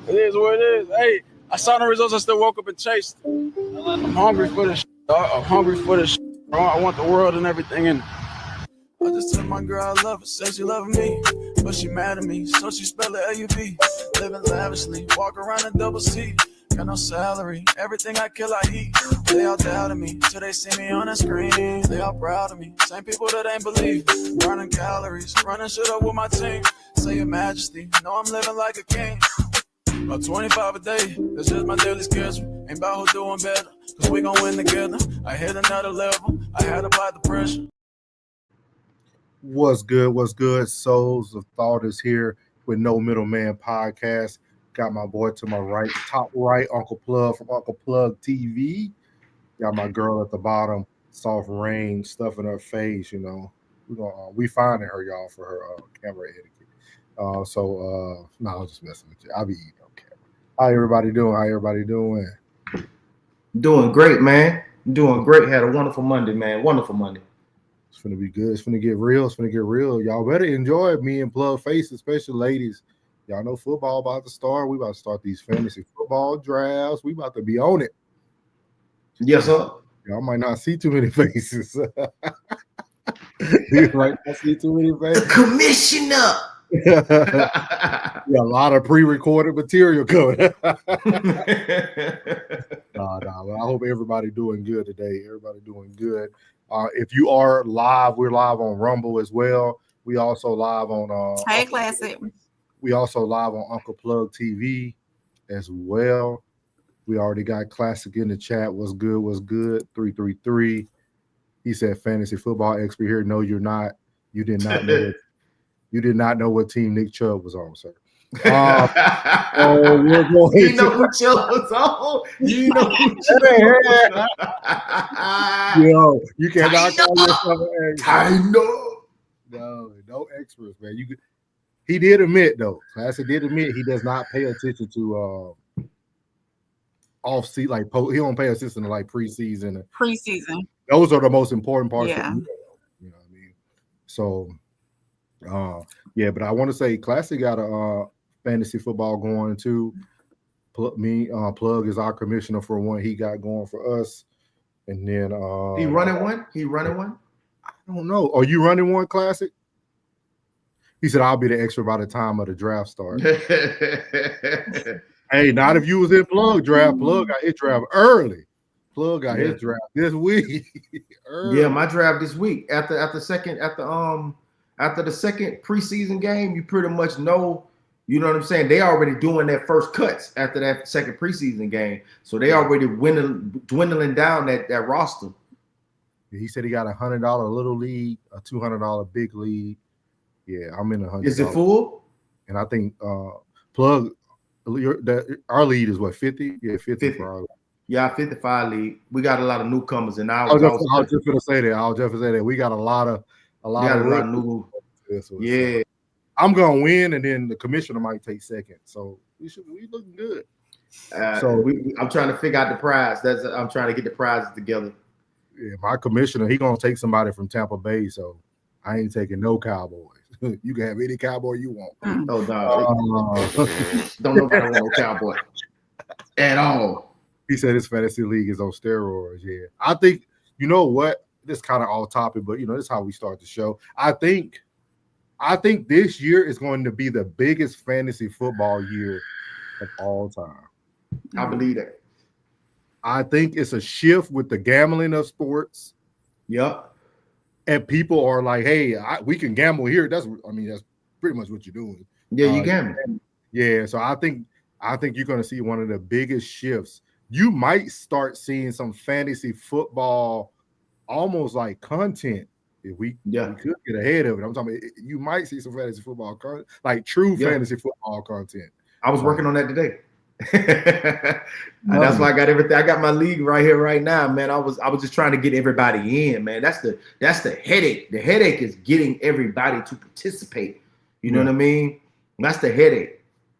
It is what it is. Hey, I saw the results. I still woke up and chased. I'm hungry for this. I'm hungry for this. I want the world and everything in it. I just told my girl I love her, said she loving me, but she mad at me, so she spell it L-U-V. Living lavishly, walk around in double C. Got no salary, everything I kill I eat. They all doubted me, till they see me on the screen. They all proud of me, same people that ain't believe. Burning calories, running shit up with my team. Say your majesty, know I'm living like a king. About 25 a day, that's just my daily schedule. Ain't about who doing better, cause we gon' win together. I hit another level, I had to apply the pressure. What's good? What's good? Souls of Thought is here with No Middleman Podcast. Got my boy to my right, top right, Uncle Plug from Uncle Plug TV. Got my girl at the bottom, soft rain, stuff in her face. You know, we finding her, y'all, for her camera etiquette. No, I was just messing with you. I'll be eating on camera. How everybody doing? Doing great, man. Doing great. Had a wonderful Monday, man. Wonderful Monday. It's finna be good. It's finna get real. Y'all better enjoy it. Me and Plug Face, especially ladies. Y'all know football about to start. We about to start these fantasy football drafts. We about to be on it. Yes, sir. Y'all might not see too many faces. You might not see too many faces. The commissioner. Yeah, a lot of pre-recorded material coming. Well, I hope everybody doing good today. Everybody doing good. If you are live, we're live on Rumble as well. We also live on Hey, Classic. We also live on Uncle Plug TV as well. We already got Classic in the chat. What's good? 333. He said fantasy football expert here. No, you're not. You did not know it. You did not know what team Nick Chubb was on, sir. You know who Chubb was on. You know who Chubb was on. Yo, you cannot call yourself an expert. I know. No experts, man. He did admit though. Classic did admit he does not pay attention to off season, like he don't pay attention to like preseason. Those are the most important parts. Yeah. You know what I mean? So. But I want to say Classic got a fantasy football going too. Plug is our commissioner for one he got going for us, and then he running one. I don't know. Are you running one, Classic? He said I'll be the expert by the time of the draft starts. Hey, not if you was in Plug draft. Plug got his draft early. Plug got his draft this week. Yeah, my draft this week after the second preseason game, you pretty much know, you know what I'm saying? They already doing their first cuts after that second preseason game. So they already dwindling down that roster. He said he got $100 little league, a $200 big league. Yeah, I'm in $100. Is it full? And I think Plug, our lead is what, 50? Yeah, 50 for our league. Yeah, 55 league. We got a lot of newcomers in our. I was just gonna say that. We got a lot of new. Yeah, I'm gonna win, and then the commissioner might take second. So we looking good. I'm trying to figure out the prize. I'm trying to get the prizes together. Yeah, my commissioner, he gonna take somebody from Tampa Bay. So I ain't taking no Cowboys. You can have any Cowboy you want. Oh no, don't nobody want no Cowboy at all. He said his fantasy league is on steroids. Yeah, I think you know what. This kind of all topic, but you know, this is how we start the show. I think this year is going to be the biggest fantasy football year of all time. I believe that. I think it's a shift with the gambling of sports. Yep. And people are like, hey, we can gamble here. That's pretty much what you're doing. Yeah, you gambling. Yeah, so I think you're going to see one of the biggest shifts. You might start seeing some fantasy football almost like content if we could get ahead of it. I'm talking about, you might see some fantasy football content, like true fantasy football content. I was working on that today. That's why I got everything. I got my league right here, right now, man. I was just trying to get everybody in, man. That's the headache. The headache is getting everybody to participate. You know what I mean? That's the headache.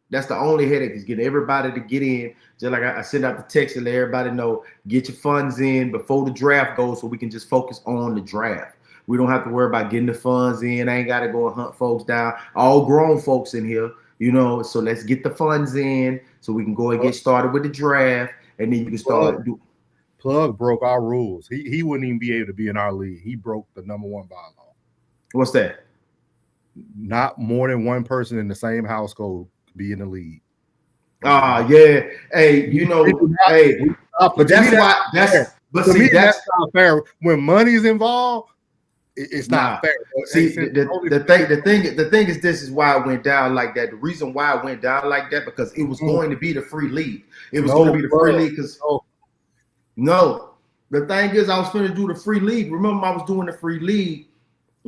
That's the only headache, is getting everybody to get in. Just like I send out the text and let everybody know, get your funds in before the draft goes, so we can just focus on the draft. We don't have to worry about getting the funds in. I ain't got to go and hunt folks down. All grown folks in here. You know, so let's get the funds in so we can go and get started with the draft, and then you can start. Plug broke our rules. He wouldn't even be able to be in our league. He broke the number one bylaw. What's that? Not more than one person in the same household be in the league. Yeah. Hey, you know, but that's why that's not fair. When money's involved, it's not fair. See, the thing is, this is why it went down like that. The reason why it went down like that, because it was going to be the free league. It was going to be the free league because no, the thing is, I was going to do the free league. Remember, I was doing the free league,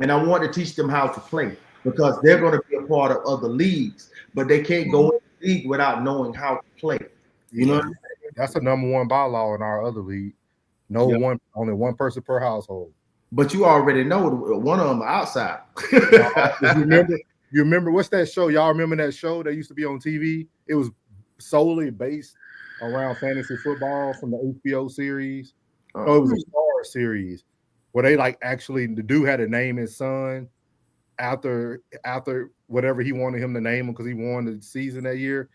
and I wanted to teach them how to play because they're going to be a part of other leagues, but they can't go in the league without knowing how to play. You know, that's the number one bylaw in our other league. Only one person per household. But you already know one of them outside. you remember what's that show? Y'all remember that show that used to be on TV? It was solely based around fantasy football from the HBO series. It was a Star series where they the dude had to name his son after whatever he wanted him to name him because he won the season that year.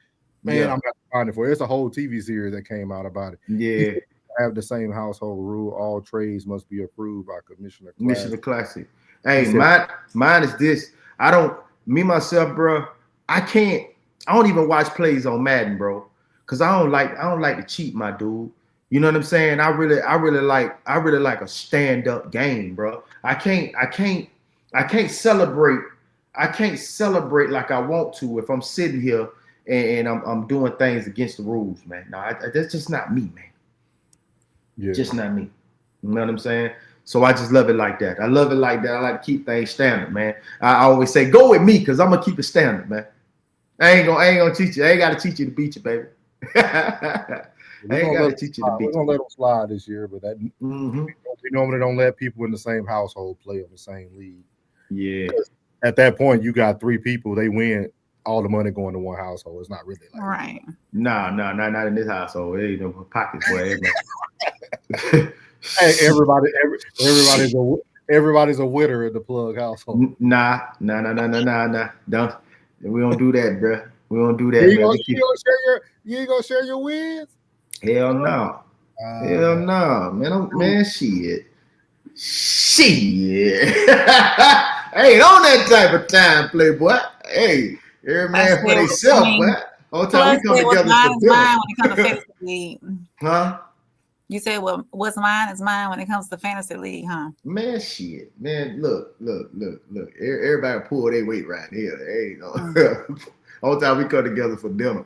Man, I'm not finding it for it. It's a whole TV series that came out about it. Yeah. Have the same household rule. All trades must be approved by Commissioner Classic. Hey, mine is this. Myself, bro, I don't even watch plays on Madden, bro. Cause I don't like to cheat, my dude. You know what I'm saying? I really like a stand-up game, bro. I can't celebrate like I want to if I'm sitting here and I'm doing things against the rules, man. No, that's just not me, man. Yeah. Just not me. You know what I'm saying? So I just love it like that. I love it like that. I like to keep things standard, man. I always say, go with me, because I'm gonna keep it standard, man. I ain't gonna teach you. I ain't gotta teach you to beat you, baby. I ain't gotta teach you to beat you. We're gonna let them slide this year, but that we normally don't let people in the same household play on the same league. Yeah. At that point, you got three people, they win. All the money going to one household. It's not really like right. Nah, not in this household. There ain't no pockets for it. Hey, everybody's a winner in the plug household. Nah. Don't. We don't do that, bro. We don't do that. You ain't gonna share your wins? Hell no. Hell no, man. Man, shit. I ain't on that type of time, playboy. Hey. Every man for themselves, man. All the time we come together for mine when it comes to fantasy league. Huh? You said, well, what's mine is mine when it comes to fantasy league, huh? Man, shit. Man, look. Everybody pull their weight right here. Hey, all the time we come together for dinner.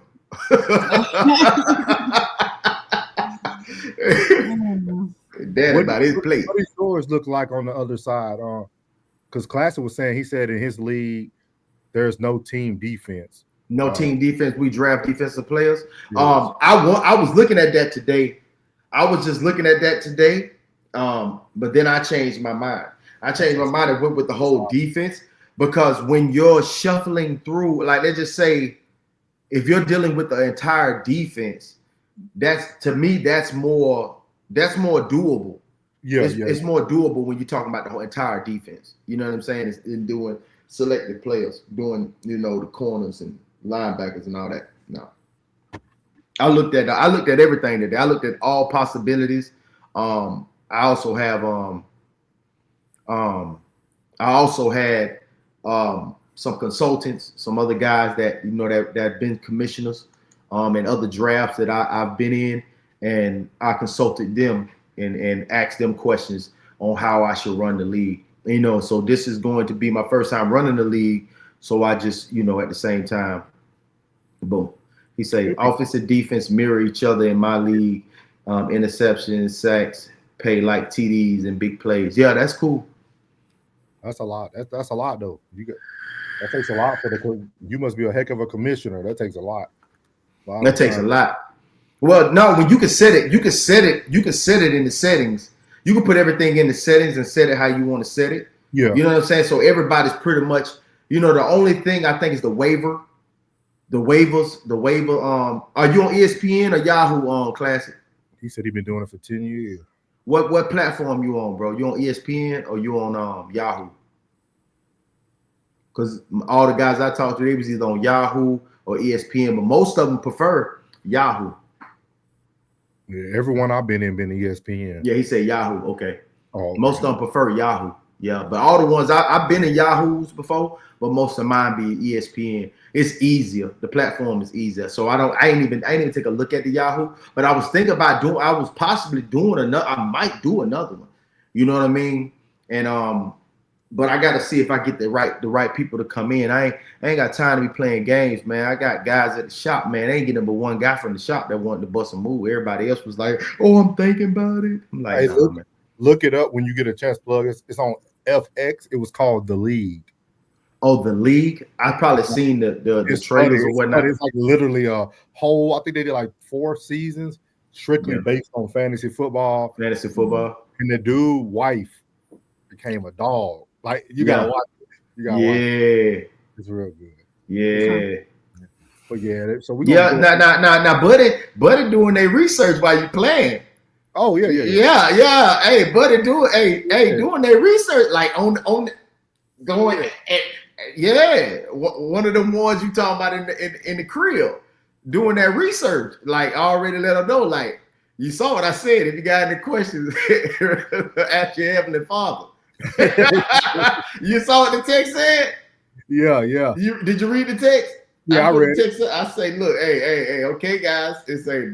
Daddy about his plate. What do scores look like on the other side? Because Classic was saying, he said in his league, there's no team defense. No team defense. We draft defensive players. Yes. I was looking at that today. I was just looking at that today. But then I changed my mind. And went with the whole defense, because when you're shuffling through, like let's just say, if you're dealing with the entire defense, that's more doable. It's more doable when you're talking about the whole entire defense. You know what I'm saying? It's in doing selected players, doing the corners and linebackers and all that. No, I looked at everything today. I looked at all possibilities. I also had some consultants, some other guys that that have been commissioners and other drafts that I've been in, and I consulted them and asked them questions on how I should run the league. So this is going to be my first time running the league. So I just, at the same time, boom. He said, offense and defense mirror each other in my league. Interceptions, sacks, pay like TDs and big plays. Yeah, that's cool. That's a lot. That's a lot though. That takes a lot you must be a heck of a commissioner. That takes a lot. That takes a lot. Well, no, when you can set it in the settings. You can put everything in the settings and set it how you want to set it. Yeah. You know what I'm saying? So everybody's pretty much, the only thing I think is the waiver. The waiver. Are you on ESPN or Yahoo Classic? He said he's been doing it for 10 years. What platform you on, bro? You on ESPN or you on Yahoo? Because all the guys I talked to, they was either on Yahoo or ESPN, but most of them prefer Yahoo. Yeah, everyone I've been ESPN. Yeah, he said Yahoo. Okay. Oh, okay. Most of them prefer Yahoo. Yeah, but all the ones I've been in Yahoo's before, but most of mine be ESPN. It's easier. The platform is easier. So I ain't even take a look at the Yahoo, but I was thinking about I was possibly doing another. I might do another one. You know what I mean? And but I got to see if I get the right people to come in. I ain't got time to be playing games, man. I got guys at the shop, man. I ain't getting but one guy from the shop that wanted to bust a move. Everybody else was like, "Oh, I'm thinking about it." I'm like, hey, nah, man. Look it up when you get a chance. Plug. It's on FX. It was called The League. Oh, The League. I probably seen the trailers or whatnot. It's like literally a whole. I think they did like 4 seasons, strictly based on fantasy football. Fantasy football. And the dude wife became a dog. Like you gotta watch it. You gotta watch it. It's real good. Yeah. But yeah, so we now Buddy doing their research while you playing. Oh yeah. Hey, Buddy doing doing their research like on going. One of them ones you talking about in the crib doing that research. Like I already let them know. Like you saw what I said. If you got any questions, ask your heavenly Father. You saw what the text said? Yeah. Did you read the text? Yeah, I read the text. I say, look, hey, okay, guys. It's the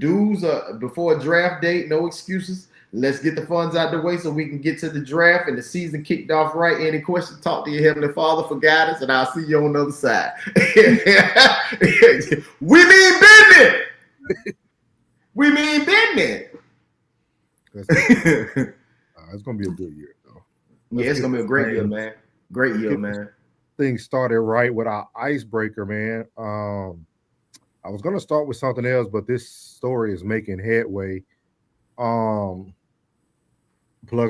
dudes are before a draft date, no excuses. Let's get the funds out the way so we can get to the draft and the season kicked off right. Any questions, talk to your heavenly Father for guidance, and I'll see you on the other side. We mean business. We mean business. It's gonna be a good year, though. It's gonna be a great year, man. Great year, man. Things started right with our icebreaker, man. I was gonna start with something else, but this story is making headway. Plug,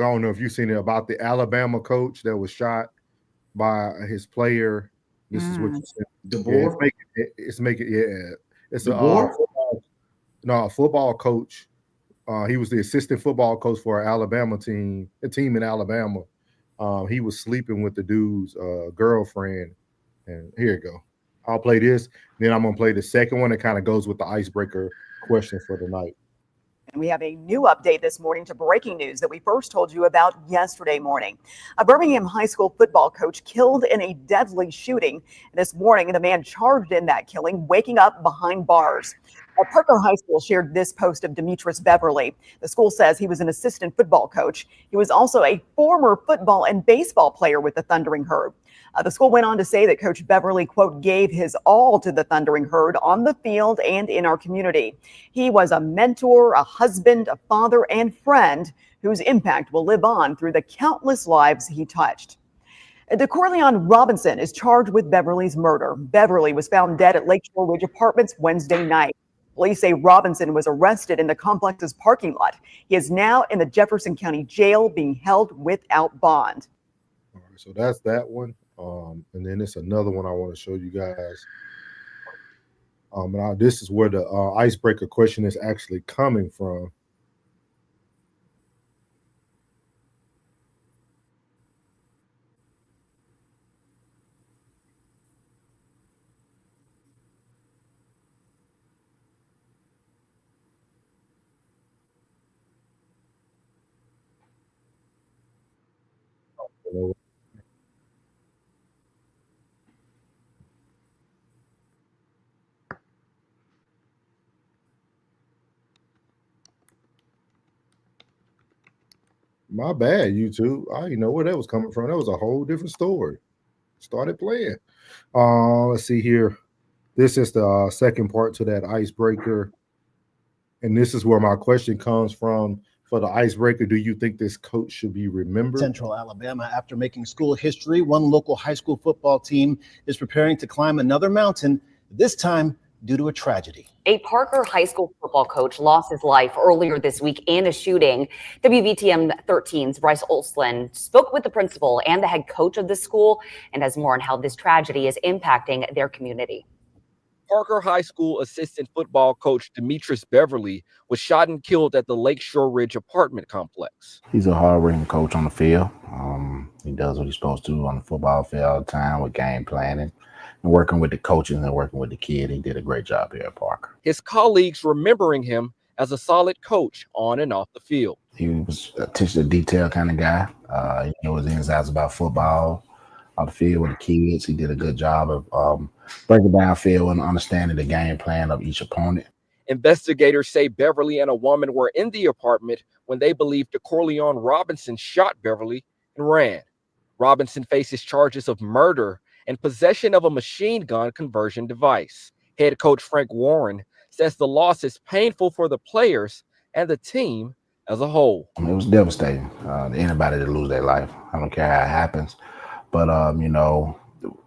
I don't know if you've seen it about the Alabama coach that was shot by his player. This is what you said. DeBoer? It's a football coach. He was the assistant football coach for an Alabama team, a team in Alabama. He was sleeping with the dude's girlfriend. And here you go. I'll play this. Then I'm going to play the second one that kind of goes with the icebreaker question for the night. And we have a new update this morning to breaking news that we first told you about yesterday morning. A Birmingham high school football coach killed in a deadly shooting. This morning, the man charged in that killing, waking up behind bars. Parker High School shared this post of Demetrius Beverly. The school says he was an assistant football coach. He was also a former football and baseball player with the Thundering Herd. The school went on to say that Coach Beverly, quote, gave his all to the Thundering Herd on the field and in our community. He was a mentor, a husband, a father, and friend whose impact will live on through the countless lives he touched. DeCorleon Robinson is charged with Beverly's murder. Beverly was found dead at Lakeshore Ridge Apartments Wednesday night. Police say Robinson was arrested in the complex's parking lot. He is now in the Jefferson County Jail being held without bond. All right, so that's that one. And then it's another one I want to show you guys. This is where the icebreaker question is actually coming from. My bad, YouTube. I didn't know where that was coming from. That was a whole different story. Started playing. Let's see here. This is the second part to that icebreaker. And this is where my question comes from for the icebreaker. Do you think this coach should be remembered? Central Alabama, after making school history, one local high school football team is preparing to climb another mountain, this time due to a tragedy. A Parker High School football coach lost his life earlier this week in a shooting. WVTM 13's Bryce Olsland spoke with the principal and the head coach of the school and has more on how this tragedy is impacting their community. Parker High School assistant football coach Demetrius Beverly was shot and killed at the Lakeshore Ridge apartment complex. He's a hard-working coach on the field. He does what he's supposed to on the football field all the time with game planning, and working with the coaches and working with the kid. He did a great job here at Parker. His colleagues remembering him as a solid coach on and off the field. He was a attention to detail kind of guy. He knew his ins and outs about football, on the field with the kids. He did a good job of breaking down field and understanding the game plan of each opponent. Investigators say Beverly and a woman were in the apartment when they believed DeCorleone Robinson shot Beverly and ran. Robinson faces charges of murder and possession of a machine gun conversion device. Head coach Frank Warren says the loss is painful for the players and the team as a whole. It was devastating to anybody to lose their life. I don't care how it happens. But,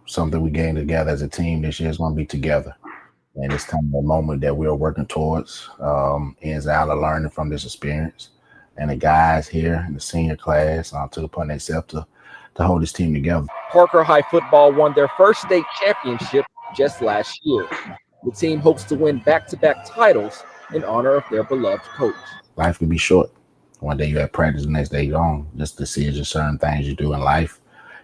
something we gained together as a team this year is going to be together. And it's kind of a moment that we're working towards, ends out of learning from this experience. And the guys here in the senior class to the point themselves to hold this team together. Parker High football won their first state championship just last year. The team hopes to win back-to-back titles in honor of their beloved coach. Life can be short. One day you're at practice, the next day you're gone. Just decisions, certain things you do in life,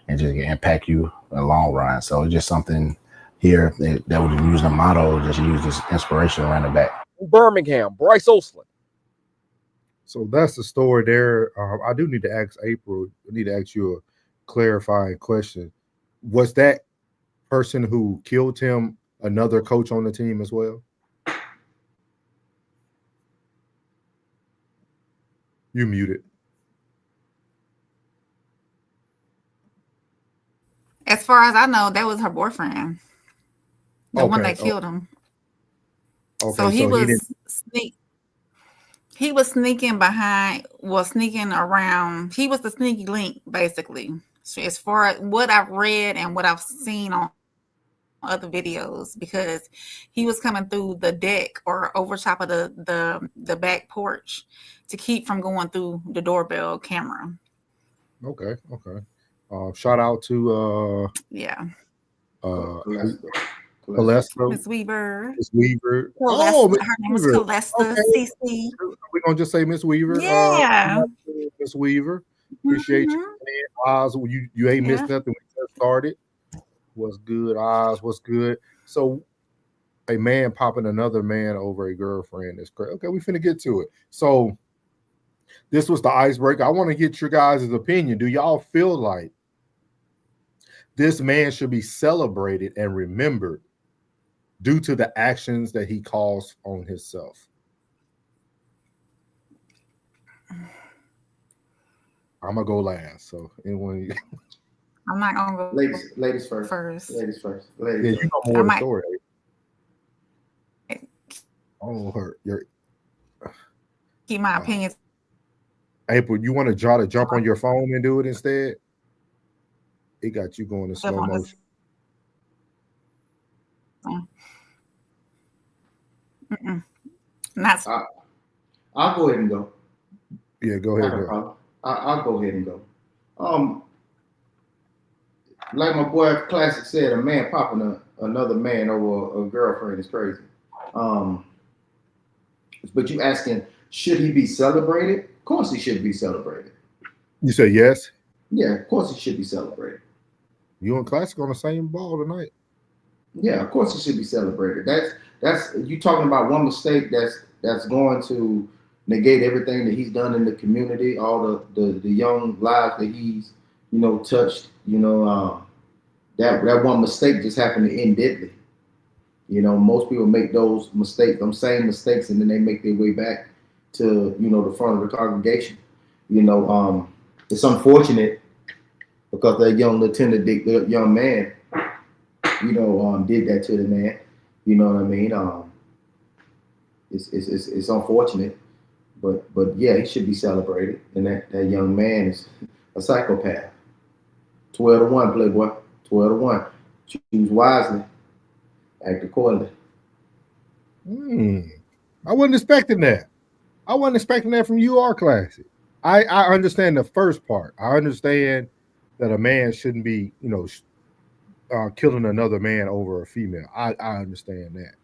and just impact you in the long run. So it's just something here that would use the motto, just use this inspiration around the back. Birmingham, Bryce Olsland. So that's the story there. I do need to ask April. I need to ask you a clarifying question. Was that person who killed him another coach on the team as well? You muted. As far as I know, that was her boyfriend, the one that killed him. Okay, so he was sneaking around. He was the sneaky link, basically. So as far as what I've read and what I've seen on other videos, because he was coming through the deck or over top of the back porch to keep from going through the doorbell camera. Okay. Shout out to Calesta. Miss Weaver. Miss Weaver. Her name was Calesta. Okay. CC. We're gonna just say Miss Weaver. Yeah. Miss Weaver. Appreciate you. Oz, you ain't missed nothing. We just started. What's good, Oz? What's good? So a man popping another man over a girlfriend is crazy. Okay, we finna get to it. So this was the icebreaker. I want to get your guys' opinion. Do y'all feel like this man should be celebrated and remembered due to the actions that he caused on himself? I'm gonna go last. So anyone? I'm not gonna go. Ladies first. Ladies first. Ladies Yeah, first. you know more of the story. Oh, her. Keep my opinions. April, you want to try to jump on your phone and do it instead? It got you going in slow motion. I'll go ahead and go. Yeah, go ahead. I'll go ahead and go. Like my boy Classic said, a man popping another man over a girlfriend is crazy. But you asking, should he be celebrated? Of course he should be celebrated. You say yes? Yeah, of course he should be celebrated. You and Classic on the same ball tonight. Yeah, of course he should be celebrated. That's you talking about one mistake that's going to negate everything that he's done in the community, all the young lives that he's touched. That one mistake just happened to end deadly. Most people make those mistakes, them same mistakes, and then they make their way back to the front of the congregation. It's unfortunate because that young Lieutenant Dick, the young man, did that to the man. You know what I mean? It's unfortunate, but yeah, he should be celebrated. And that young man is a psychopath. 12-1, Playboy. 12-1. Choose wisely. Act accordingly. I wasn't expecting that. I wasn't expecting that from you or Classic. I understand the first part. I understand that a man shouldn't be, killing another man over a female. I understand that.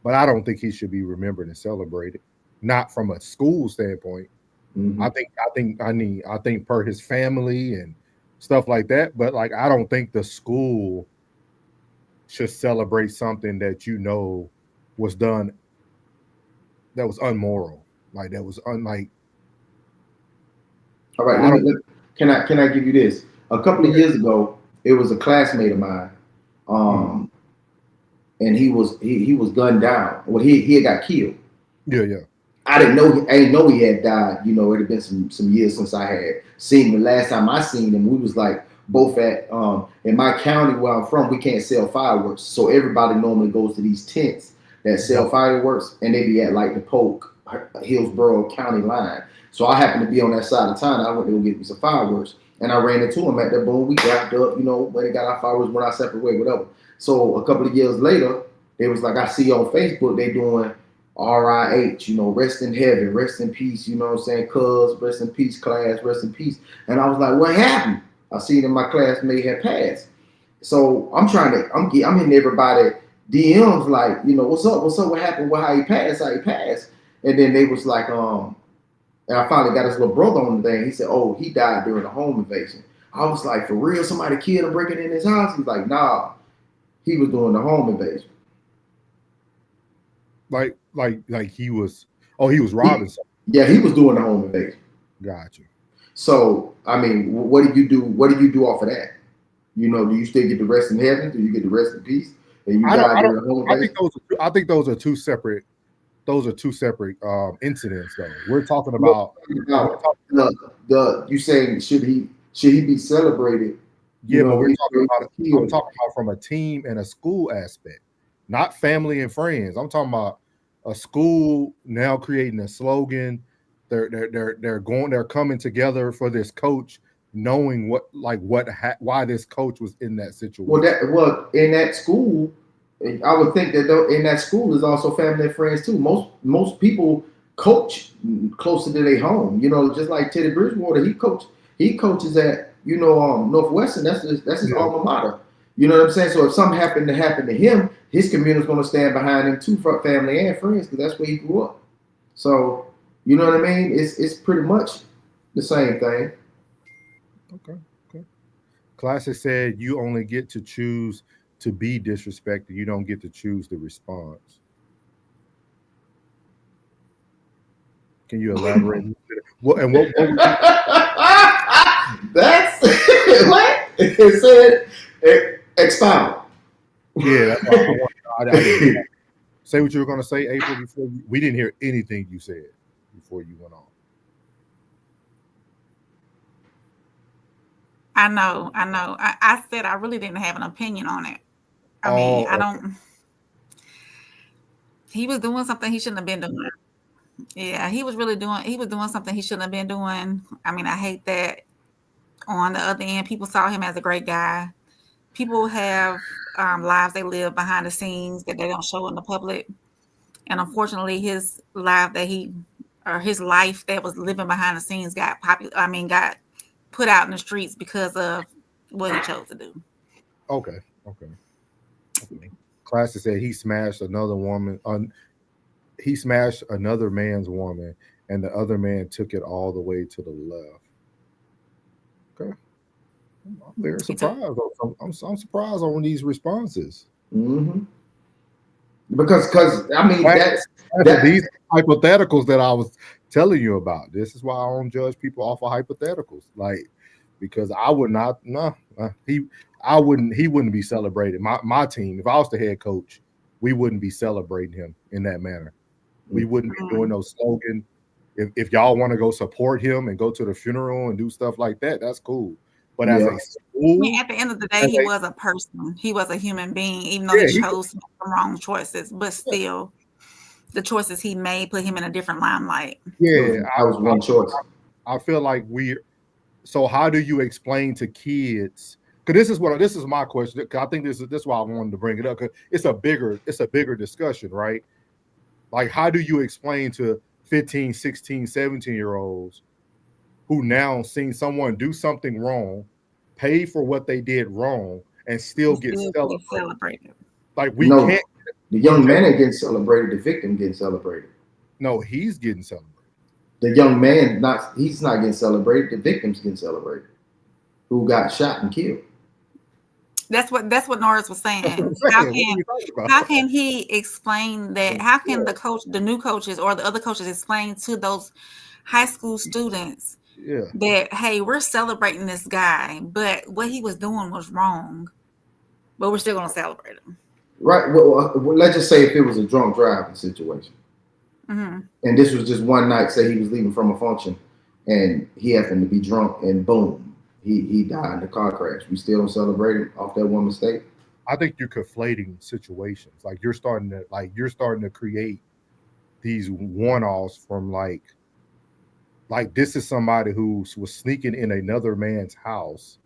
But I don't think he should be remembered and celebrated. Not from a school standpoint. Mm-hmm. I think per his family and stuff like that. But I don't think the school should celebrate something that you know was done that was unmoral, like that was unlike. All right, can I give you this? A couple of years ago, it was a classmate of mine, and he was gunned down. Well, he had got killed. Yeah. I didn't know he had died. You know, it had been some years since I had seen him. The last time I seen him, we was like both at in my county where I'm from. We can't sell fireworks, so everybody normally goes to these tents that sell fireworks, and they be at like the Polk Hillsborough County line. So I happened to be on that side of town. I went to go get me some fireworks, and I ran into him at that boom. We wrapped up, you know, when they got our fireworks, went our separate way, whatever. So a couple of years later, it was like I see on Facebook they doing RIH, you know, rest in heaven, rest in peace, you know what I'm saying? Cuz, rest in peace, class, rest in peace. And I was like, what happened? I seen that my classmate had passed. So I'm hitting everybody DMs like, you know, what's up, what happened, how he passed. And then they was like, and I finally got his little brother on the thing. He said, oh, he died during a home invasion. I was like, for real, somebody killed him breaking in his house? He's like, nah, he was doing the home invasion. Like he was robbing something. Yeah, he was doing the home invasion. Gotcha. So, I mean, what do you do? What do you do off of that? You know, do you still get the rest in heaven? Do you get the rest in peace? And you I think those are two separate incidents though. We're talking about you saying should he be celebrated? Yeah, but I'm talking about from a team and a school aspect, not family and friends. I'm talking about a school now creating a slogan. They're coming together for this coach, knowing why this coach was in that situation. Well, in that school, I would think that in that school is also family and friends too. Most people coach closer to their home. You know, just like Teddy Bridgewater, he coaches at Northwestern. That's his alma mater. You know what I'm saying? So if something happened to him, his community is going to stand behind him too, for family and friends, because that's where he grew up. So you know what I mean? It's pretty much the same thing. Okay. Classic said you only get to choose to be disrespected. You don't get to choose the response. Can you elaborate? What that's what it said. Expound. Yeah, that's why I didn't say what you were going to say, April. Before we didn't hear anything you said before you went on. I know. I said I really didn't have an opinion on it. I mean, I don't. He was doing something he shouldn't have been doing. Yeah, he was doing something he shouldn't have been doing. I mean, I hate that. On the other end, people saw him as a great guy. People have lives they live behind the scenes that they don't show in the public. And unfortunately, his life that was living behind the scenes got put out in the streets because of what he chose to do. Okay. Classic said he smashed another woman. He smashed another man's woman, and the other man took it all the way to the left. Okay, I'm very surprised. I'm surprised on these responses. Mm-hmm. Because I mean that's these hypotheticals that I was telling you about. This is why I don't judge people off of hypotheticals. Like, because I would not. He wouldn't be celebrated. My team, if I was the head coach, we wouldn't be celebrating him in that manner. We wouldn't be doing no slogan. If y'all want to go support him and go to the funeral and do stuff like that, that's cool. But as a school, at the end of the day, he was a person. He was a human being, even though he chose some wrong choices. But still, the choices he made put him in a different limelight. Yeah, that was one choice. I feel like so how do you explain to kids? Because this is my question. I think this is why I wanted to bring it up, because it's a bigger discussion, right? Like, how do you explain to 15, 16, 17-year-olds who now seen someone do something wrong, pay for what they did wrong, and still get celebrated? Like, can't. The young man ain't getting celebrated. The victim getting celebrated. No, he's getting celebrated. The young man he's not getting celebrated. The victim's getting celebrated, who got shot and killed. That's what Norris was saying. How can he explain that? How can the new coaches or the other coaches explain to those high school students that, hey, we're celebrating this guy, but what he was doing was wrong, but we're still going to celebrate him. Right. Well, let's just say if it was a drunk driving situation, Mm-hmm. and this was just one night, say he was leaving from a function, and he happened to be drunk, and boom, he died in the car crash. We still don't celebrate him off that one mistake. I think you're conflating situations. Like you're starting to create these one-offs from like this is somebody who was sneaking in another man's house,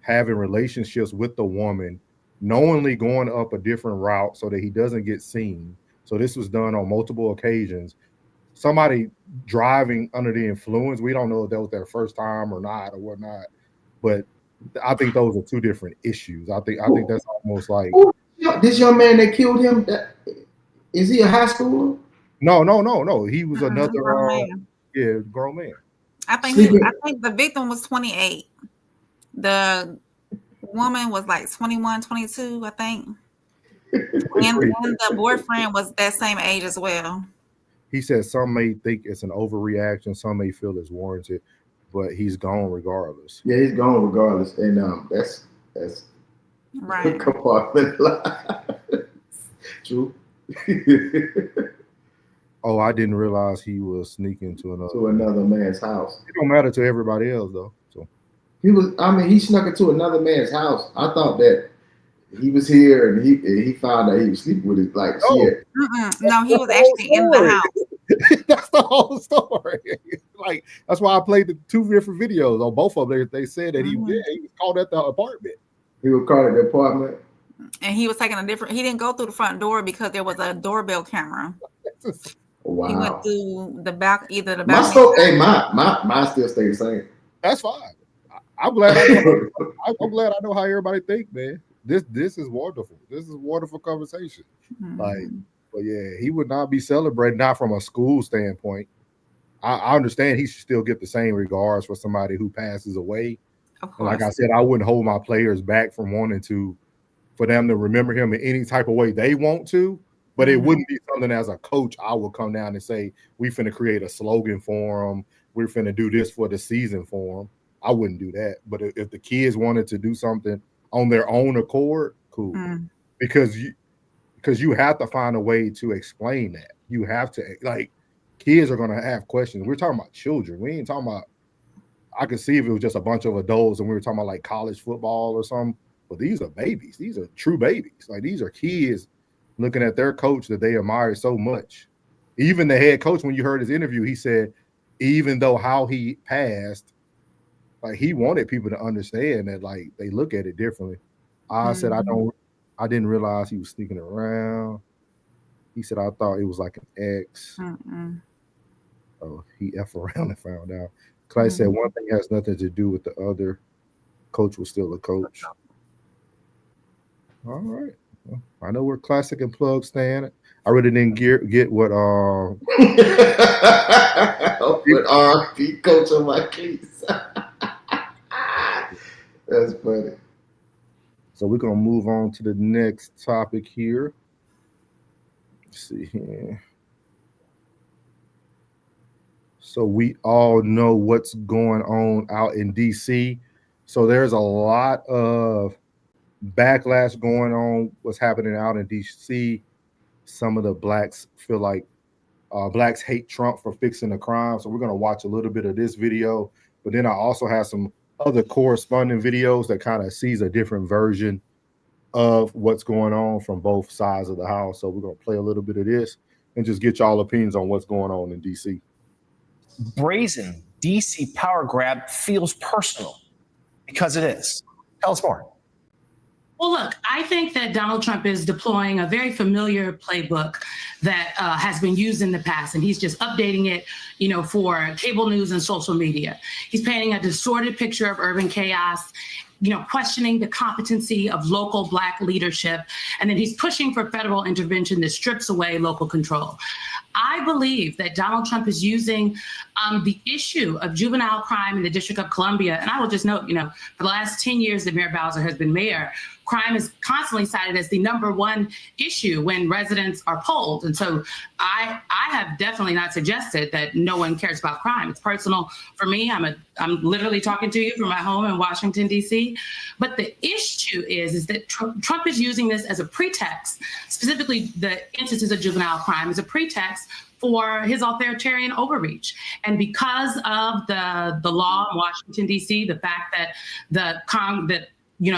having relationships with the woman, knowingly going up a different route so that he doesn't get seen. So this was done on multiple occasions. Somebody driving under the influence, we don't know if that was their first time or not or whatnot, but I think those are two different issues. I think that's almost like this young man that killed him. Is he a high schooler? No. He was another grown man. I think the victim was 28. The woman was like 21, 22, I think. And the boyfriend was that same age as well. He said some may think it's an overreaction, some may feel it's warranted, but he's gone regardless. Yeah, he's gone regardless, and that's right. Compartmentalized. True. Oh, I didn't realize he was sneaking to another man's house. It don't matter to everybody else though. So he snuck into another man's house. I thought that he was here and he found out he was sleeping with his No, he was actually in the house. That's the whole story. Like that's why I played the two different videos on both of them. They said that he was caught at the apartment. He was caught at the apartment. And he was taking he didn't go through the front door because there was a doorbell camera. Wow. He went through the back, either the back. Mine still stay the same. That's fine. I'm glad I'm glad I know how everybody think, man. This is wonderful. This is a wonderful conversation. Mm-hmm. But yeah, he would not be celebrated, not from a school standpoint. I understand he should still get the same regards for somebody who passes away. And like I said, I wouldn't hold my players back from wanting for them to remember him in any type of way they want to. But it wouldn't be something as a coach I would come down and say, we finna create a slogan for him. We're finna do this for the season for him. I wouldn't do that. But if the kids wanted to do something on their own accord, cool. Because you have to find a way to explain that. You have to, like, kids are going to have questions. We're talking about children. We ain't talking about, I could see if it was just a bunch of adults and we were talking about like college football or something. But these are babies. These are true babies. Like these are kids looking at their coach that they admire so much. Even the head coach, when you heard his interview, he said, even though how he passed, like he wanted people to understand that like they look at it differently. I said, I didn't realize he was sneaking around. He said, I thought it was like an ex. Oh, he F around and found out. Clay said one thing has nothing to do with the other. Coach was still a coach. All right. Well, I know where Classic and Plug stand. I really didn't get what with RP coach on my case. That's funny. So we're gonna move on to the next topic here. Let's see here. So we all know what's going on out in DC. So there's a lot of backlash going on, what's happening out in DC. Some of the blacks feel like blacks hate Trump for fixing the crime. So we're going to watch a little bit of this video, but then I also have some other corresponding videos that kind of sees a different version of what's going on from both sides of the house. So we're going to play a little bit of this and just get y'all opinions on what's going on in DC. Brazen DC power grab feels personal because it is. Tell us more. Well, look, I think that Donald Trump is deploying a very familiar playbook that has been used in the past, and he's just updating it, for cable news and social media. He's painting a distorted picture of urban chaos, questioning the competency of local Black leadership, and then he's pushing for federal intervention that strips away local control. I believe that Donald Trump is using the issue of juvenile crime in the District of Columbia, and I will just note, for the last 10 years that Mayor Bowser has been mayor, crime is constantly cited as the #1 issue when residents are polled. And so I have definitely not suggested that no one cares about crime. It's personal for me. I'm literally talking to you from my home in Washington, D.C. But the issue is that Trump is using this as a pretext, specifically the instances of juvenile crime as a pretext for his authoritarian overreach. And because of the law in Washington, D.C., the fact that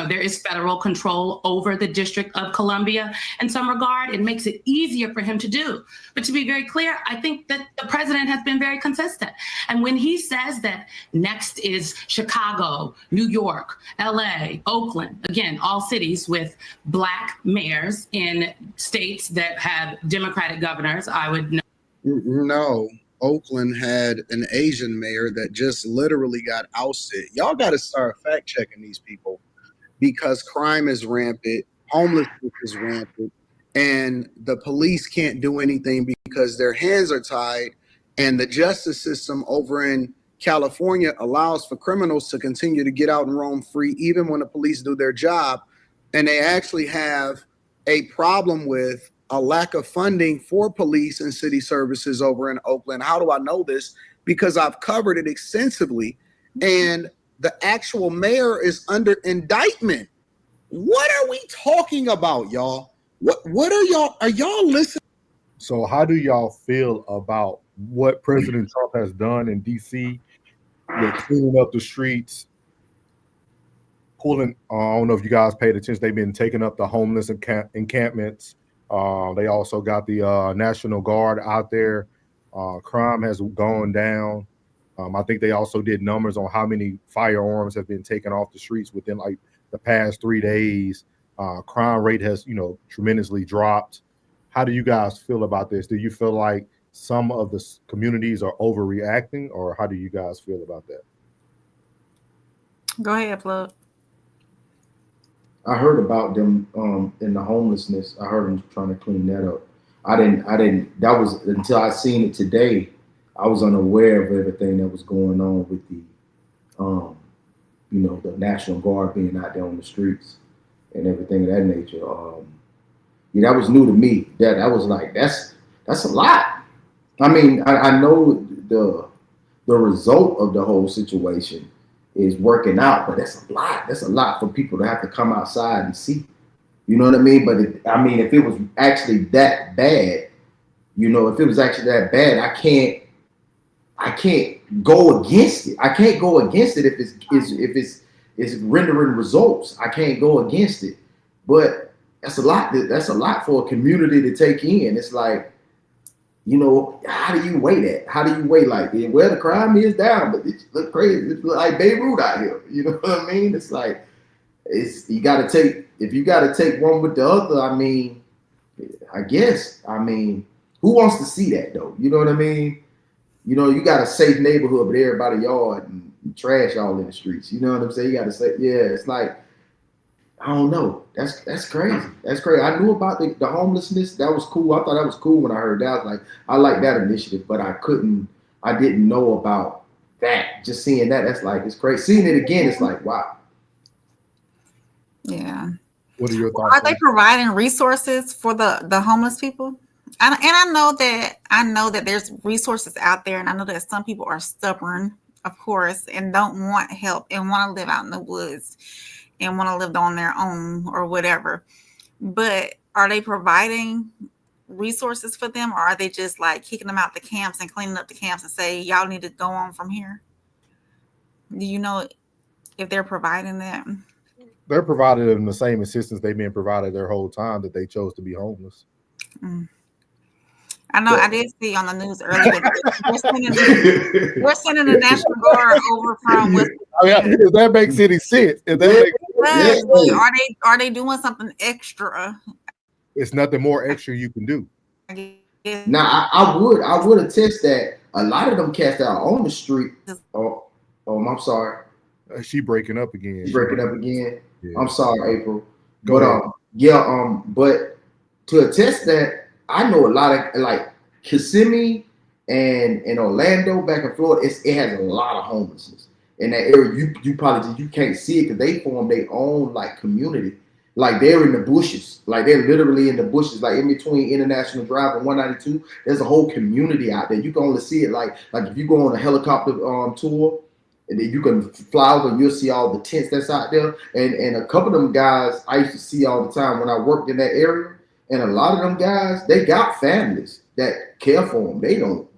there is federal control over the District of Columbia in some regard, it makes it easier for him to do. But to be very clear, I think that the president has been very consistent. And when he says that next is Chicago, New York, LA, Oakland, again, all cities with Black mayors in states that have Democratic governors, I would know. No, Oakland had an Asian mayor that just literally got ousted. Y'all got to start fact checking these people, because crime is rampant, homelessness is rampant, and the police can't do anything because their hands are tied, and the justice system over in California allows for criminals to continue to get out and roam free even when the police do their job. And they actually have a problem with a lack of funding for police and city services over in Oakland. How do I know this? Because I've covered it extensively, and the actual mayor is under indictment. What are we talking about, y'all? What are y'all listening? So how do y'all feel about what President Trump has done in DC with cleaning up the streets, pulling, I don't know if you guys paid attention, they've been taking up the homeless encampments. They also got the National Guard out there. Crime has gone down. I think they also did numbers on how many firearms have been taken off the streets within like the past 3 days. Crime rate has, tremendously dropped. How do you guys feel about this? Do you feel like some of the communities are overreacting, or how do you guys feel about that? Go ahead, Plug. I heard about them in the homelessness. I heard them trying to clean that up. I didn't. That was until I seen it today. I was unaware of everything that was going on with the, the National Guard being out there on the streets and everything of that nature. That was new to me. That was like, that's a lot. I mean, I know the result of the whole situation is working out, but that's a lot. That's a lot for people to have to come outside and see. You know what I mean? But if it was actually that bad, if it was actually that bad, I can't go against it. I can't go against it if it's rendering results. I can't go against it. But that's a lot. That's a lot for a community to take in. It's like, how do you weigh that? How do you weigh like, well, the crime is down, but it look crazy. It look like Beirut out here. You know what I mean? It's like, if you got to take one with the other, I guess, who wants to see that though? You know what I mean? You got a safe neighborhood, but everybody yard and trash all in the streets. You know what I'm saying? You got to say, yeah, it's like, I don't know. That's crazy. That's crazy. I knew about the homelessness. That was cool. I thought that was cool when I heard that. I was like, I like that initiative, but I didn't know about that. Just seeing that, that's like, it's crazy. Seeing it again, it's like, wow. Yeah. What are your thoughts? Are they providing resources for the homeless people? And I know that there's resources out there, and I know that some people are stubborn, of course, and don't want help and want to live out in the woods and want to live on their own or whatever. But are they providing resources for them, or are they just like kicking them out the camps and cleaning up the camps and say, y'all need to go on from here? Do you know if they're providing that? They're provided them the same assistance they've been provided their whole time that they chose to be homeless. I know. I did see on the news earlier that we're sending the National Guard over from West. If that makes any sense. Are they doing something extra? It's nothing more extra you can do. Now I would attest that a lot of them cats that are on the street. Oh, I'm sorry. She breaking up again. Yeah. I'm sorry, April. But to attest that, I know a lot of like Kissimmee and Orlando back in Florida. It has a lot of homelessness in that area. You probably can't see it because they form their own like community. Like they're in the bushes, like they're literally in the bushes, like in between International Drive and 192. There's a whole community out there. You can only see it like if you go on a helicopter tour, and then you can fly over and you'll see all the tents that's out there. And a couple of them guys I used to see all the time when I worked in that area. And a lot of them guys, they got families that care for them. They don't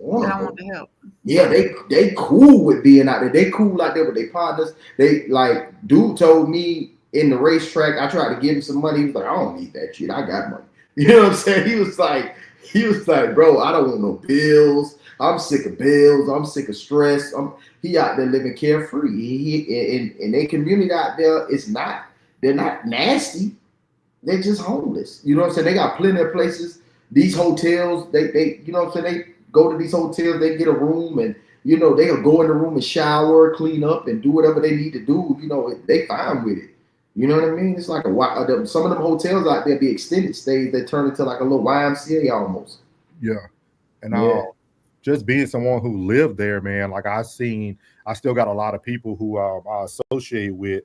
want to help. Yeah, they cool with being out there. They cool out there with their partners. They like dude told me in the racetrack, I tried to give him some money. He was like, I don't need that shit. I got money. You know what I'm saying? He was like, bro, I don't want no bills. I'm sick of bills. I'm sick of stress. He out there living carefree. He in their community out there, they're not nasty. They're just homeless. You know what I'm saying? They got plenty of places. These hotels, they you know what I'm saying? They go to these hotels, they get a room, and you know, they'll go in the room and shower, clean up, and do whatever they need to do. You know, they fine with it. You know what I mean? It's like some of them hotels out there be extended stays. They turn into like a little YMCA almost. Yeah. And just being someone who lived there, man, like I still got a lot of people who I associate with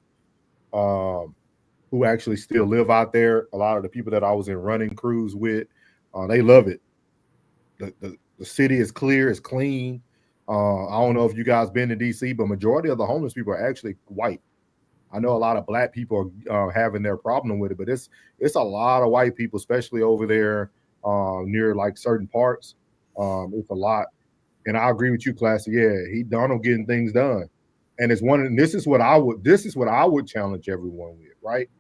who actually still live out there. A lot of the people that I was in running crews with, they love it. The city is clear, it's clean. I don't know if you guys been to DC, but majority of the homeless people are actually white. I know a lot of black people are having their problem with it, but it's a lot of white people, especially over there near like certain parts. It's a lot. And I agree with you, Classy. Yeah, Donald getting things done. And this is what I would challenge everyone with, right?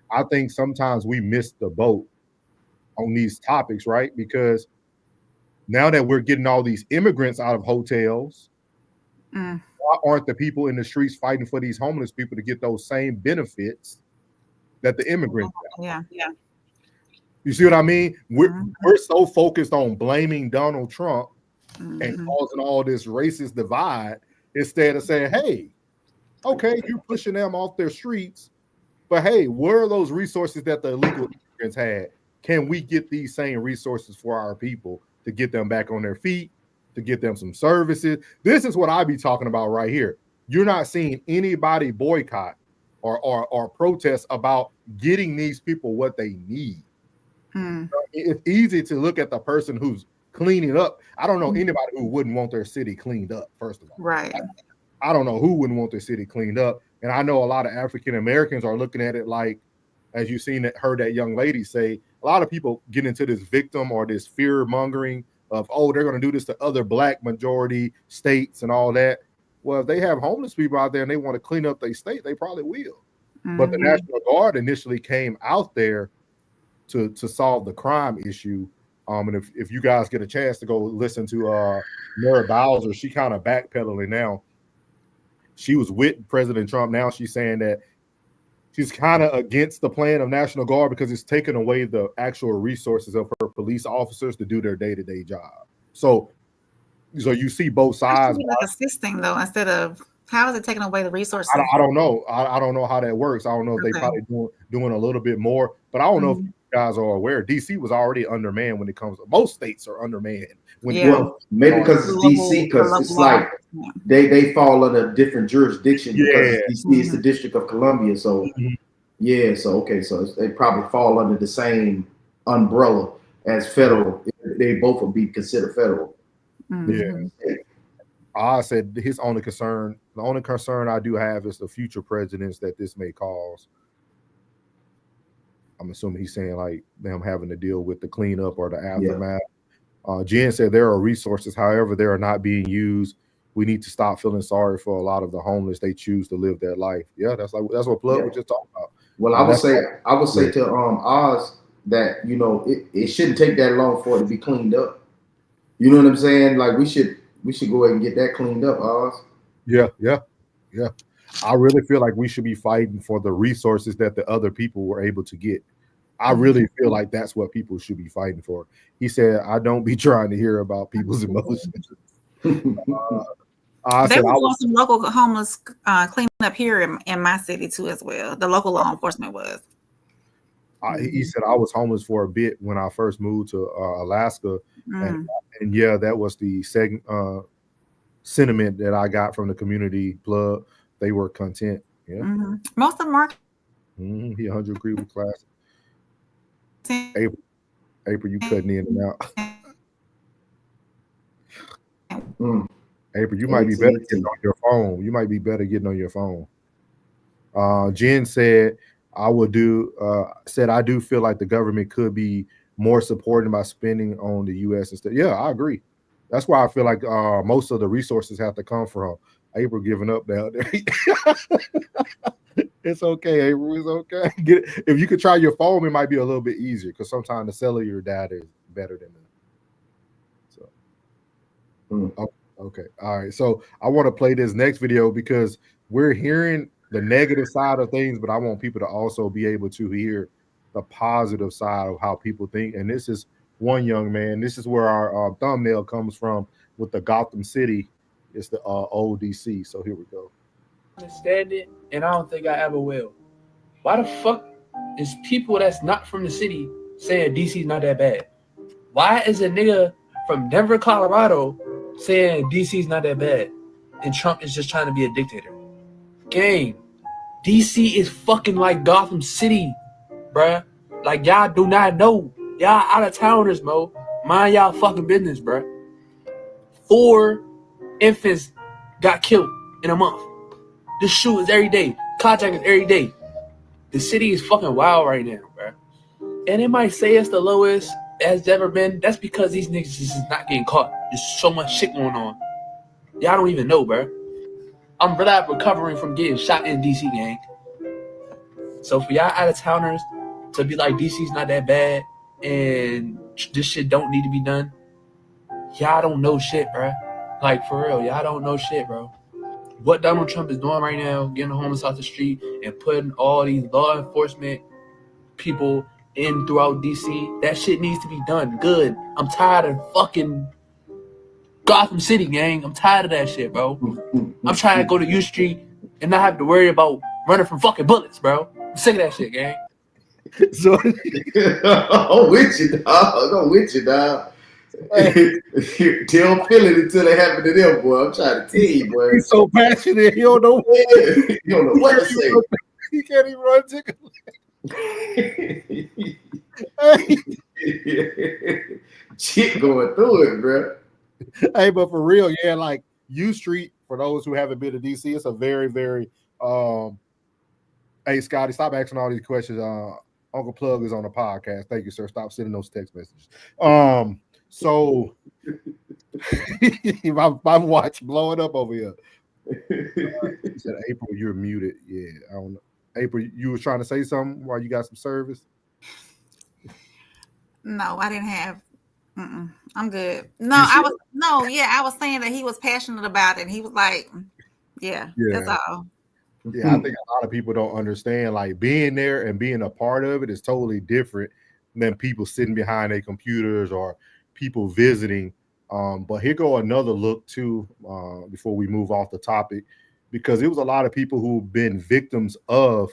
I think sometimes we miss the boat on these topics, right? Because now that we're getting all these immigrants out of hotels, why aren't the people in the streets fighting for these homeless people to get those same benefits that the immigrants got? Yeah. You see what I mean? We're so focused on blaming Donald Trump and causing all this racist divide instead of saying, hey, okay, you're pushing them off their streets, but hey, where are those resources that the illegal immigrants had? Can we get these same resources for our people to get them back on their feet, to get them some services? This is what I be talking about right here. You're not seeing anybody boycott or protest about getting these people what they need. It's easy to look at the person who's cleaning up. I don't know anybody who wouldn't want their city cleaned up, first of all. Right. I don't know who wouldn't want their city cleaned up. And I know a lot of African Americans are looking at it like, as you've heard that young lady say, a lot of people get into this victim or this fear mongering of, oh, they're going to do this to other black majority states and all that. Well, if they have homeless people out there and they want to clean up their state, they probably will. But the National Guard initially came out there to solve the crime issue. And if you guys get a chance to go listen to Mara Bowser, she kind of backpedaling now. She was with President Trump. Now she's saying that she's kind of against the plan of National Guard because it's taken away the actual resources of her police officers to do their day-to-day job. So you see both sides. Like assisting though, instead of, how is it taking away the resources? I don't know. I don't know how that works. I don't know if they probably doing a little bit more, but I don't know if you guys are aware. DC was already undermanned when it comes to, most states are undermanned. Well, maybe because it's DC, because it's like they fall under a different jurisdiction because DC is the District of Columbia. So so they probably fall under the same umbrella as federal. They both would be considered federal. I said the only concern I do have is the future presidents that this may cause. I'm assuming he's saying like them having to deal with the cleanup or the aftermath. Jen said there are resources, however, they are not being used. We need to stop feeling sorry for a lot of the homeless. They choose to live their life. Yeah, that's what Plug was just talking about. Well, I would say to Oz that, you know, it shouldn't take that long for it to be cleaned up. You know what I'm saying? Like we should go ahead and get that cleaned up, Oz. Yeah. I really feel like we should be fighting for the resources that the other people were able to get. I really feel like that's what people should be fighting for. He said, I don't be trying to hear about people's emotions. They were doing some local homeless cleaning up here in my city too as well. The local law enforcement was. He said, I was homeless for a bit when I first moved to Alaska. And yeah, that was the sentiment that I got from the community. Plug. They were content. Yeah. Most of them are He 100 agree with class. April, you cutting in and out. April, you might be better getting on your phone. You might be better getting on your phone. Jen said, I do feel like the government could be more supported by spending on the U.S. instead. Yeah, I agree. That's why I feel like most of the resources have to come from April giving up down there. It's okay, April. It's okay. If you could try your phone, it might be a little bit easier because sometimes the cellular data is better than that. Okay. All right. So I want to play this next video because we're hearing the negative side of things, but I want people to also be able to hear the positive side of how people think. And this is one young man. This is where our thumbnail comes from with the Gotham City. It's the old DC. So here we go. Understand it, and I don't think I ever will. Why the fuck is people that's not from the city saying DC's not that bad? Why is a nigga from Denver, Colorado saying DC's not that bad and Trump is just trying to be a dictator? Gang, DC is fucking like Gotham City, bruh. Like, y'all do not know. Y'all out of towners, Mo. Mind y'all fucking business, bruh. 4 infants got killed in a month. This shoot is every day. Carjacking is every day. The city is fucking wild right now, bruh. And it might say it's the lowest it's ever been. That's because these niggas is just not getting caught. There's so much shit going on. Y'all don't even know, bruh. I'm recovering from getting shot in DC, gang. So for y'all out of towners to be like DC's not that bad and this shit don't need to be done, y'all don't know shit, bruh. Like, for real, y'all don't know shit, bro. What Donald Trump is doing right now, getting the homeless off the street and putting all these law enforcement people in throughout DC, that shit needs to be done good. I'm tired of fucking Gotham City, gang. I'm tired of that shit, bro. I'm trying to go to U Street and not have to worry about running from fucking bullets, bro. I'm sick of that shit, gang. So I'm with you, dog. They'll feel it until it happen to them, boy. I'm trying to tell you, boy. He's so passionate. He don't know. He don't know what to say. He can't even run ticket. Shit going through it, bro. Hey, but for real, yeah, like U Street, for those who haven't been to DC, it's a very, very hey, Scotty, stop asking all these questions. Uncle Plug is on the podcast. Thank you, sir. Stop sending those text messages. So my watch blowing up over here. He said, April, you're muted. Yeah, I don't know. April, you was trying to say something while you got some service? No, I didn't have. I'm good. I was saying that he was passionate about it. He was like, yeah, that's all. Yeah, I think a lot of people don't understand, like, being there and being a part of it is totally different than people sitting behind their computers or people visiting. But here go another look too, before we move off the topic, because it was a lot of people who've been victims of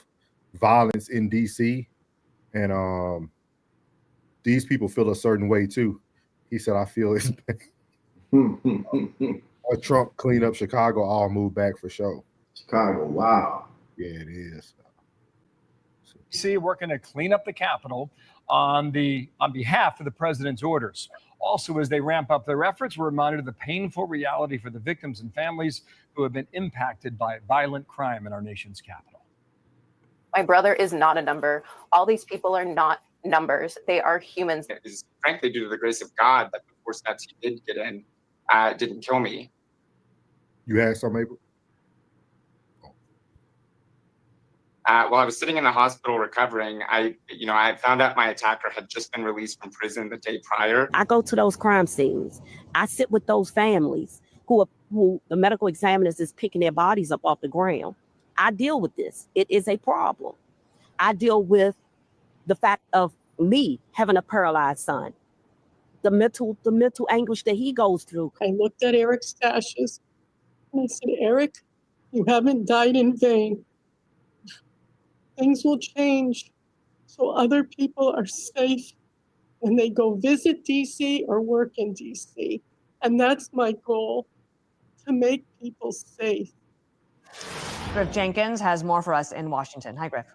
violence in DC, and these people feel a certain way too. He said, I feel it's Trump clean up Chicago, all move back for sure. Chicago, wow. Yeah, it is. DC working to clean up the Capitol on behalf of the president's orders. Also, as they ramp up their efforts, we're reminded of the painful reality for the victims and families who have been impacted by violent crime in our nation's capital. My brother is not a number. All these people are not numbers. They are humans. It is frankly due to the grace of God that the 4 steps he did get in didn't kill me. You had some, April? While I was sitting in the hospital recovering, I found out my attacker had just been released from prison the day prior. I go to those crime scenes. I sit with those families who the medical examiners is picking their bodies up off the ground. I deal with this. It is a problem. I deal with the fact of me having a paralyzed son, the mental anguish that he goes through. I looked at Eric's stashes and I said, Eric, you haven't died in vain. Things will change so other people are safe when they go visit DC or work in DC. And that's my goal, to make people safe. Griff Jenkins has more for us in Washington. Hi, Griff.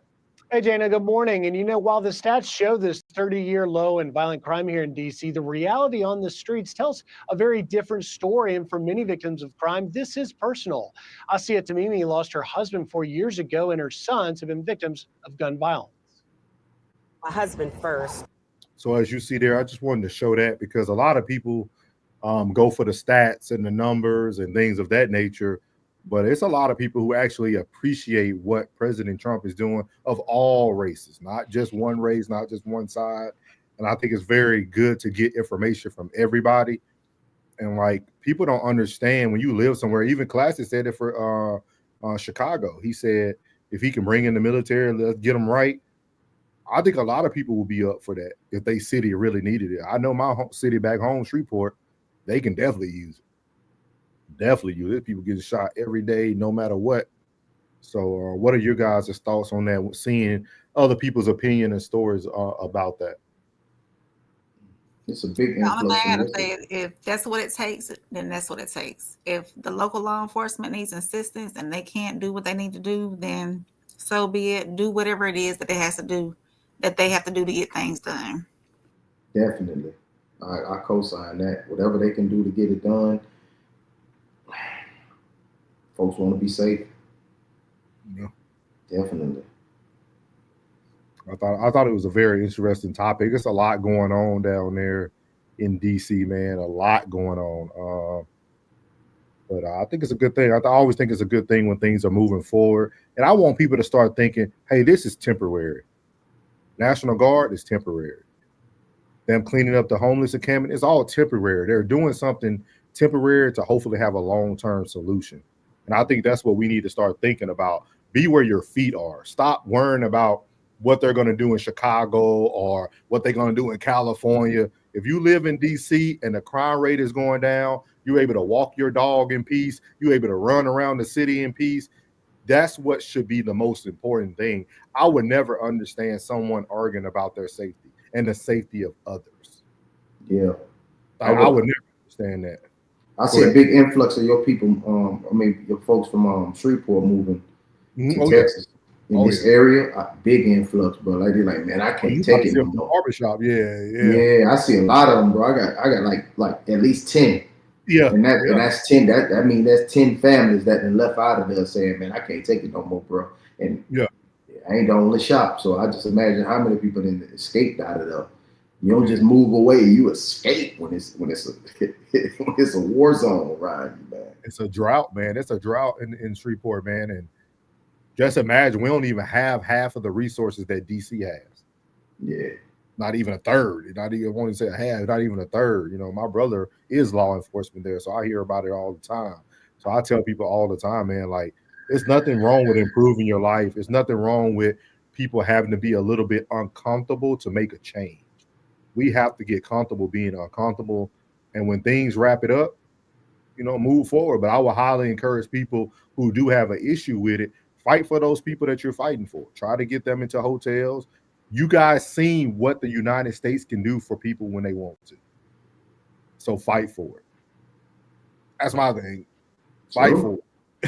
Hey, Jana, good morning. And while the stats show this 30-year low in violent crime here in D.C., the reality on the streets tells a very different story. And for many victims of crime, this is personal. Asia Tamimi lost her husband 4 years ago, and her sons have been victims of gun violence. My husband first. So as you see there, I just wanted to show that because a lot of people go for the stats and the numbers and things of that nature. But it's a lot of people who actually appreciate what President Trump is doing of all races, not just one race, not just one side. And I think it's very good to get information from everybody. And like people don't understand when you live somewhere. Even Classy said it for Chicago. He said if he can bring in the military, let's get them right. I think a lot of people will be up for that if they city really needed it. I know my city back home, Shreveport, they can definitely use it. Definitely use it. People getting shot every day, no matter what. So what are your guys' thoughts on that, seeing other people's opinion and stories about that? It's a big The only influx. thing I gotta say is if that's what it takes, then that's what it takes. If the local law enforcement needs assistance and they can't do what they need to do, then so be it. Do whatever it is that they have to do to get things done. Definitely. I co-sign that. Whatever they can do to get it done. Folks want to be safe. Yeah. Definitely. I thought it was a very interesting topic. It's a lot going on down there in DC, man. A lot going on. But I think it's a good thing. I always think it's a good thing when things are moving forward. And I want people to start thinking, hey, this is temporary. National Guard is temporary. Them cleaning up the homeless encampment is all temporary. They're doing something temporary to hopefully have a long-term solution. And I think that's what we need to start thinking about. Be where your feet are. Stop worrying about what they're going to do in Chicago or what they're going to do in California. If you live in DC and the crime rate is going down, you're able to walk your dog in peace. You're able to run around the city in peace. That's what should be the most important thing. I would never understand someone arguing about their safety and the safety of others. Yeah. I would never understand that. I see a big influx of your people, your folks from Shreveport moving to Texas. In this area, a big influx, bro. Like they're like, man, I can't take it no more. Barbershop, Yeah, I see a lot of them, bro. I got like at least 10. Yeah, and that's 10. That means that's 10 families that been left out of there saying, man, I can't take it no more, bro. And I ain't the only shop, so I just imagine how many people then escaped out of there. You don't just move away; you escape when it's a war zone around you, man. It's a drought, man. It's a drought in Shreveport, man. And just imagine we don't even have half of the resources that DC has. Yeah, not even a third. Not even, I want to say a half. Not even a third. You know, my brother is law enforcement there, so I hear about it all the time. So I tell people all the time, man, like there's nothing wrong with improving your life. There's nothing wrong with people having to be a little bit uncomfortable to make a change. We have to get comfortable being uncomfortable. And when things wrap it up, you know, move forward. But I would highly encourage people who do have an issue with it, fight for those people that you're fighting for. Try to get them into hotels. You guys seen what the United States can do for people when they want to. So fight for it. That's my thing. Fight for it.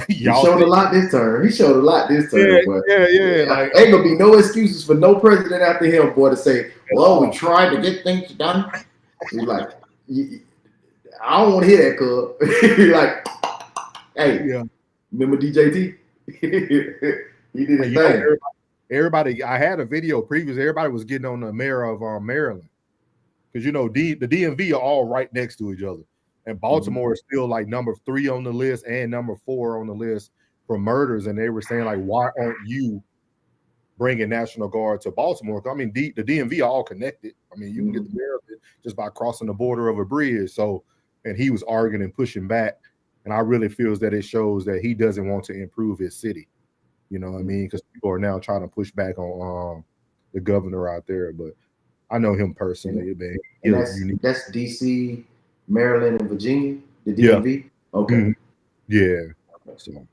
He showed a lot this term. But yeah. Like, ain't gonna be no excuses for no president after him, boy, to say, well, we tried to get things done. He's like, I don't want to hear that, cuz. He's like, hey, remember DJT? He did his thing. Everybody, I had a video previously. Everybody was getting on the mayor of Maryland. Because, you know, the DMV are all right next to each other. And Baltimore is still like number 3 on the list and number 4 on the list for murders. And they were saying, like, why aren't you bringing National Guard to Baltimore? I mean, the DMV are all connected. I mean, you can get the Maryland just by crossing the border of a bridge. So, and he was arguing and pushing back. And I really feels that it shows that he doesn't want to improve his city. You know what I mean? Because people are now trying to push back on the governor out there. But I know him personally, man. And that's DC, Maryland, and Virginia, the DMV? Yeah. Okay. Yeah. So,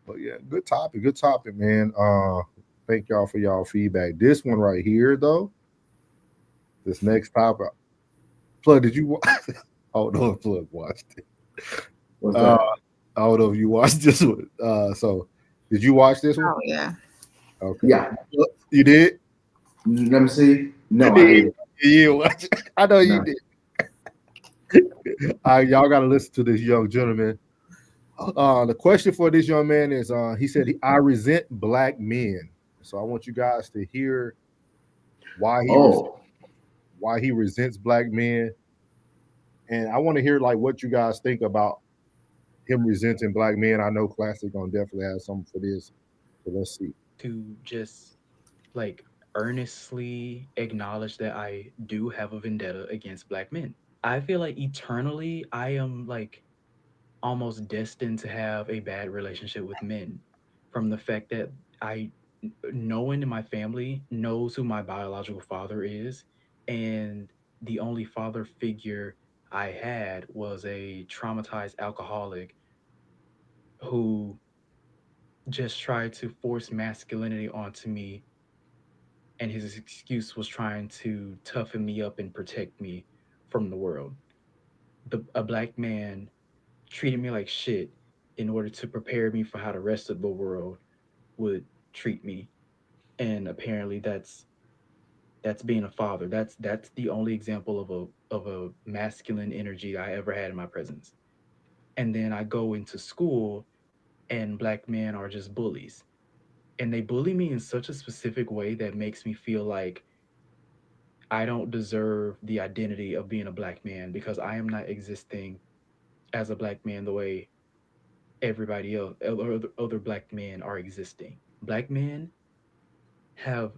but yeah, good topic, man. Thank y'all for y'all feedback. This one right here, though, this next topic. Plug, did you watch? I don't know if Plug watched it. What's that? I don't know if you watched this one. So, did you watch this one? Oh, yeah. Okay. Yeah. You did? Let me see. No, You I did. didn't. I know you No. did. Y'all got to listen to this young gentleman. The question for this young man is, he said, I resent black men. So I want you guys to hear why he resents black men. And I want to hear like what you guys think about him resenting black men. I know Classic gonna definitely have something for this. So let's see. To just like earnestly acknowledge that I do have a vendetta against black men. I feel like eternally I am like almost destined to have a bad relationship with men from the fact that no one in my family knows who my biological father is, and the only father figure I had was a traumatized alcoholic who just tried to force masculinity onto me, and his excuse was trying to toughen me up and protect me from the world. A black man treated me like shit in order to prepare me for how the rest of the world would treat me. And apparently that's being a father. That's the only example of a masculine energy I ever had in my presence. And then I go into school and black men are just bullies. And they bully me in such a specific way that makes me feel like I don't deserve the identity of being a black man because I am not existing as a black man the way everybody else, other black men are existing. Black men have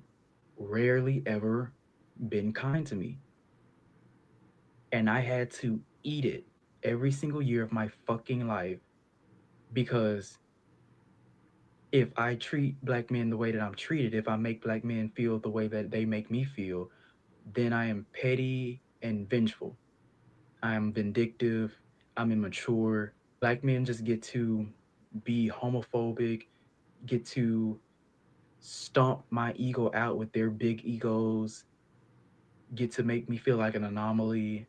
rarely ever been kind to me. And I had to eat it every single year of my fucking life because if I treat black men the way that I'm treated, if I make black men feel the way that they make me feel, then I am petty and vengeful. I am vindictive. I'm immature. Black men just get to be homophobic, get to stomp my ego out with their big egos, get to make me feel like an anomaly.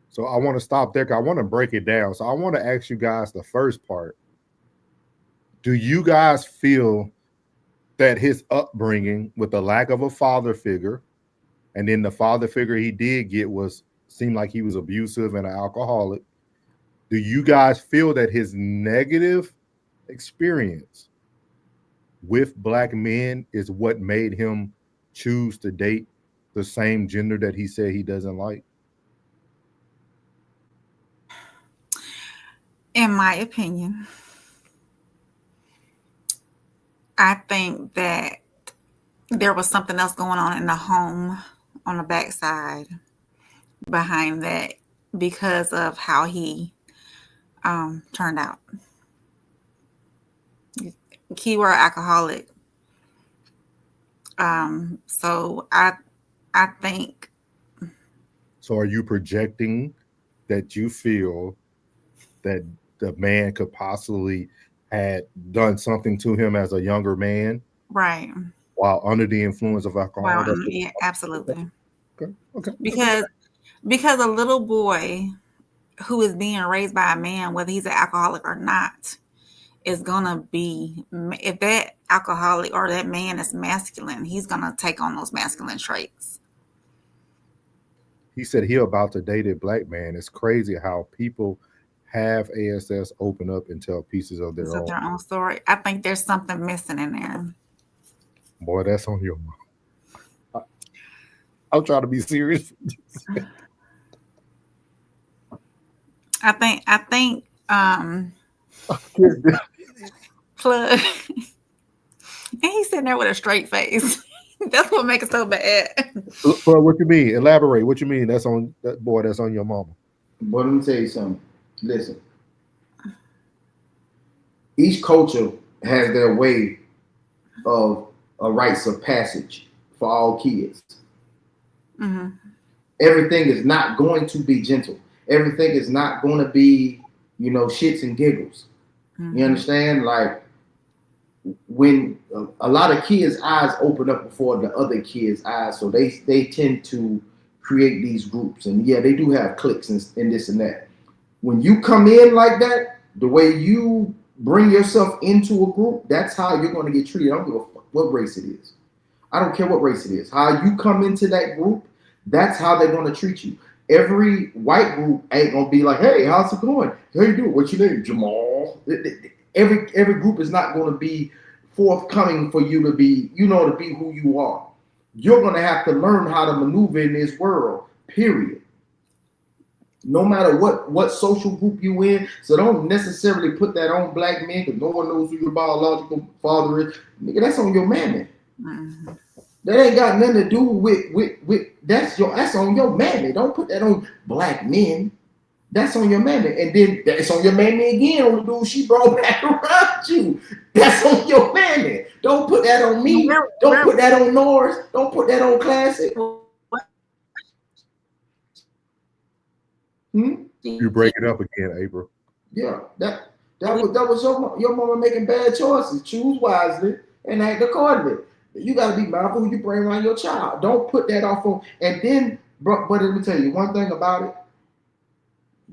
So I want to stop there because I want to break it down. So I want to ask you guys the first part. Do you guys feel that his upbringing with the lack of a father figure, and then the father figure he did get seemed like he was abusive and an alcoholic, do you guys feel that his negative experience with black men is what made him choose to date the same gender that he said he doesn't like? In my opinion, I think that there was something else going on in the home on the backside behind that because of how he turned out. Keyword alcoholic. So I think. So are you projecting that you feel that the man could possibly had done something to him as a younger man, Right? While under the influence of alcohol? Well, yeah, absolutely. Okay. Because a little boy who is being raised by a man, whether he's an alcoholic or not, is gonna be, if that alcoholic or that man is masculine, he's gonna take on those masculine traits. He said he about to date a black man. It's crazy how people have ASS open up and tell pieces of their own story. I think there's something missing in there. Boy, that's on your mind. I'm trying to be serious. I think Plug. And he's sitting there with a straight face. That's what makes it so bad. But what you mean? Elaborate. What you mean? That's on that boy. That's on your mama. But let me tell you something. Listen. Each culture has their way of a rites of passage for all kids. Mm-hmm. Everything is not going to be gentle. Everything is not going to be, shits and giggles. Mm-hmm. You understand? Like when a lot of kids' eyes open up before the other kids' eyes, so they tend to create these groups, and yeah, they do have cliques and this and that. When you come in like that, the way you bring yourself into a group, that's how you're going to get treated. I don't give a fuck what race it is. I don't care what race it is. How you come into that group, that's how they're going to treat you. Every white group ain't going to be like, hey, how's it going? How you doing? What's your name? Jamal. Every group is not going to be forthcoming for you to be, to be who you are. You're going to have to learn how to maneuver in this world, period. No matter what social group you in. So don't necessarily put that on black men because no one knows who your biological father is. Nigga, that's on your mammy. Mm-hmm. That ain't got nothing to do with that's on your mammy. Don't put that on black men. That's on your mammy. And then that's on your mammy again on the dude she brought back around you. That's on your mammy. Don't put that on me. Don't put that on Norris. Don't put that on Classic. You break it up again, April. Yeah, that was your mama making bad choices. Choose wisely and act accordingly. You got to be mindful who you bring around your child. Don't put that off on. And then, but let me tell you one thing about it.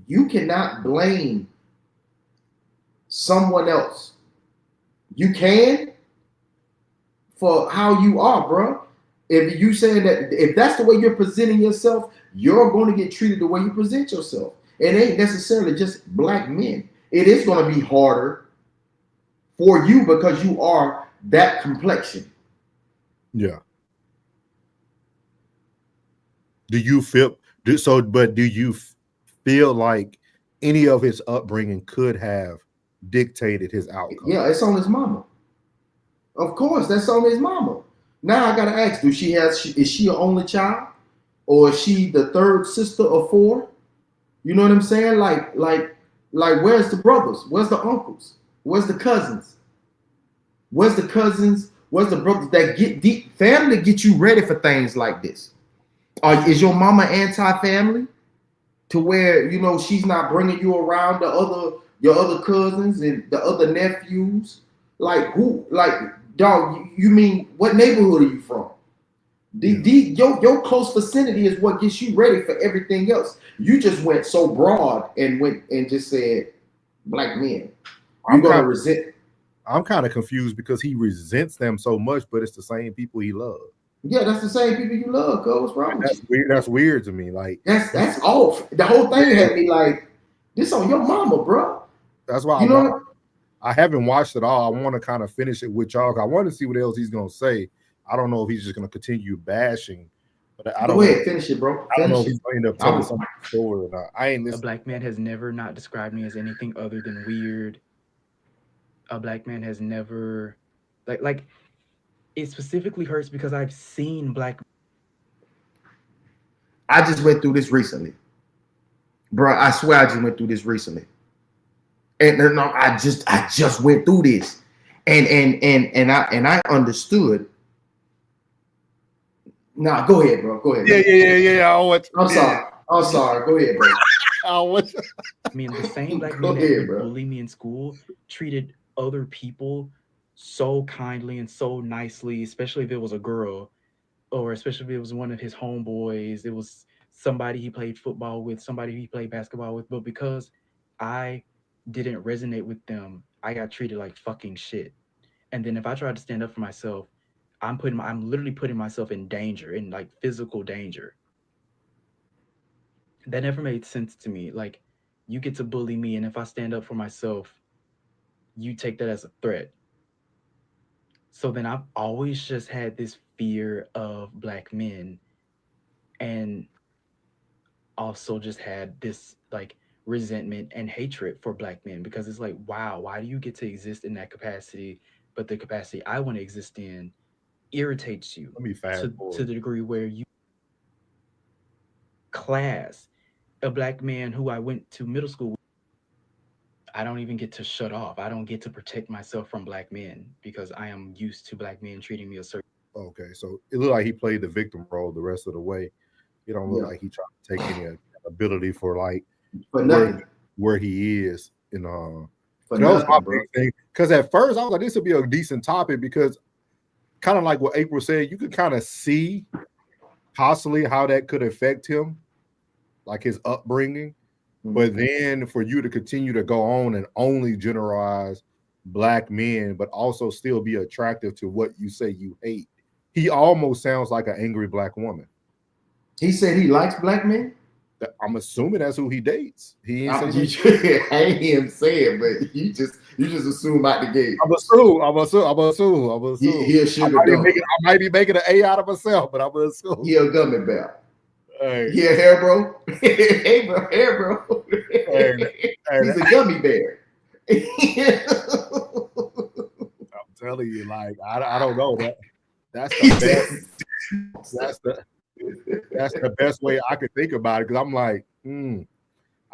You cannot blame someone else. You can for how you are, bro. If you saying that, if that's the way you're presenting yourself, you're going to get treated the way you present yourself. It ain't necessarily just black men. It is going to be harder for you because you are that complexion. Yeah. Do you feel like any of his upbringing could have dictated his outcome? Yeah, it's on his mama. Of course, that's on his mama. Now I gotta ask: is she an only child, or is she the third sister of four? You know what I'm saying? Like, where's the brothers? Where's the uncles? Where's the cousins? Where's the cousins? Where's the brothers that get deep? Family get you ready for things like this. Is your mama anti-family to where she's not bringing you around your other cousins and the other nephews? Like who? Like dog? You mean what neighborhood are you from? Your close vicinity is what gets you ready for everything else. You just went so broad and went and just said black men. You're gonna resent. I'm kind of confused because he resents them so much, but it's the same people he loves. Yeah, that's the same people you love. What's wrong with you? Weird. That's weird to me. Like that's off. The whole thing had me like, this on your mama, bro. That's why I haven't watched it all. I want to kind of finish it with y'all. I want to see what else he's gonna say. I don't know if he's just gonna continue bashing, but I don't. Go ahead, finish it, bro. I don't know if he's gonna end up telling some story or not. I ain't listening. A black man has never not described me as anything other than weird. A black man has never like it specifically hurts because I've seen black. I just went through this recently, bro. I swear I just went through this recently, and no, I just went through this, and I understood. Nah, go ahead, bro. Go ahead. Yeah. I'm sorry. Go ahead, bro. I mean, the same black men that would bully me in school treated other people so kindly and so nicely, especially if it was a girl, or especially if it was one of his homeboys. It was somebody he played football with, somebody he played basketball with. But because I didn't resonate with them, I got treated like fucking shit. And then if I tried to stand up for myself, I'm literally putting myself in danger, in like physical danger. That never made sense to me. Like, you get to bully me, and if I stand up for myself, you take that as a threat. So then I've always just had this fear of black men, and also just had this like resentment and hatred for black men, because it's like, wow, why do you get to exist in that capacity, but the capacity I want to exist in irritates you to the degree where you class a black man who I went to middle school with. I don't even get to shut off. I don't get to protect myself from black men because I am used to black men treating me a certain. Okay, so it looked like he played the victim role the rest of the way. It don't look like he tried to take any ability for like where he is in that was my big thing. Because at first I was like, this would be a decent topic because kind of like what April said, you could kind of see possibly how that could affect him, like his upbringing. But then for you to continue to go on and only generalize black men, but also still be attractive to what you say you hate. He almost sounds like an angry black woman. He said he likes black men. I'm assuming that's who he dates. He ain't I saying ain't hear him say it, but you just assume out the gate. I'm assuming. He a sugar dumb. I might be making an A out of myself, but I'm gonna assume. He a gummy bear. Hey. He a hair bro. Hey bro, hair bro. He's a gummy bear. I'm telling you, like I don't know that. That's the best. That's the best way I could think about it, because I'm like, I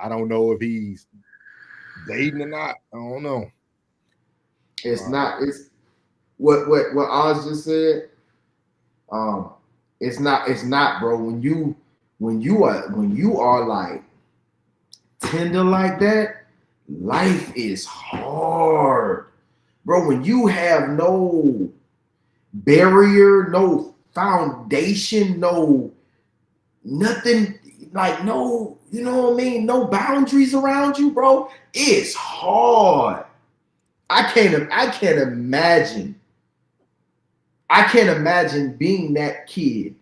don't know if he's dating or not. I don't know. It's not. It's what Oz just said. It's not, bro. When you are like tender like that, life is hard, bro. When you have no barrier, no foundation, no nothing, like no, you know what I mean, no boundaries around you, bro. It's hard. I can't imagine being that kid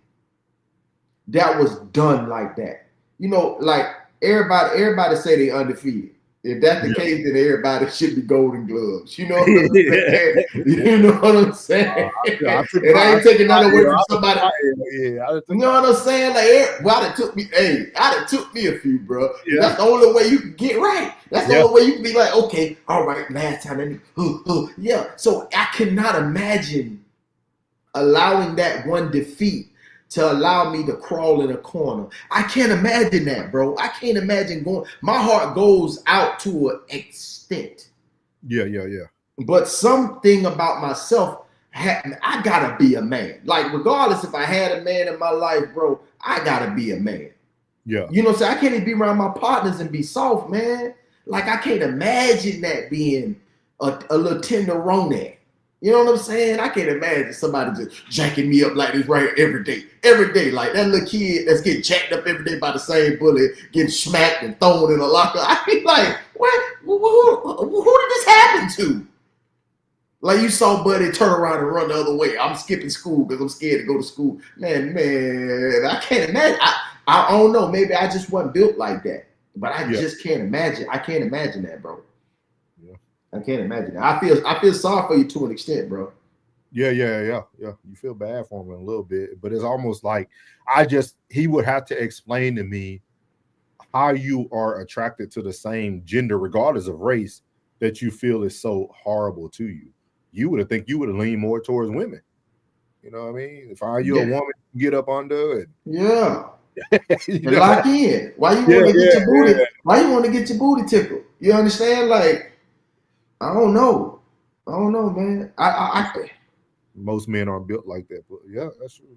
that was done like that. You know, like everybody say they undefeated. If that's the case, then everybody should be Golden Gloves. You know what I'm saying? You know what I'm saying? And I ain't taking none away from somebody. You know what I'm saying? Like, well, it took me a few, bro. Yeah. That's the only way you can get right. That's the only way you can be like, okay, all right, last time. Yeah. So I cannot imagine allowing that one defeat to allow me to crawl in a corner. I can't imagine that, bro. I can't imagine going. My heart goes out to an extent. Yeah. But something about myself, I gotta be a man. Like, regardless if I had a man in my life, bro, I gotta be a man. Yeah. You know what I'm saying? I can't even be around my partners and be soft, man. Like, I can't imagine that being a little tenderoni. You know what I'm saying? I can't imagine somebody just jacking me up like this right here every day. Every day. Like that little kid that's getting jacked up every day by the same bully, getting smacked and thrown in a locker. I be like, what? Who did this happen to? Like you saw Buddy turn around and run the other way. I'm skipping school because I'm scared to go to school. Man, I can't imagine. I don't know. Maybe I just wasn't built like that. But I just can't imagine. I can't imagine that, bro. I can't imagine that. I feel sorry for you to an extent, bro. Yeah. You feel bad for him a little bit, but it's almost like he would have to explain to me how you are attracted to the same gender, regardless of race, that you feel is so horrible to you. You would have leaned more towards women. You know what I mean? If you're a woman, you get up under it. Yeah. And lock in. Why you want to get your booty? Yeah. Why you want to get your booty tickled? You understand? Like, I don't know, man. Most men aren't built like that, but yeah, that's true.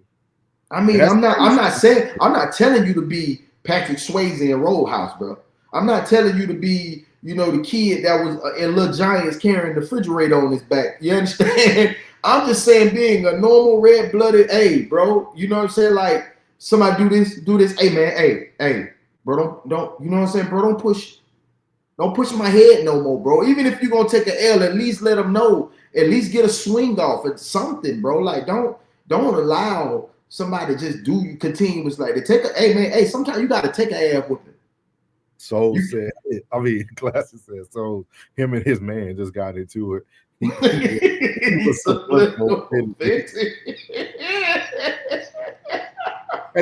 I mean, I'm not telling you to be Patrick Swayze in Roadhouse, bro. I'm not telling you to be, the kid that was in Little Giants carrying the refrigerator on his back. You understand? I'm just saying being a normal red-blooded, bro. You know what I'm saying? Like, somebody do this. Hey, man, hey, bro, don't, you know what I'm saying? Bro, don't push my head no more, bro. Even if you're going to take an L, at least let them know. At least get a swing off at something, bro. Like, don't allow somebody to just do you continuous like they sometimes you got to take an ass whooping. Soul said, Classic said, so him and his man just got into it. And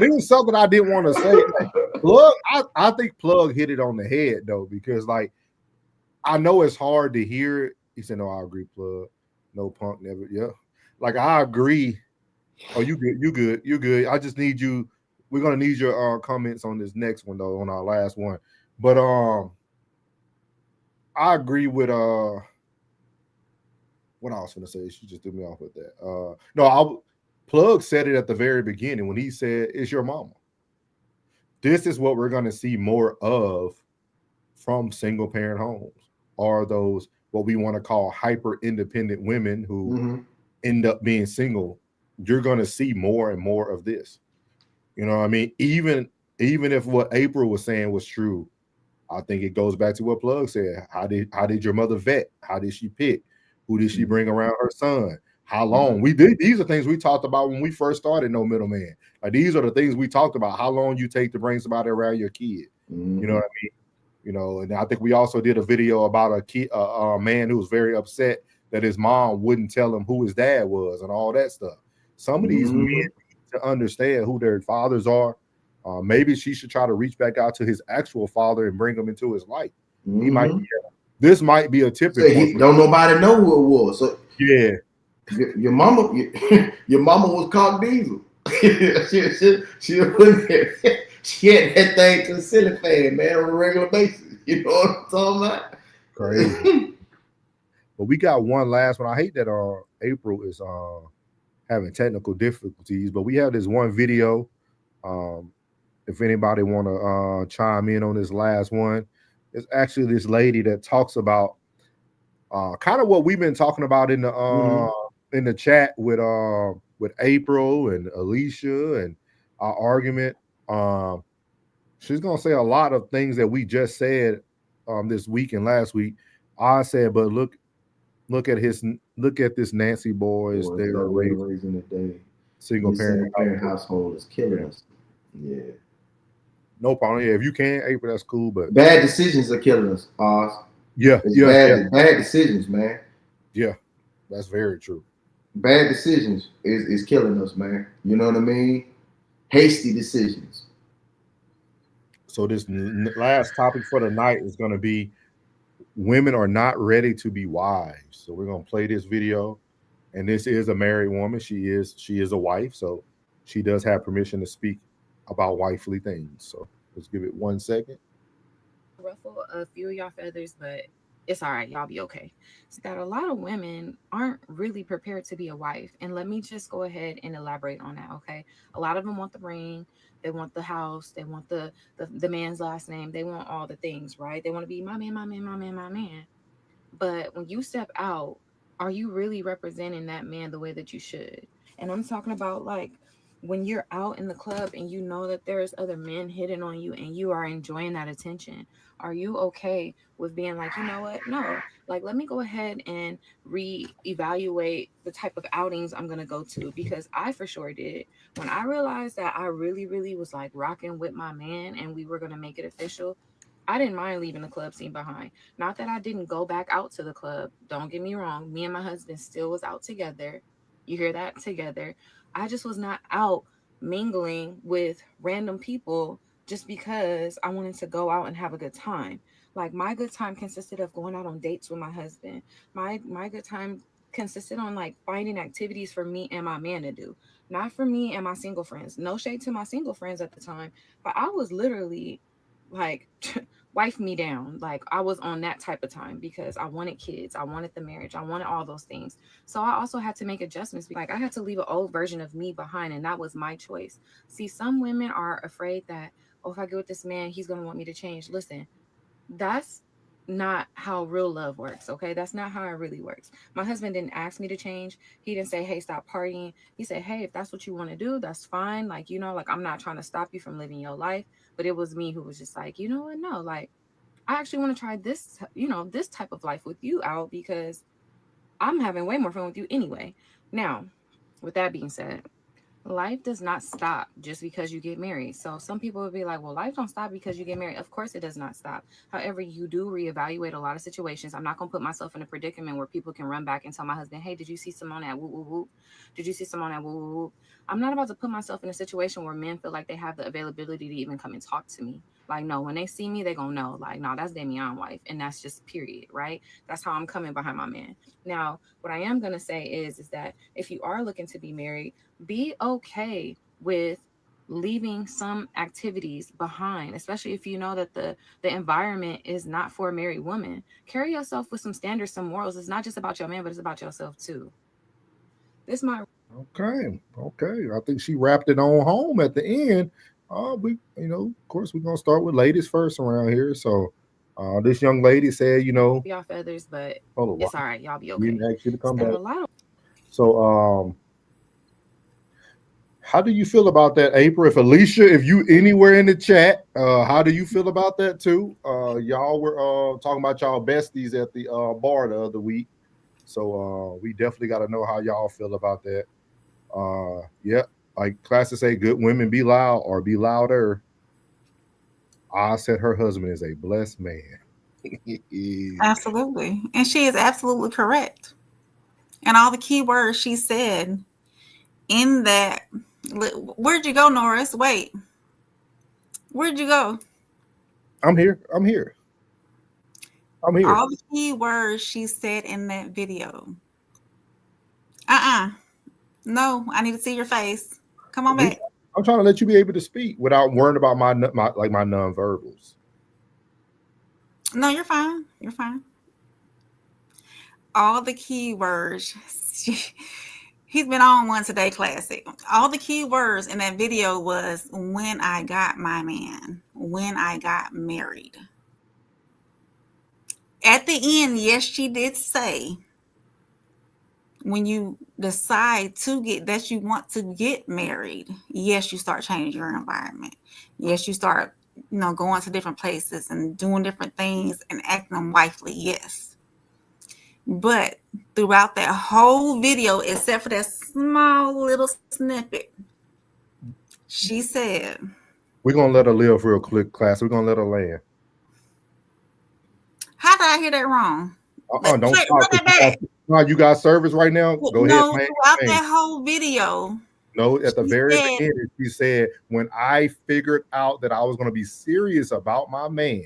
it was something I didn't want to say. Plug, I think Plug hit it on the head though, because like I know it's hard to hear it. He said, "No, I agree, Plug. No punk, never." Yeah, like I agree. Oh, you good. I just need you. We're gonna need your comments on this next one though, on our last one. But I agree with what I was gonna say. She just threw me off with that. Plug said it at the very beginning when he said, "It's your mama." This is what we're going to see more of from single parent homes, are those what we want to call hyper independent women who end up being single. You're going to see more and more of this. You know what I mean? Even if what April was saying was true, I think it goes back to what Plug said. How did your mother vet? How did she pick? Who did she bring around her son? How long? We did. These are things we talked about when we first started No Middleman. Like, these are the things we talked about. How long you take to bring somebody around your kid. You know what I mean? You know, and I think we also did a video about a man who was very upset that his mom wouldn't tell him who his dad was and all that stuff. Some of these men need to understand who their fathers are. Maybe she should try to reach back out to his actual father and bring him into his life. He might. This might be a tipping point. Don't nobody know who it was. So yeah, your mama, your mama was Cock Diesel. She had that thing to the ceiling fan, man, on a regular basis. You know what I'm talking about? Crazy. But we got one last one. I hate that April is having technical difficulties, but we have this one video. If anybody want to chime in on this last one, it's actually this lady that talks about kind of what we've been talking about in the chat with April and Alicia and our argument. She's gonna say a lot of things that we just said this week and last week. I said, but look at this Nancy boys. They're raising the day. Single parent household is killing us. Yeah. No problem. Yeah, if you can, April, that's cool. But bad decisions are killing us, Oz. Bad decisions, man. Yeah, that's very true. Bad decisions is killing us, man. You know what I mean? Hasty decisions. So this last topic for the night is going to be women are not ready to be wives. So we're going to play this video, and this is a married woman. She is a wife, so she does have permission to speak about wifely things. So let's give it 1 second. Ruffle a few of y'all feathers, but it's all right. Y'all be okay. So that a lot of women aren't really prepared to be a wife. And let me just go ahead and elaborate on that, okay? A lot of them want the ring. They want the house. They want the man's last name. They want all the things, right? They want to be my man, my man, my man, my man. But when you step out, are you really representing that man the way that you should? And I'm talking about, like, when you're out in the club and you know that there's other men hitting on you and you are enjoying that attention, are you okay with being like, you know what? No, like, let me go ahead and reevaluate the type of outings I'm going to go to, because I for sure did. When I realized that I really, really was like rocking with my man and we were going to make it official, I didn't mind leaving the club scene behind. Not that I didn't go back out to the club. Don't get me wrong. Me and my husband still was out together. You hear that? Together. I just was not out mingling with random people just because I wanted to go out and have a good time. Like, my good time consisted of going out on dates with my husband. My good time consisted on like finding activities for me and my man to do, not for me and my single friends. No shade to my single friends at the time, but I was literally like wife me down. Like, I was on that type of time because I wanted kids, I wanted the marriage, I wanted all those things. So I also had to make adjustments. Like, I had to leave an old version of me behind, and that was my choice. See, some women are afraid that, oh, if I get with this man, he's gonna want me to change. Listen, that's not how real love works, okay? That's not how it really works. My husband didn't ask me to change. He didn't say, hey, stop partying. He said, hey, if that's what you want to do, that's fine. Like, you know, like, I'm not trying to stop you from living your life. But it was me who was just like, you know what? No, like, I actually want to try this, you know, this type of life with you out, because I'm having way more fun with you anyway. Now, with that being said, life does not stop just because you get married. So some people would be like, well, life don't stop because you get married. Of course it does not stop. However, you do reevaluate a lot of situations. I'm not going to put myself in a predicament where people can run back and tell my husband, hey, did you see Simone at woo woo woo? Did you see Simone at woo woo woo? I'm not about to put myself in a situation where men feel like they have the availability to even come and talk to me. Like, no, when they see me, they gonna know, like, no, that's Damian wife. And that's just period, right? That's how I'm coming behind my man. Now, what I am going to say is that if you are looking to be married, be okay with leaving some activities behind, especially if you know that the environment is not for a married woman. Carry yourself with some standards, some morals. It's not just about your man, but it's about yourself too. This might. Okay. I think she wrapped it on home at the end. We, you know, of course, we're gonna start with ladies first around here. So, this young lady said, you know, y'all feathers, but it's all right. Y'all be okay. We didn't ask you to come back. So, how do you feel about that, April? If Alicia, if you anywhere in the chat, how do you feel about that too? Y'all were talking about y'all besties at the bar the other week. So we definitely got to know how y'all feel about that. Yeah, like classes say, good women be loud or be louder. I said her husband is a blessed man. Absolutely. And she is absolutely correct. And all the key words she said in that. Where'd you go, Norris? Wait. Where'd you go? I'm here. I'm here. I'm here. All the key words she said in that video. No, I need to see your face. Come on back. I'm trying to let you be able to speak without worrying about my nonverbals. No, you're fine. You're fine. All the key words. He's been on one today, classic. All the key words in that video was when I got my man, when I got married. At the end, yes, she did say, when you decide to you want to get married, yes, you start changing your environment. Yes, you start, going to different places and doing different things and acting wifely. Yes. But throughout that whole video, except for that small little snippet, she said, we're going to let her live real quick, class. We're going to let her land. How did I hear that wrong? Don't stop. You got service right now? Go ahead, man. Throughout that whole video. No, at the very beginning, she said, when I figured out that I was going to be serious about my man,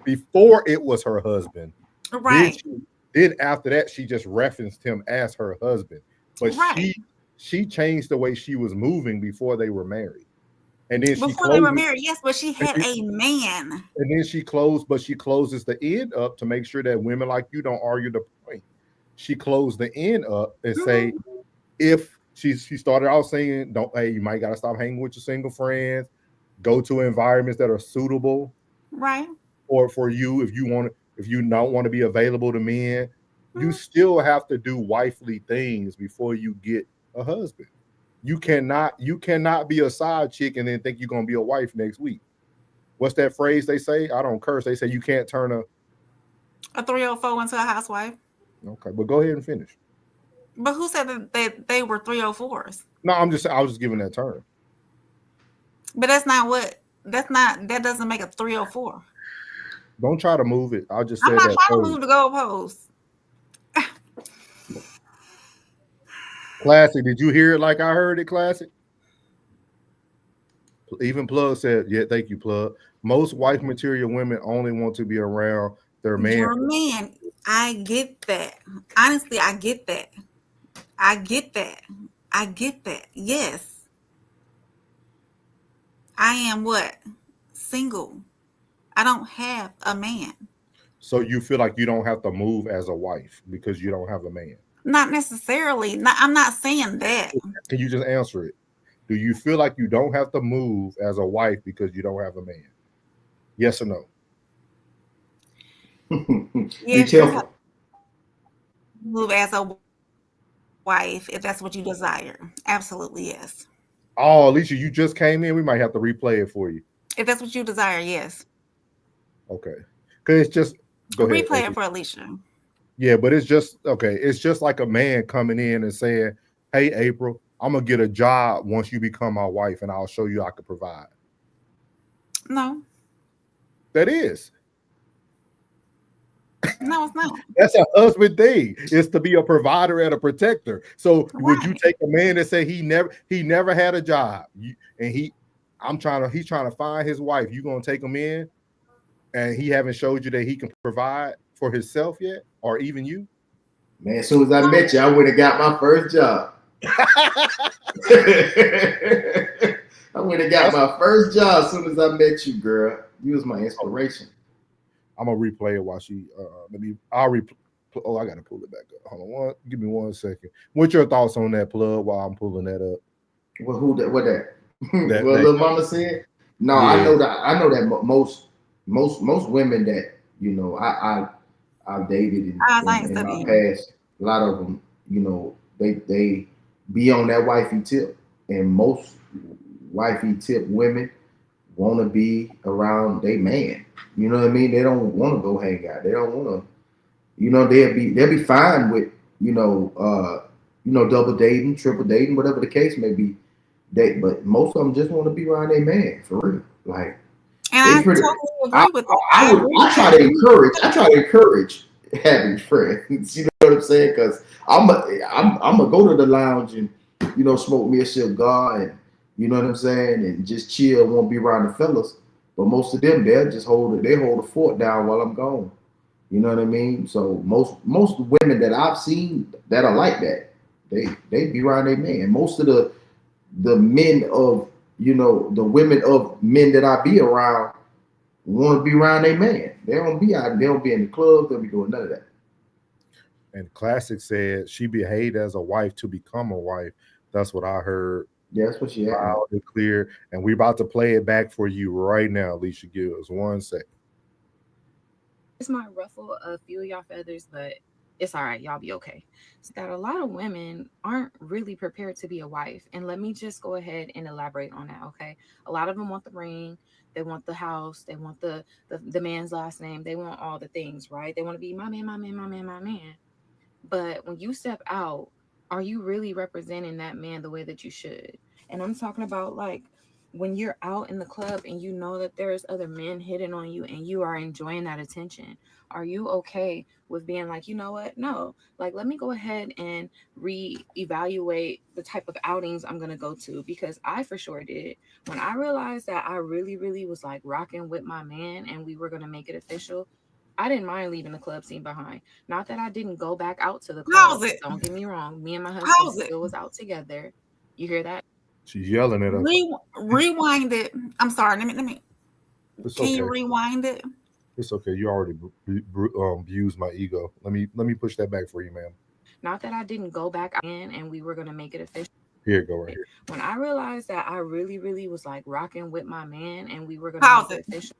before it was her husband. Right. Then after that, she just referenced him as her husband. But she changed the way she was moving before they were married. And then they were married, yes, but she had a man. And then she closes the end up to make sure that women like you don't argue the point. She closed the end up and say, if she started out saying, you might gotta stop hanging with your single friends, go to environments that are suitable, right? Or for you, if you don't want to be available to men, you still have to do wifely things before you get a husband. You cannot be a side chick and then think you're gonna be a wife next week. What's that phrase they say? I don't curse. They say you can't turn a 304 into a housewife. Okay, but go ahead and finish. But who said that they were 304s? No, I was just giving that term. But that doesn't make a 304. Don't try to move it. I just said I'm not that trying to move the goalposts. Classic. Did you hear it like I heard it, Classic? Even Plug said, yeah, thank you, Plug. Most wife material women only want to be around their man. Your man. I get that. Honestly, I get that. I get that. Yes. I am what? Single. I don't have a man. So you feel like you don't have to move as a wife because you don't have a man? Not necessarily. I'm not saying that. Can you just answer it? Do you feel like you don't have to move as a wife because you don't have a man? Yes or no? Be careful. Move as a wife if that's what you desire. Absolutely, yes. Oh, Alicia, you just came in. We might have to replay it for you. If that's what you desire, yes. Okay. Because it's just go ahead. Replay it for Alicia. Yeah, but it's just okay. It's just like a man coming in and saying, "Hey, April, I'm gonna get a job once you become my wife, and I'll show you I can provide." No, that is. No, it's not. That's a husband thing. It's to be a provider and a protector. So would you take a man that say he never had a job, he's trying to find his wife? You gonna take him in, and he haven't showed you that he can provide for himself yet, or even you? Man, as soon as I met you, I would have got my first job. I would have got my first job as soon as I met you, girl. You was my inspiration. I'm gonna replay it while she. I gotta pull it back up. Hold on, give me 1 second. What's your thoughts on that, Plug? While I'm pulling that up. Well, what that? What little mama said? No, yeah. I know that most women that I've dated in my past, a lot of them, they be on that wifey tip, and most wifey tip women want to be around their man. You know what I mean? They don't want to go hang out. They don't want You know, they'll be fine with, double dating, triple dating, whatever the case may be. But most of them just want to be around their man for real. Like, and I totally agree with that. I try to encourage having friends. You know what I'm saying? Because I'm gonna go to the lounge and smoke me a cigar and you know what I'm saying, and just chill. Won't be around the fellas. But most of them, they'll just hold the fort down while I'm gone. You know what I mean? So most women that I've seen that are like that, they be around their man. Most of the men of the women of men that I be around want to be around their man. They don't be out. They don't be in the club. They don't be doing none of that. And Classic said she behaved as a wife to become a wife. That's what I heard. Yeah, that's what she had. Loud and clear. And we're about to play it back for you right now, Alicia Gills. 1 second. This might ruffle a few of y'all feathers, but it's all right. Y'all be okay. So that a lot of women aren't really prepared to be a wife. And let me just go ahead and elaborate on that, okay? A lot of them want the ring. They want the house. They want the man's last name. They want all the things, right? They want to be my man, my man, my man, my man. But when you step out, are you really representing that man the way that you should? And I'm talking about like when you're out in the club and you know that there's other men hitting on you and you are enjoying that attention. Are you okay with being like, you know what? No, like, let me go ahead and reevaluate the type of outings I'm going to go to, because I for sure did. When I realized that I really, really was like rocking with my man and we were going to make it official, I didn't mind leaving the club scene behind. Not that I didn't go back out to the club. Pause it. Don't get me wrong. Me and my Pause husband it. still was out together. You hear that? She's yelling at us. Rewind it. I'm sorry. Let me. It's Can you okay. rewind it? It's okay. You already abused my ego. Let me push that back for you, ma'am. Not that I didn't go back in and we were going to make it official. Here you go, right here. When I realized that I really, really was like rocking with my man and we were going to Pause make it it. official.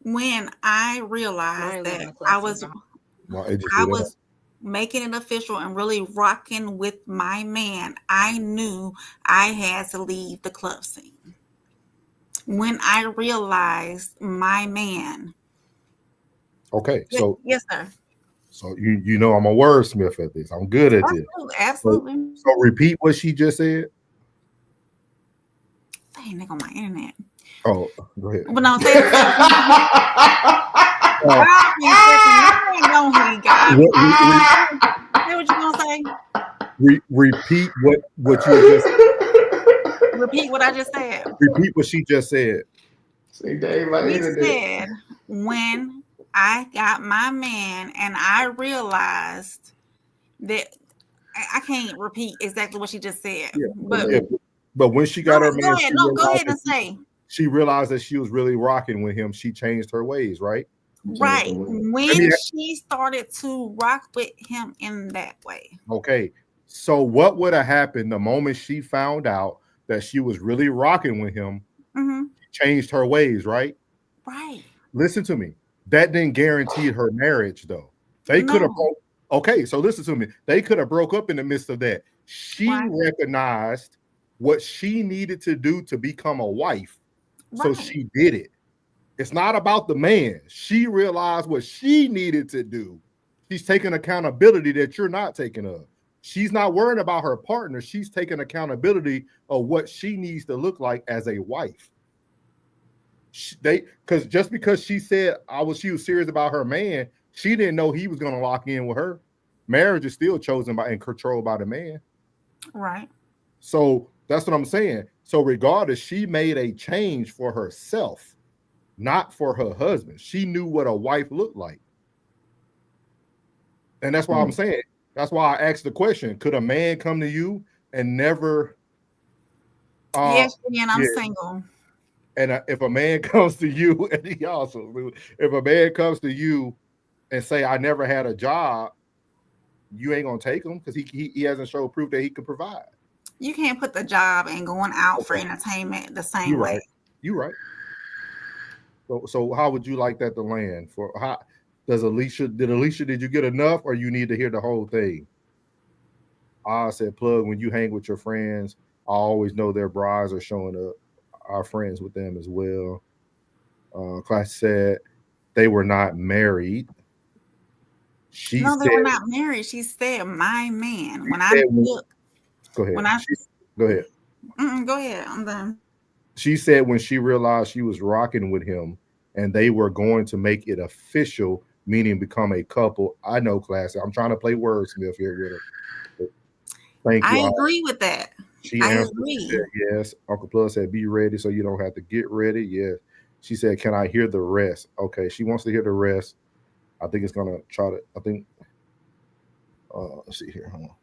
When I realized that I was making it official and really rocking with my man, I knew I had to leave the club scene. When I realized my man. Okay, so yes, sir. So you know I'm a wordsmith at this. I'm good at this. Absolutely. So repeat what she just said. Dang, nigga, on my internet. Oh, go ahead. But no, say it. What you gonna say? Repeat what you just said. Repeat what I just said. Repeat what she just said. Say, Dave, my We internet. said when I got my man and I realized that I can't repeat exactly what she just said. Yeah, but when she got her man, go ahead. No, go ahead and say. She realized that she was really rocking with him. She changed her ways, right? Right. When she started to rock with him in that way. Okay. So what would have happened the moment she found out that she was really rocking with him? Mm-hmm. She changed her ways, right? Right. Listen to me. That didn't guarantee her marriage, though. They could have broke. Okay, so listen to me. They could have broke up in the midst of that. She recognized what she needed to do to become a wife. So she did it. It's not about the man. She realized what she needed to do. She's taking accountability that you're not taking of. She's not worrying about her partner. She's taking accountability of what she needs to look like as a wife. Because she said she was serious about her man, she didn't know he was going to lock in with her. Marriage is still chosen by and controlled by the man. Right. So that's what I'm saying. So regardless, she made a change for herself, not for her husband. She knew what a wife looked like. And that's why I'm saying, that's why I asked the question, could a man come to you and never? Yes, and I'm single. And if a man comes to you, and he also, if a man comes to you and say, I never had a job, you ain't gonna take him because he hasn't showed proof that he could provide. You can't put the job and going out for entertainment the same way. You're right. So how would you like that to land? Did you get enough, or you need to hear the whole thing? I said, Plug, when you hang with your friends, I always know their brides are showing up. Our friends with them as well. Class said, they were not married. She No, they said, were not married. She said, "My man." When I said- look, go ahead. when I Go ahead. go ahead, I'm done. She said when she realized she was rocking with him and they were going to make it official, meaning become a couple. I know, classic. I'm trying to play wordsmith here with her. Thank you. I agree with that. She I answered. agree. She said, yes. Uncle Plus said, be ready so you don't have to get ready. Yes. She said, can I hear the rest? Okay. She wants to hear the rest. I think it's going to try to, I think, let's see here. Hold on.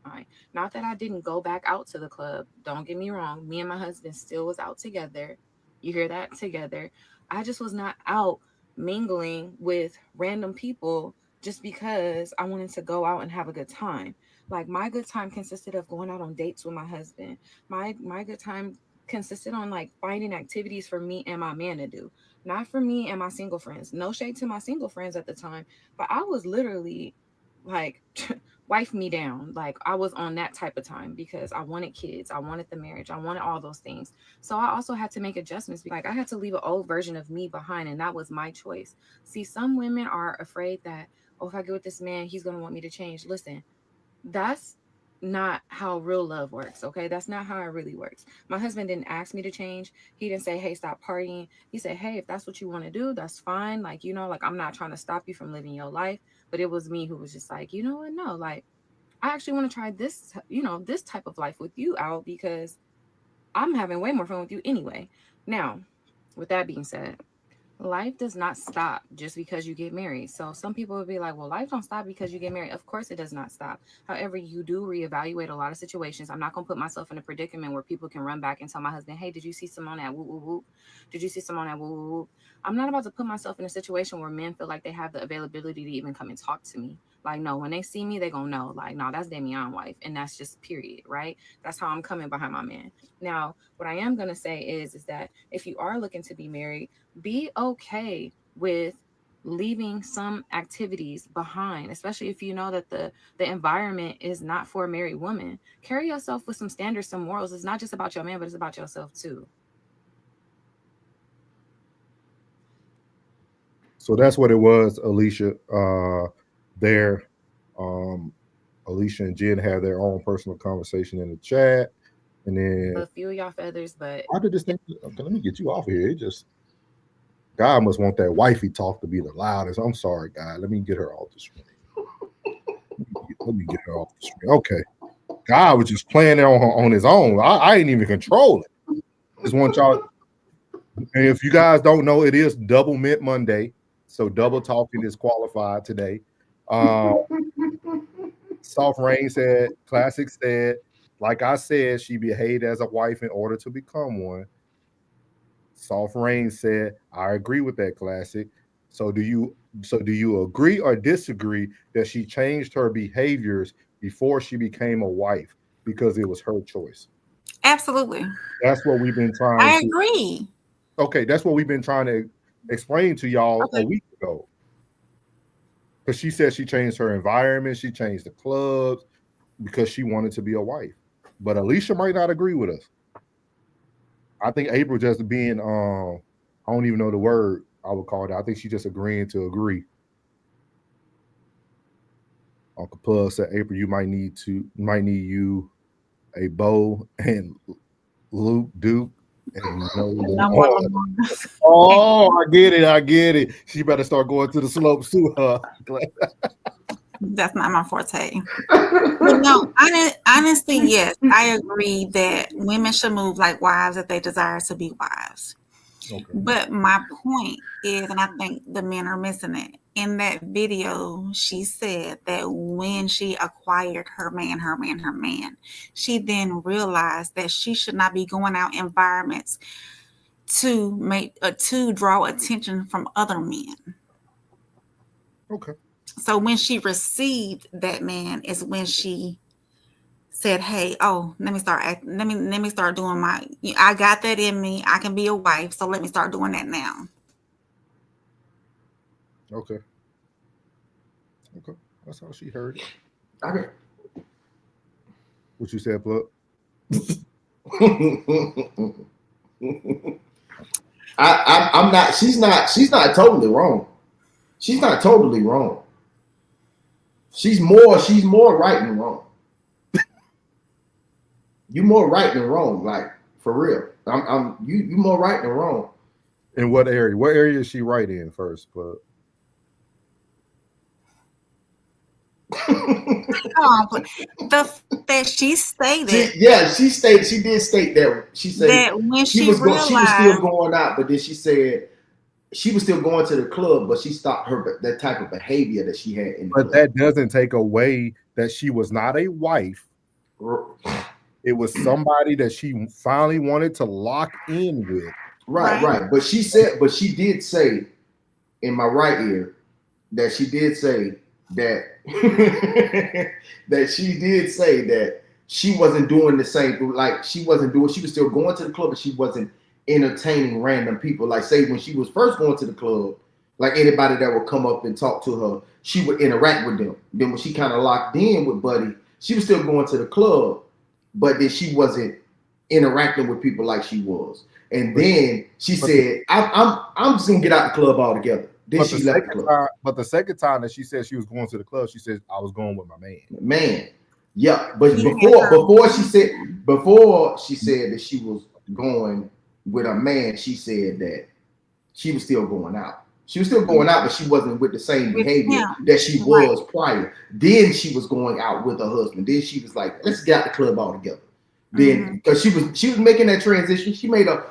Fine. Not that I didn't go back out to the club. Don't get me wrong. Me and my husband still was out together. You hear that? Together. I just was not out mingling with random people just because I wanted to go out and have a good time. Like my good time consisted of going out on dates with my husband. My good time consisted on like finding activities for me and my man to do, not for me and my single friends. No shade to my single friends at the time, but I was literally like wife me down. Like I was on that type of time because I wanted kids, I wanted the marriage, I wanted all those things. So I also had to make adjustments. Like I had to leave an old version of me behind, and that was my choice. See, some women are afraid that, oh, if I get with this man, he's going to want me to change. Listen, that's not how real love works. Okay, that's not how it really works. My husband didn't ask me to change. He didn't say, hey, stop partying. He said, hey, if that's what you want to do, that's fine. Like, you know, like I'm not trying to stop you from living your life. But it was me who was just like, you know what, no, like I actually want to try this, you know, this type of life with you out because I'm having way more fun with you anyway. Now, with that being said, life does not stop just because you get married. So some people would be like, well, life don't stop because you get married. Of course it does not stop. However, you do reevaluate a lot of situations. I'm not going to put myself in a predicament where people can run back and tell my husband, hey, did you see someone at whoop, whoop, whoop? Did you see someone at whoop, whoop, whoop? I'm not about to put myself in a situation where men feel like they have the availability to even come and talk to me. Like, no, when they see me, they're going to know, like, no, that's Damian wife. And that's just period, right? That's how I'm coming behind my man. Now, what I am going to say is that if you are looking to be married, be okay with leaving some activities behind, especially if you know that the environment is not for a married woman. Carry yourself with some standards, some morals. It's not just about your man, but it's about yourself too. So that's what it was, Alicia. There, Alicia and Jen have their own personal conversation in the chat, and then A few of y'all feathers, but how did this thing? Okay, let me get you off of here. It just God must want that wifey talk to be the loudest. I'm sorry, God. Let me get her off the screen. Let me get her off the screen. Okay, God was just playing it on his own. I ain't even control it. Just want y'all. And if you guys don't know, it is Double Mint Monday. So double talking is qualified today. Soft Rain said, Classic said, like I said, she behaved as a wife in order to become one. Soft Rain said, I agree with that, Classic. So do you agree or disagree that she changed her behaviors before she became a wife because it was her choice? Absolutely. That's what we've been trying I to agree. Okay, that's what we've been trying to explain to y'all a week ago. Because she said she changed her environment, she changed the clubs because she wanted to be a wife. But Alicia might not agree with us. I think April just being I don't even know the word I would call it. I think she just agreeing to agree. Uncle Pug said, April, you might need you a bow and Luke Duke. And oh, I get it. She better start going to the slopes too, huh? That's not my forte. But no, honestly, yes, I agree that women should move like wives if they desire to be wives. Okay. But my point is, and I think the men are missing it, in that video, she said that when she acquired her man, she then realized that she should not be going out environments to draw attention from other men. Okay. So when she received that man is when she said, hey, oh, let me start doing I got that in me. I can be a wife. So let me start doing that now. Okay. That's how she heard it. Okay. What you said, Plug? I'm not. She's not totally wrong. She's not totally wrong. She's more right than wrong. You more right than wrong, like for real. You more right than wrong. In what area? What area is she right in first? But that she stated. She did state that. She said that when she was realized, she was still going out, but then she said she was still going to the club, but she stopped that type of behavior that she had in the club. That doesn't take away that she was not a wife. It was somebody that she finally wanted to lock in with. Right. But she did say in my right ear that she did say that that she wasn't doing the same. Like she was still going to the club, but she wasn't entertaining random people. Like say when she was first going to the club, like anybody that would come up and talk to her, she would interact with them. Then when she kind of locked in with Buddy, she was still going to the club, but then she wasn't interacting with people like she was. And then she said, I'm just gonna get out the club altogether. Then she left the club. But the second time that she said she was going to the club, she said, I was going with my man. Man. Yeah. But before she said that she was going with a man, she said that she was still going out. She was still going out, but she wasn't with the same behavior that she was prior. Then she was going out with her husband. Then she was like, let's get out the club altogether. Then because she was making that transition, she made it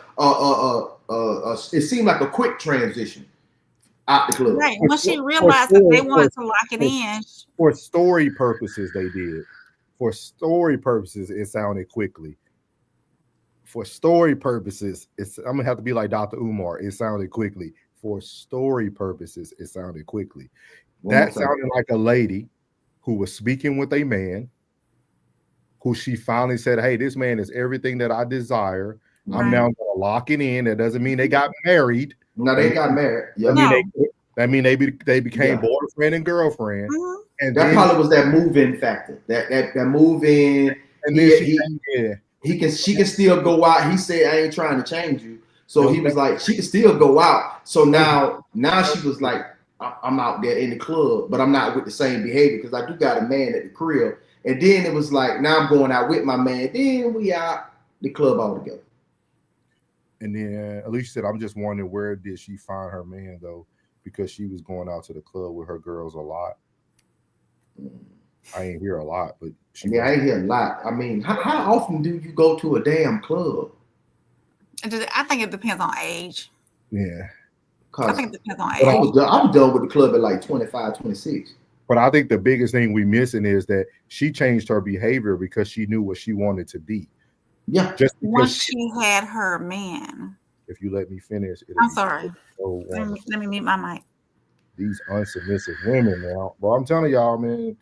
seemed like a quick transition out the club. Right. When she realized that they wanted to lock it in. For story purposes, they did. For story purposes, it sounded quickly. For story purposes, I'm gonna have to be like Dr. Umar. It sounded quickly. For story purposes, it sounded quickly. That sounded like a lady who was speaking with a man who she finally said, hey, this man is everything that I desire. Right. I'm now going to lock it in. That doesn't mean they got married. No, they got married. Yep. That mean they became boyfriend and girlfriend. Mm-hmm. And that probably was that move-in factor. That move-in. And then she can still go out. He said, I ain't trying to change you. So he was like, she can still go out. So now she was like, I'm out there in the club, but I'm not with the same behavior because I do got a man at the crib. And then it was like, now I'm going out with my man. Then we out the club all together. And then Alicia said, I'm just wondering, where did she find her man, though? Because she was going out to the club with her girls a lot. I ain't hear a lot, but I ain't hear a lot. I mean, how often do you go to a damn club? I think it depends on age. Yeah. I think it depends on age. I was done with the club at like 25, 26. But I think the biggest thing we missing is that she changed her behavior because she knew what she wanted to be. Yeah. Just once she had her man. If you let me finish. I'm sorry. Let me mute my mic. These unsubmissive women now. Well, I'm telling y'all, man.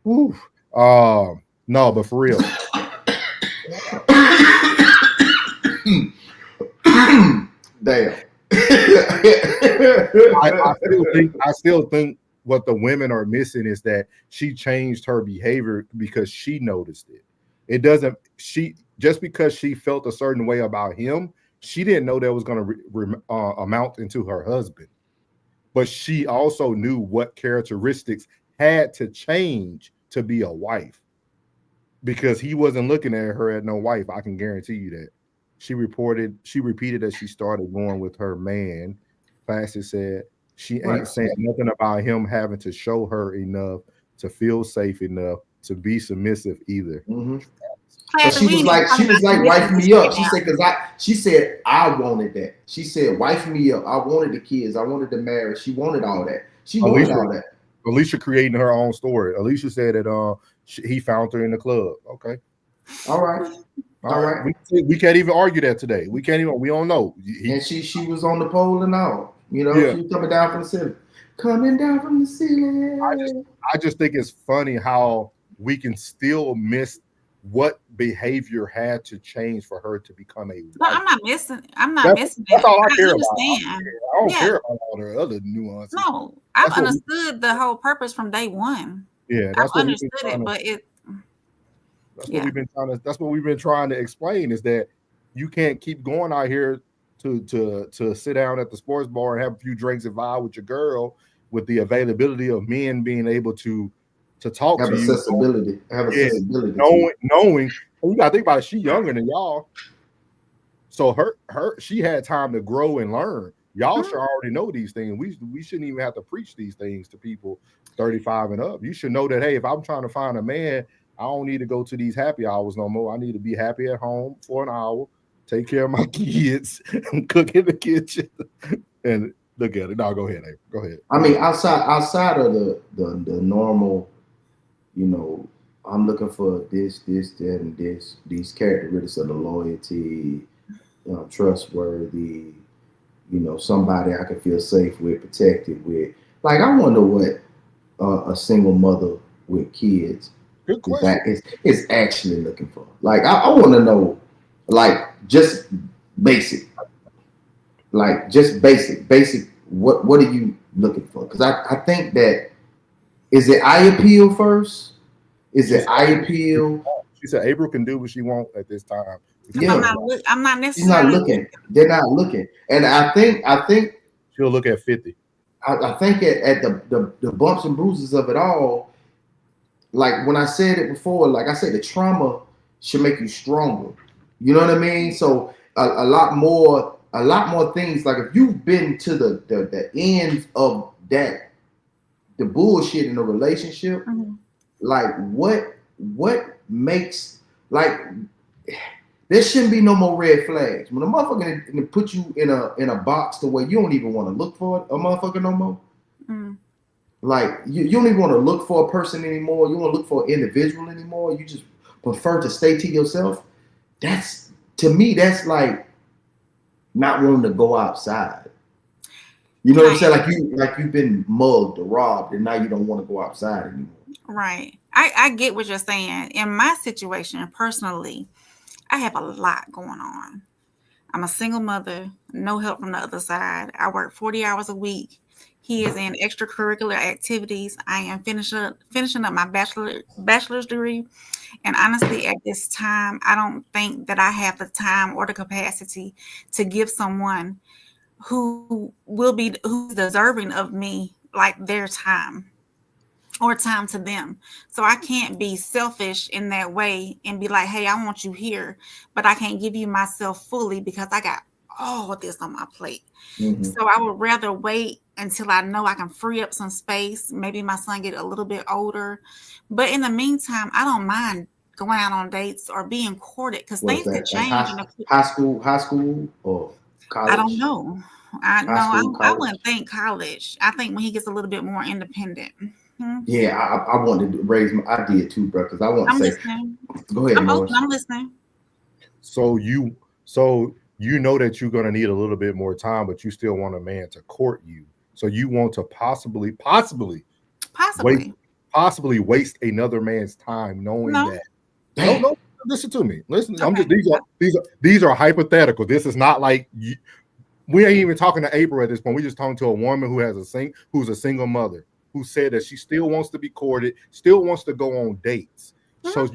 Whew. No, but for real. Damn. I still think what the women are missing is that she changed her behavior because she noticed it. It doesn't, just because she felt a certain way about him, she didn't know that was going to amount into her husband. But she also knew what characteristics had to change to be a wife, because he wasn't looking at her as no wife. I can guarantee you that. She repeated that she started going with her man. Classy said she ain't saying nothing about him having to show her enough to feel safe enough to be submissive either. Mm-hmm. But she was like, wife me up. She said I wanted that. She said, wife me up. I wanted the kids. I wanted the marriage. She wanted all that. She wanted all that. Alicia creating her own story. Alicia said that he found her in the club. Okay. All right. All right. We can't even argue that today. We don't know. And she was on the pole and all. You know, she was coming down from the ceiling. Coming down from the ceiling. I just think it's funny how we can still miss what behavior had to change for her to become a wife. No, I'm not missing that. That's all I care about. I don't care about all the other nuances. No, I've understood the whole purpose from day one. Yeah, I've understood it, but that's what we've been trying to explain, is that you can't keep going out here to sit down at the sports bar and have a few drinks and vibe with your girl, with the availability of men being able to talk Have to you. accessibility. Have Yeah, accessibility. knowing you gotta think about it, she younger than y'all. So she had time to grow and learn. Y'all should already know these things. We shouldn't even have to preach these things to people 35 and up. You should know that, hey, if I'm trying to find a man, I don't need to go to these happy hours no more. I need to be happy at home for an hour, take care of my kids, cook in the kitchen, and look at it. No, go ahead, April. Go ahead. I mean, outside of the normal, you know, I'm looking for this, that, and this. These characteristics of the loyalty, trustworthy, somebody I can feel safe with, protected with. Like, I wonder what a single mother with kids is actually looking for. Like, I want to know, like, just basic. Like, just basic. What are you looking for? Because I think that, is it eye appeal first? Is it eye appeal? She said April can do what she wants at this time. Yeah. I'm not necessarily. She's not looking. They're not looking. And I think she'll look at 50. I think at the bumps and bruises of it all, like when I said it before, like I said, the trauma should make you stronger. You know what I mean? So a lot more things. Like if you've been to the ends of that, the bullshit in a relationship, like what makes, like, there shouldn't be no more red flags. When a motherfucker put you in a box the way you don't even want to look for a motherfucker no more. Like you don't even want to look for a person anymore. You don't want to look for an individual anymore. You just prefer to stay to yourself. That's, to me, that's like not wanting to go outside. You know what I'm saying? Like you've been mugged or robbed, and now you don't want to go outside anymore. Right. I get what you're saying. In my situation, personally, I have a lot going on. I'm a single mother, no help from the other side. I work 40 hours a week. He is in extracurricular activities. I am finishing up my bachelor's degree. And honestly, at this time, I don't think that I have the time or the capacity to give someone who's deserving of me, like, their time or time to them. So I can't be selfish in that way and be like, hey, I want you here, but I can't give you myself fully because I got all of this on my plate. So I would rather wait until I know I can free up some space. Maybe my son get a little bit older. But in the meantime, I don't mind going out on dates or being courted, because things could change. High school or college? I don't know. I wouldn't think college. I think when he gets a little bit more independent. Yeah, I wanted to raise my idea too, bro, because I want to say. Listening. Go ahead, I'm listening. So you know that you're going to need a little bit more time, but you still want a man to court you. So you want to possibly waste another man's time, knowing that. No, listen to me. Listen, okay. I'm just these are hypothetical. This is not like we ain't even talking to April at this point. We're just talking to a woman who's a single mother, who said that she still wants to be courted, still wants to go on dates. So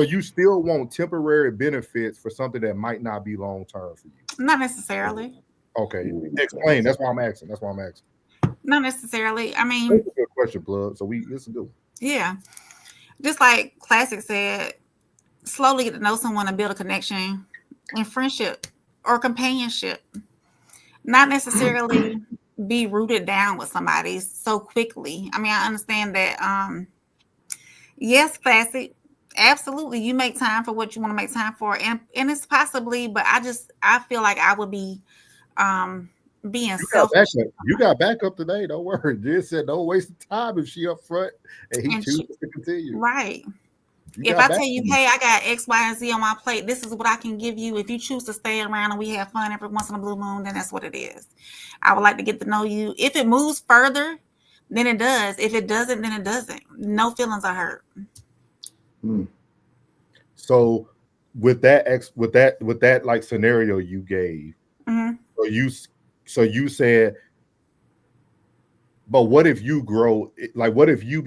you still want temporary benefits for something that might not be long term for you. Not necessarily. Okay, explain. That's why I'm asking. Not necessarily. I mean, that's a good question, Plug. So this is good. Yeah, just like Classic said, slowly get to know someone and build a connection and friendship or companionship. Not necessarily be rooted down with somebody so quickly. I mean, I understand that. Yes, Classic. Absolutely. You make time for what you want to make time for. And it's possibly, but I feel like I would be being selfish. You got backup today. Don't worry. Just said don't waste the time if she up front and he chooses to continue. Right. If I tell you, hey, I got X, Y, and Z on my plate, this is what I can give you. If you choose to stay around and we have fun every once in a blue moon, then that's what it is. I would like to get to know you. If it moves further, then it does. If it doesn't, then it doesn't. No feelings are hurt. So with that like scenario you gave, so you said, but what if you grow? Like, what if you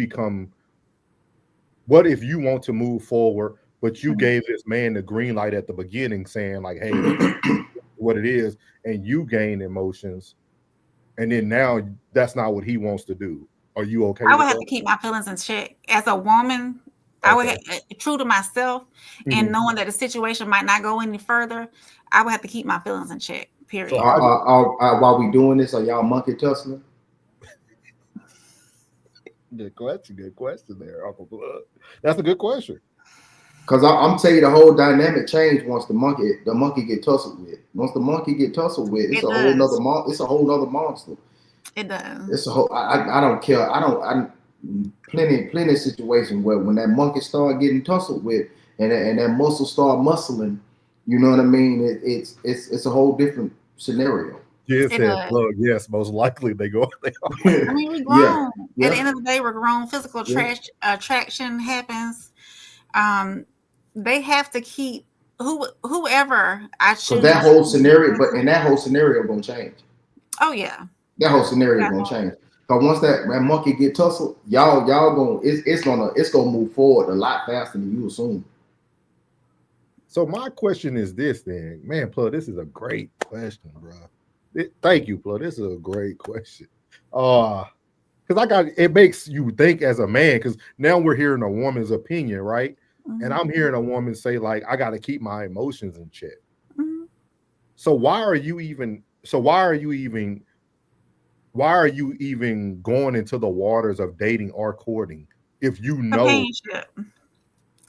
want to move forward, but you gave this man the green light at the beginning, saying like, hey, what it is, and you gain emotions, and then now that's not what he wants to do. Are you okay I with would have that? to keep my feelings in check as a woman. I would true to myself, and knowing that the situation might not go any further, I would have to keep my feelings in check. Period. So while we doing this, are y'all monkey tussling? Good question there, Uncle Blood. That's a good question. Cause I'm tell you, the whole dynamic changed once the monkey get tussled with. Once the monkey get tussled with, it's a whole nother monster. It does. It's a whole. I don't care. I plenty of situations where when that monkey start getting tussled with, and that muscle start muscling, you know what I mean? It's a whole different scenario. Yes, Plug. Yes, most likely they go. I mean, we're grown. At the end of the day, we're grown. Physical attraction happens. They have to keep whoever I choose. So that whole scenario, that whole scenario gonna change. Oh yeah. That whole scenario gonna change. But once that monkey get tussled, y'all gonna it's gonna move forward a lot faster than you assume. So my question is this then, man, Plug, this is a great question, bro. Thank you, Plug. This is a great question. Because it makes you think as a man, because now we're hearing a woman's opinion, right? Mm-hmm. And I'm hearing a woman say, like, I got to keep my emotions in check. Mm-hmm. So why are you even going into the waters of dating or courting if you know companionship?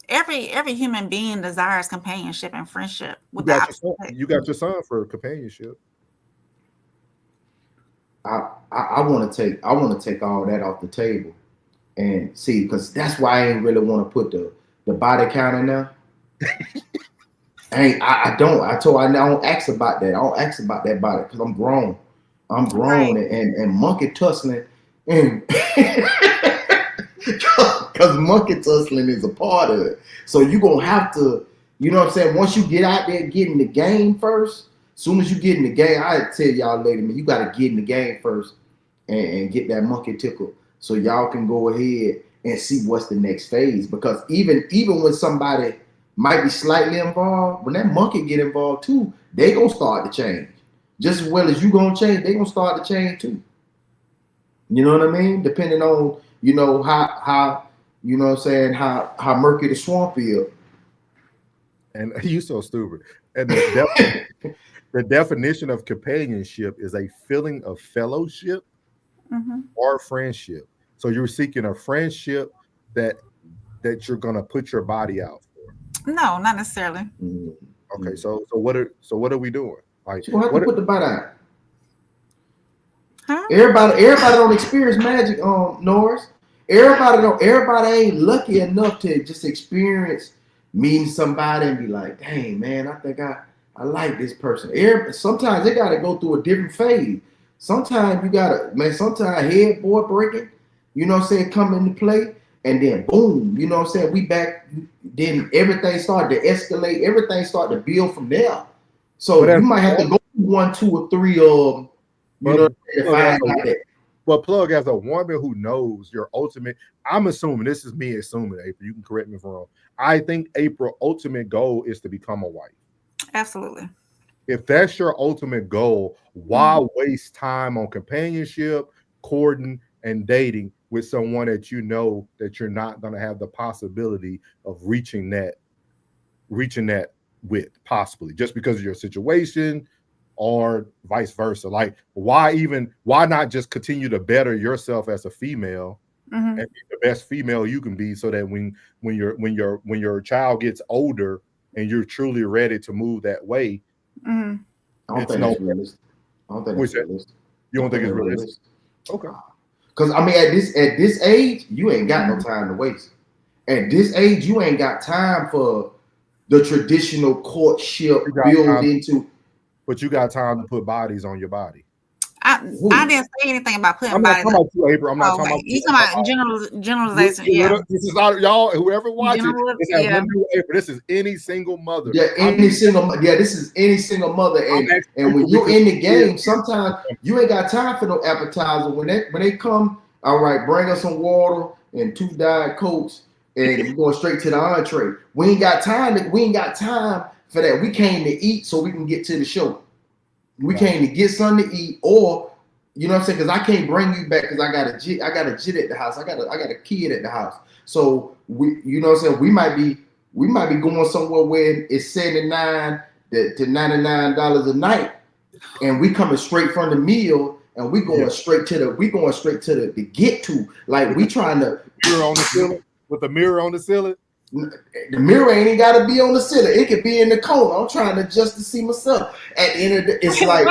Every human being desires companionship and friendship. You got your son for companionship. I want to take all that off the table and see, because that's why I ain't really want to put the body count in there. I don't ask about that. I don't ask about that body because I'm grown. Right. and monkey tussling, and because monkey tussling is a part of it. So you're gonna have to, you know what I'm saying? Once you get out there, get in the game first. As soon as you get in the game, I tell y'all, lady, man, you got to get in the game first and get that monkey tickled, so y'all can go ahead and see what's the next phase. Because even when somebody might be slightly involved, when that monkey get involved too, they gonna start to change. Just as well as you gonna change, they gonna start to change too. You know what I mean? Depending on, you know, how you know what I'm saying, how murky the swamp is. And you so stupid. And the definition of companionship is a feeling of fellowship or friendship. So you're seeking a friendship that you're gonna put your body out for. No, not necessarily. Okay, so what are we doing? Like, you have to put the body out. Huh? Everybody don't experience magic, Norris. Everybody ain't lucky enough to just experience meeting somebody and be like, dang man, I think I like this person. Sometimes they gotta go through a different phase. Sometimes you gotta, man, sometimes headboard breaking, you know what I'm saying, come into play, and then boom, you know what I'm saying, we back, then everything started to escalate, everything started to build from there. So you might have to go 1, 2, or 3 you know, to find out that. But Plug, as a woman who knows your ultimate, I'm assuming, this is me assuming, April, you can correct me if I'm wrong. I think April's ultimate goal is to become a wife. Absolutely. If that's your ultimate goal, why waste time on companionship, courting, and dating with someone that you know that you're not going to have the possibility of reaching that with, possibly, just because of your situation or vice versa? Like, why not just continue to better yourself as a female and be the best female you can be, so that when your child gets older and you're truly ready to move that way. I don't think it's realistic. You don't think it's realistic? Okay. Because I mean, at this age, you ain't got no time to waste. At this age, you ain't got time for the traditional courtship build into. But you got time to put bodies on your body. I didn't say anything about putting I'm bodies. Not talking about you, April. I'm not talking about you. You talking about generalization? Yeah. This is y'all. Whoever watches, this is any single mother. Yeah, this is any single mother. And when you're in the game, sometimes you ain't got time for no appetizer. When they come, all right, bring us some water and 2 Diet Cokes, and we're going straight to the entree. We ain't got time for that. We came to eat so we can get to the show. We came to get something to eat, or you know what I'm saying? Because I can't bring you back because I got a jit at the house. I got a kid at the house. So you know what I'm saying? We might be going somewhere where it's $79 to $99 a night, and we coming straight from the meal, and we going straight to the get to. Like we trying to mirror on the ceiling with the mirror on the ceiling. The mirror ain't got to be on the ceiling. It could be in the corner. I'm trying to just to see myself. At the end of the, it's like,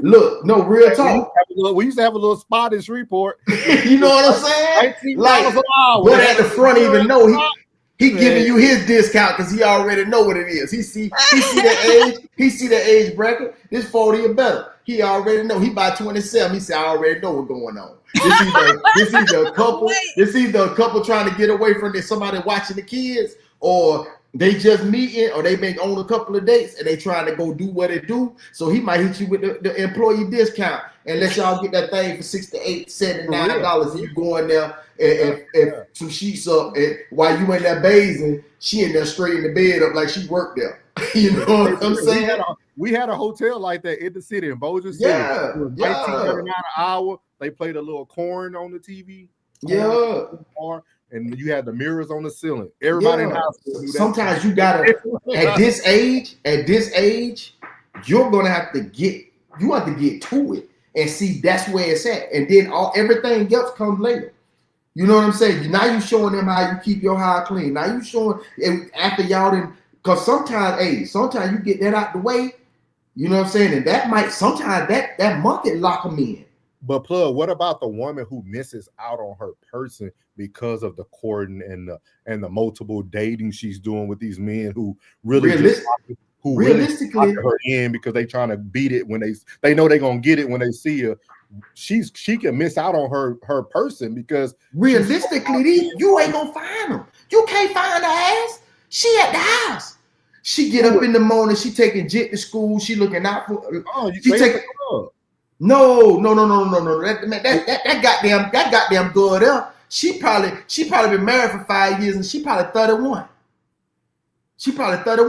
look, no real talk. We used to have a little spot in Shreveport. You know what I'm saying? Like, an hour. but at the front, even know he giving you his discount because he already know what it is. He see the age. He see the age bracket. This 40 or better. He already know. He by 27. He said, I already know what's going on. This either a couple. This either a couple trying to get away from this, somebody watching the kids, or they just meeting, or they been on a couple of dates and they trying to go do what they do. So he might hit you with the employee discount and let y'all get that thing for $6 to $8, $79, and you go in there and some sheets up, and while you in there bathing, she in there straight in the bed up like she worked there. You know what I'm saying? We had a hotel like that in the city, in Bossier City. Yeah, it was $19.99 an hour. They played a little corn on the TV. Yeah. And you had the mirrors on the ceiling. Everybody in the house. Sometimes you gotta at this age, you're gonna have to get to it and see that's where it's at. And then everything else comes later. You know what I'm saying? Now you showing them how you keep your house clean. Now you showing after y'all didn't, because sometimes you get that out the way. You know what I'm saying? And that might sometimes that market lock them in. But Plug, what about the woman who misses out on her person because of the courting and the multiple dating she's doing with these men who really realistically her in because they trying to beat it when they know they're gonna get it when they see her. She can miss out on her person because realistically you ain't gonna find them. You can't find her ass. She at the house. She get up in the morning. She taking Jit to school. She looking out for. No. That goddamn girl there. She probably been married for 5 years and she probably 31.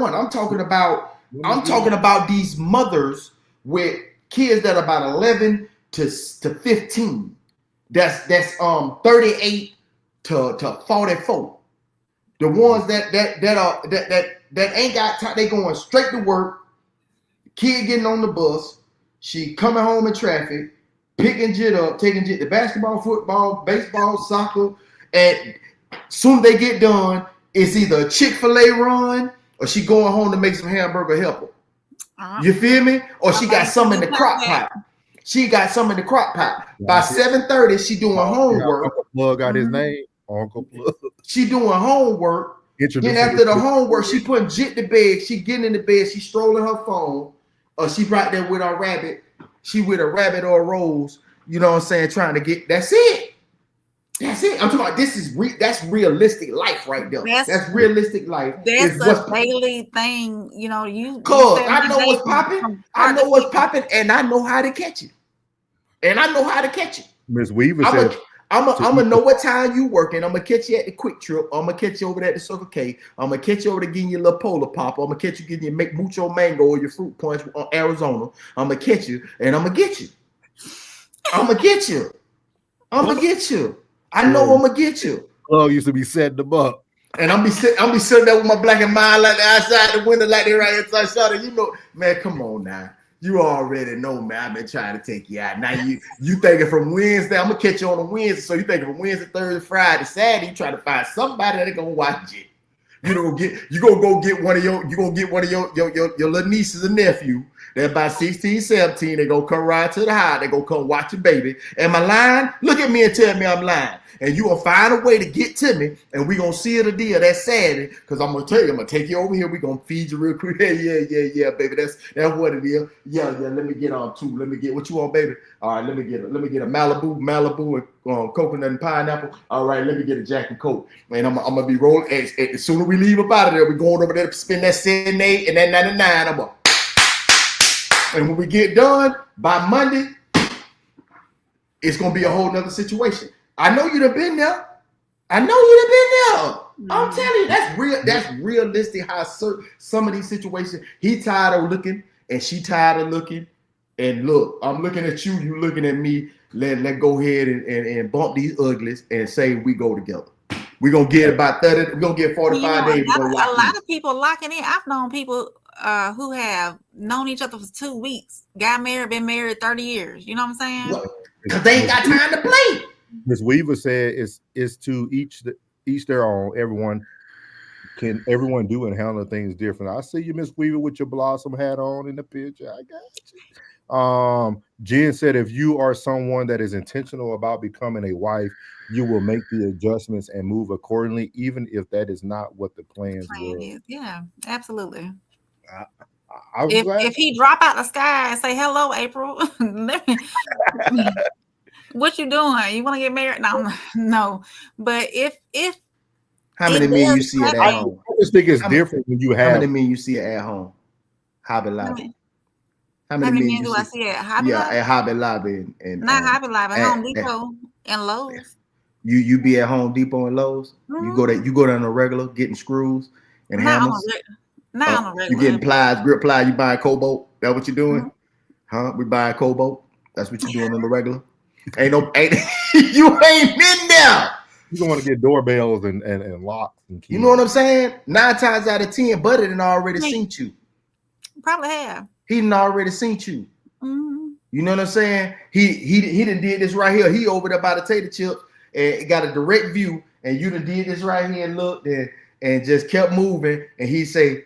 I'm talking about these mothers with kids that are about 11 to 15. That's 38 to 44. The ones that ain't got time, they going straight to work. Kid getting on the bus. She coming home in traffic, picking Jit up, taking Jit to basketball, football, baseball, soccer. And soon they get done, it's either a Chick-fil-A run or she going home to make some hamburger helper. You feel me? Or she got some in the crock pot. By 7:30, she doing homework. Uncle Plug got his name. Uncle Plug. She doing homework. Then after the homework, she putting Jit to bed. She getting in the bed. She strolling her phone. Or she right there with her rabbit. She with a rabbit or a rose. You know what I'm saying? Trying to get. That's it. I'm talking about that's realistic life right there. That's realistic life. That's a daily thing. You know, Cause I know what's popping. And I know how to catch it. Miss Weaver said, I'm gonna know what time you working. I'm gonna catch you at the Quick Trip. I'm gonna catch you over there at the Circle K. I'm gonna catch you over there getting your little Polar Pop. I'm gonna catch you getting your mucho mango or your fruit punch on Arizona. I'm gonna catch you and I'm gonna get you. I know I'm gonna get you. Plug used to be setting them up. And I'm be sitting there with my black and mild like outside the window like they right inside shot. You know, man, come on now. You already know, man. I've been trying to take you out. Now you thinking from Wednesday. I'm gonna catch you on a Wednesday. So you thinking from Wednesday, Thursday, Friday, Saturday. You trying to find somebody that gonna watch it. You gonna go get one of your little nieces and nephew. They're about 16, 17. They gonna come right to the house. They gonna come watch your baby. Am I lying? Look at me and tell me I'm lying. And you gonna find a way to get to me, and we gonna seal the deal that Saturday. Cause I'm gonna tell you, I'm gonna take you over here. We gonna feed you real quick. Yeah, baby. That's what it is. Yeah. Let me get on too. Let me get what you want, baby. All right, let me get a Malibu and coconut and pineapple. All right, let me get a Jack and Coke. Man, I'm gonna be rolling. As soon as we leave up out of there, we going over there to spend that 78 and that 99. And when we get done by Monday, it's gonna be a whole nother situation. I know you'd have been there. I'm telling you, that's real. That's realistic. How some of these situations, he tired of looking and she tired of looking. And look, I'm looking at you, you looking at me. Let go ahead and bump these uglies and say we go together. We're gonna get about 30, we're gonna get 45 days. A lot of people locking in. I've known people who have known each other for 2 weeks, got married, been married 30 years. You know what I'm saying? Because they ain't got time to play. Ms. Weaver said it's to each their own. Everyone do and handle things different. I see you, Miss Weaver, with your blossom hat on in the picture. I got you. Jen said, if you are someone that is intentional about becoming a wife, you will make the adjustments and move accordingly, even if that is not what the plans were. Yeah, absolutely. If if he drop out the sky and say, hello, April, what you doing? You want to get married? No. But if how many men you see it at home? I just think it's different when you have. How many men you see it at home? Hobby Lobby. How many men do I see at Hobby Lobby? At Hobby Lobby and not Hobby Lobby, Home Depot and Lowe's. You be at Home Depot and Lowe's. Mm-hmm. You go down the regular getting screws and hammers. Not on the regular. You getting plies, grip plies. You buying Cobalt. That what you doing? Huh? We buying Cobalt. That's what you doing on the regular. Ain't you ain't been there. You don't want to get doorbells and locks and keys. You know what I'm saying? 9 times out of 10, Buddy done already seen you. Probably have. He done already seen you. Mm-hmm. You know what I'm saying? He done did this right here. He over there by the tater chips and got a direct view, and you done did this right here and looked and just kept moving. And he say,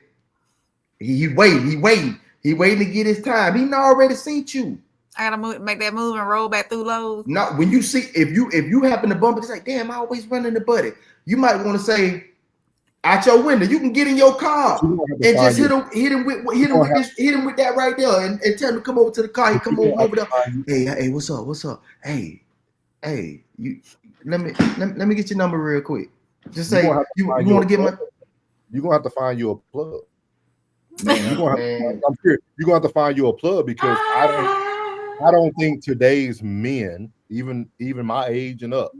he waiting to get his time. He done already seen you. I gotta make that move and roll back through Lowe's. No, when you see if you happen to bump it, it's like, damn, I always run into Buddy. You might want to say out your window, you can get in your car and just hit him with that right there and tell him to come over to the car. He come over there. Hey, what's up? Hey, you let me get your number real quick. Just say you want to get my. You're gonna have to find you a plug. Man, I'm sure you're gonna have to find you a plug because I don't think today's men, even my age and up,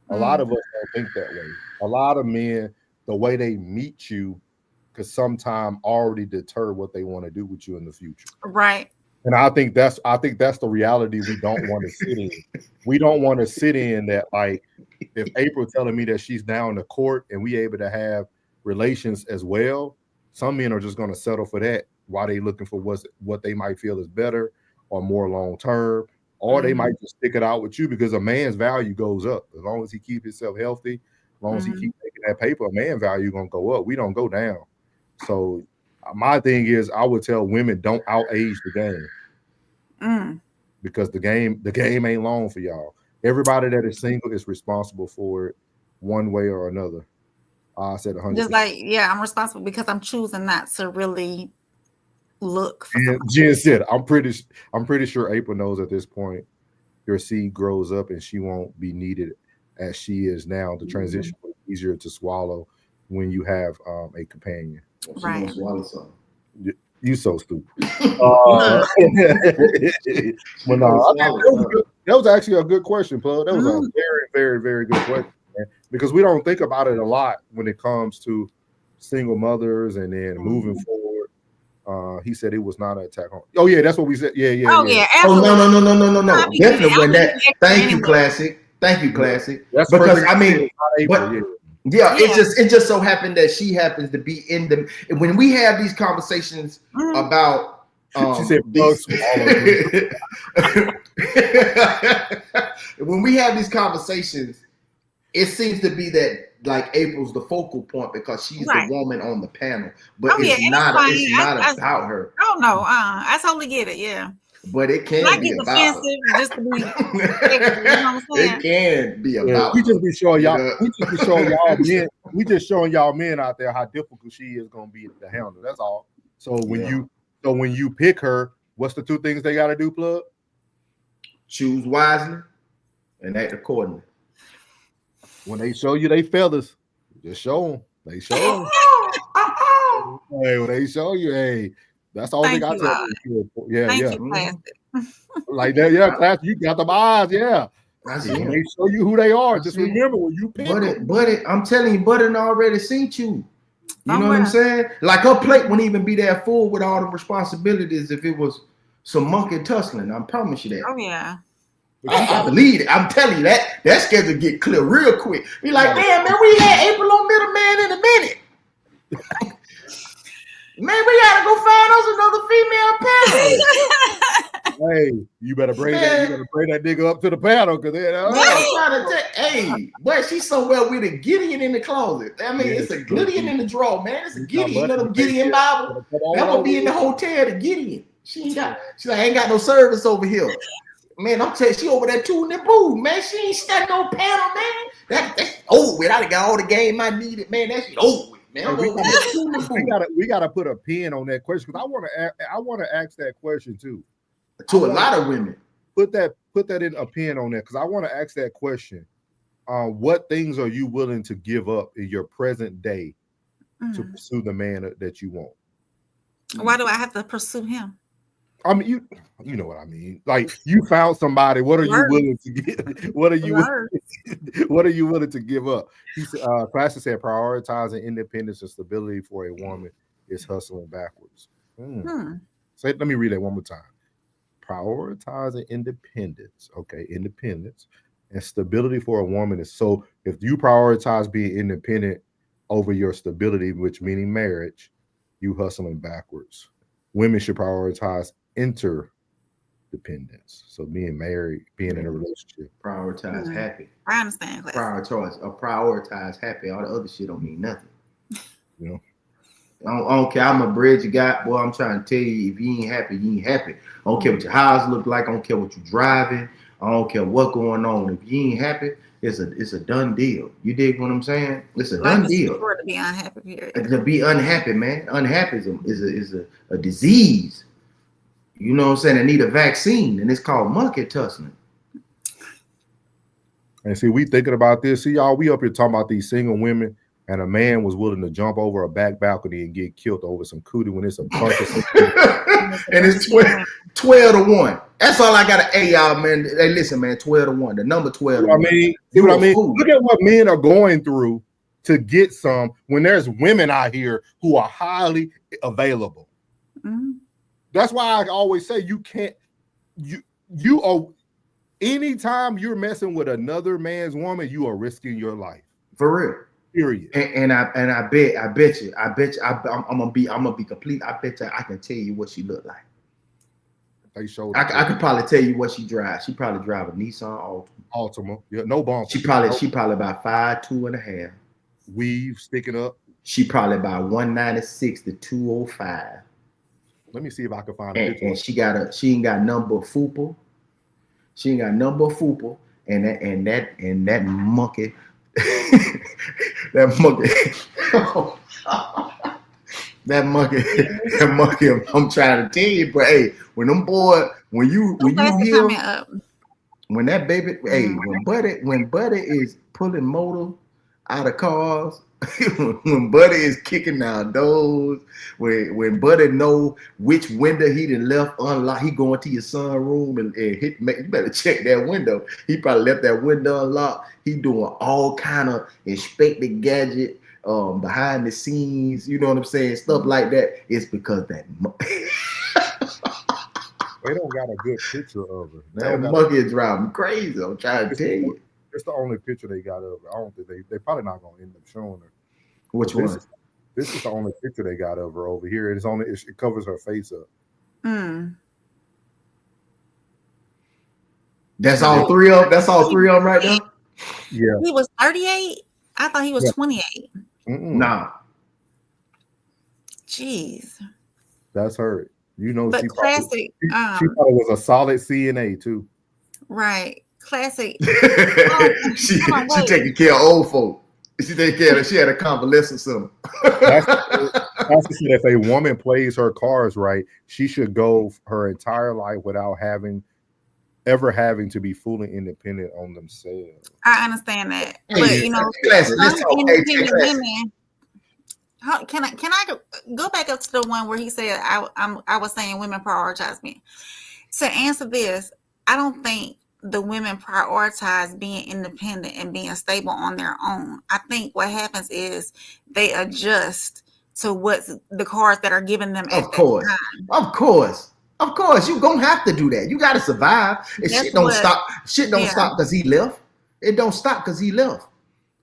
a lot of us don't think that way. A lot of men, the way they meet you could sometimes already deter what they want to do with you in the future. Right. And I think that's the reality we don't want to sit in. We don't want to sit in that, like, if April telling me that she's down the court and we able to have relations as well, some men are just going to settle for that while they looking for what they might feel is better or more long term, or they might just stick it out with you because a man's value goes up as long as he keeps himself healthy. As long as he keeps making that paper, a man value gonna go up. We don't go down. So my thing is, I would tell women, don't outage the game because the game ain't long for y'all. Everybody that is single is responsible for it one way or another. I said 100%. Just like, I'm responsible because I'm choosing not to really look. And Jen said, I'm pretty sure April knows at this point your seed grows up and she won't be needed as she is now. The transition will be easier to swallow when you have a companion. Right. You so stupid. But no, that was actually a good question, Plug. That was a very, very, very good question, man, because we don't think about it a lot when it comes to single mothers and then moving forward. He said it was not an attack on. Oh yeah, that's what we said. Yeah. Oh no. Definitely when that. Thank you, Classic. That's because I mean, it just so happened that she happens to be in the when we have these conversations about. She said, when we have these conversations, it seems to be that like April's the focal point because she's the woman on the panel, but it's not about her. Oh no, I totally get it. Yeah, but it can be about her. Just to be, you know what I'm saying? It can be about. We just be showing y'all. Men. We just showing y'all men out there how difficult she is going to be to handle. That's all. So when you pick her, what's the 2 things they got to do, Plug? Choose wisely and act accordingly. When they show you they feathers, just show them. They show them. Hey, when they show you, hey, that's all they got to do. Yeah. Thank you, Plastic. Like that, Class, you got them eyes, When they show you who they are, just remember when you pick Buddy, I'm telling you, Buddy already seen you. You know what I'm saying? Like her plate wouldn't even be that full with all the responsibilities if it was some monkey tussling. I promise you that. Oh yeah. I believe it. I'm telling you that schedule get clear real quick. Be like, damn man, we had April on middleman in a minute. Man, we gotta go find us another female panel. Hey, you better bring that nigga up to the panel, cause hey, but she's somewhere with a Gideon in the closet. I mean, it's a Gideon in the drawer, man. It's a Gideon, you know them Gideon Bible. That would be in the hotel, the Gideon. She's like, I ain't got no service over here. Man, I'm telling you, she over there tuning the boo, man. She ain't stuck no panel, man. That's over with. I done got all the game I needed, man. That shit over with, man. We gotta put a pin on that question because I wanna ask that question too. To a lot of women. Put that in a pin on that because I want to ask that question. What things are you willing to give up in your present day to pursue the man that you want? Why do I have to pursue him? I mean, you know what I mean. Like you found somebody. What are you willing to get? What are you willing to give up? He said, Classic said, prioritizing independence and stability for a woman is hustling backwards. So let me read that one more time. Prioritizing independence, independence and stability for a woman is so. If you prioritize being independent over your stability, which meaning marriage, you hustling backwards. Women should prioritize interdependence. So being married, being in a relationship. Prioritize happy. I understand. Prioritize happy. All the other shit don't mean nothing. You know. I don't care how much bread you got, boy. I'm trying to tell you, if you ain't happy, you ain't happy. I don't care what your house look like. I don't care what you're driving. I don't care what going on. If you ain't happy, it's a done deal. You dig what I'm saying? It's a done deal. To be unhappy, period. To be unhappy, man. Unhappy is a disease. You know what I'm saying? They need a vaccine, and it's called monkey tussling. And see, we thinking about this. See, y'all, we up here talking about these single women. And a man was willing to jump over a back balcony and get killed over some cootie when it's a bunch of and it's 12-1. That's all I gotta. Hey, y'all, man. Hey, listen, man. 12-1. The number 12. I mean, see what I mean? Look at what men are going through to get some when there's women out here who are highly available. That's why I always say you can't. You are. Anytime you're messing with another man's woman, you are risking your life. For real. Period. And I bet you, I'm gonna be complete. I bet you I can tell you what she looked like. They showed. I could probably tell you what she drives. She probably drive a Nissan Altima. Yeah, no bump. She probably about 5'2.5". Weave sticking up. She probably about 196 to 205. Let me see if I can find a picture. And she ain't got number fupa. She ain't got number fupa. And that monkey. that monkey, I'm trying to tell you, but hey, when them boy, when you hear, when that baby, when Buddy is pulling motor out of cars, when Buddy is kicking down doors, when Buddy know which window he done left unlocked, he going to your son room and hit. You better check that window. He probably left that window unlocked. He doing all kind of inspected gadget behind the scenes. You know what I'm saying? Stuff like that. It's because that. They don't got a good picture of her. That monkey is driving crazy. I'm trying to tell you. It's the only picture they got of her. I don't think they probably not gonna end up showing her. Which one? This is the only picture they got of her over here. It covers her face up. That's all three of them. That's all three of them right now. Yeah. He was 38. I thought he was 28. Nah. Jeez. That's her. You know, but she classic. She probably was a solid CNA too. Right. Classic. She taking care of old folk. She take care of. She had a convalescent center. That's if a woman plays her cards right, she should go her entire life without ever having to be fully independent on themselves. I understand that, but you know, some independent women. Can I go back up to the one where he said I was saying women prioritize me? To answer this, I don't think the women prioritize being independent and being stable on their own. I think what happens is they adjust to what's the cards that are given them at Of course. that time. Of course. Of course. You gonna have to do that. You gotta survive. And That's shit don't what- stop. Shit don't yeah. stop because he left. It don't stop because he left.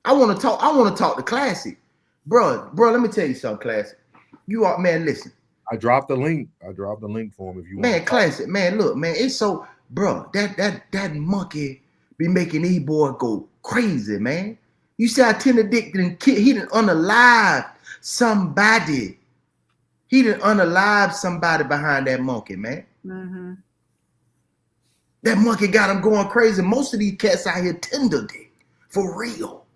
I want to talk to Classic. Bro, let me tell you something, Classic. You are, man, listen. I dropped the link. For him if you want. Man, Classic, man, look, man, it's so, bro, that monkey be making these boys go crazy, man. You see how Tender Dick he didn't unalive somebody. He didn't unalive somebody behind that monkey, man. Mm-hmm. That monkey got him going crazy. Most of these cats out here Tender Dick, for real.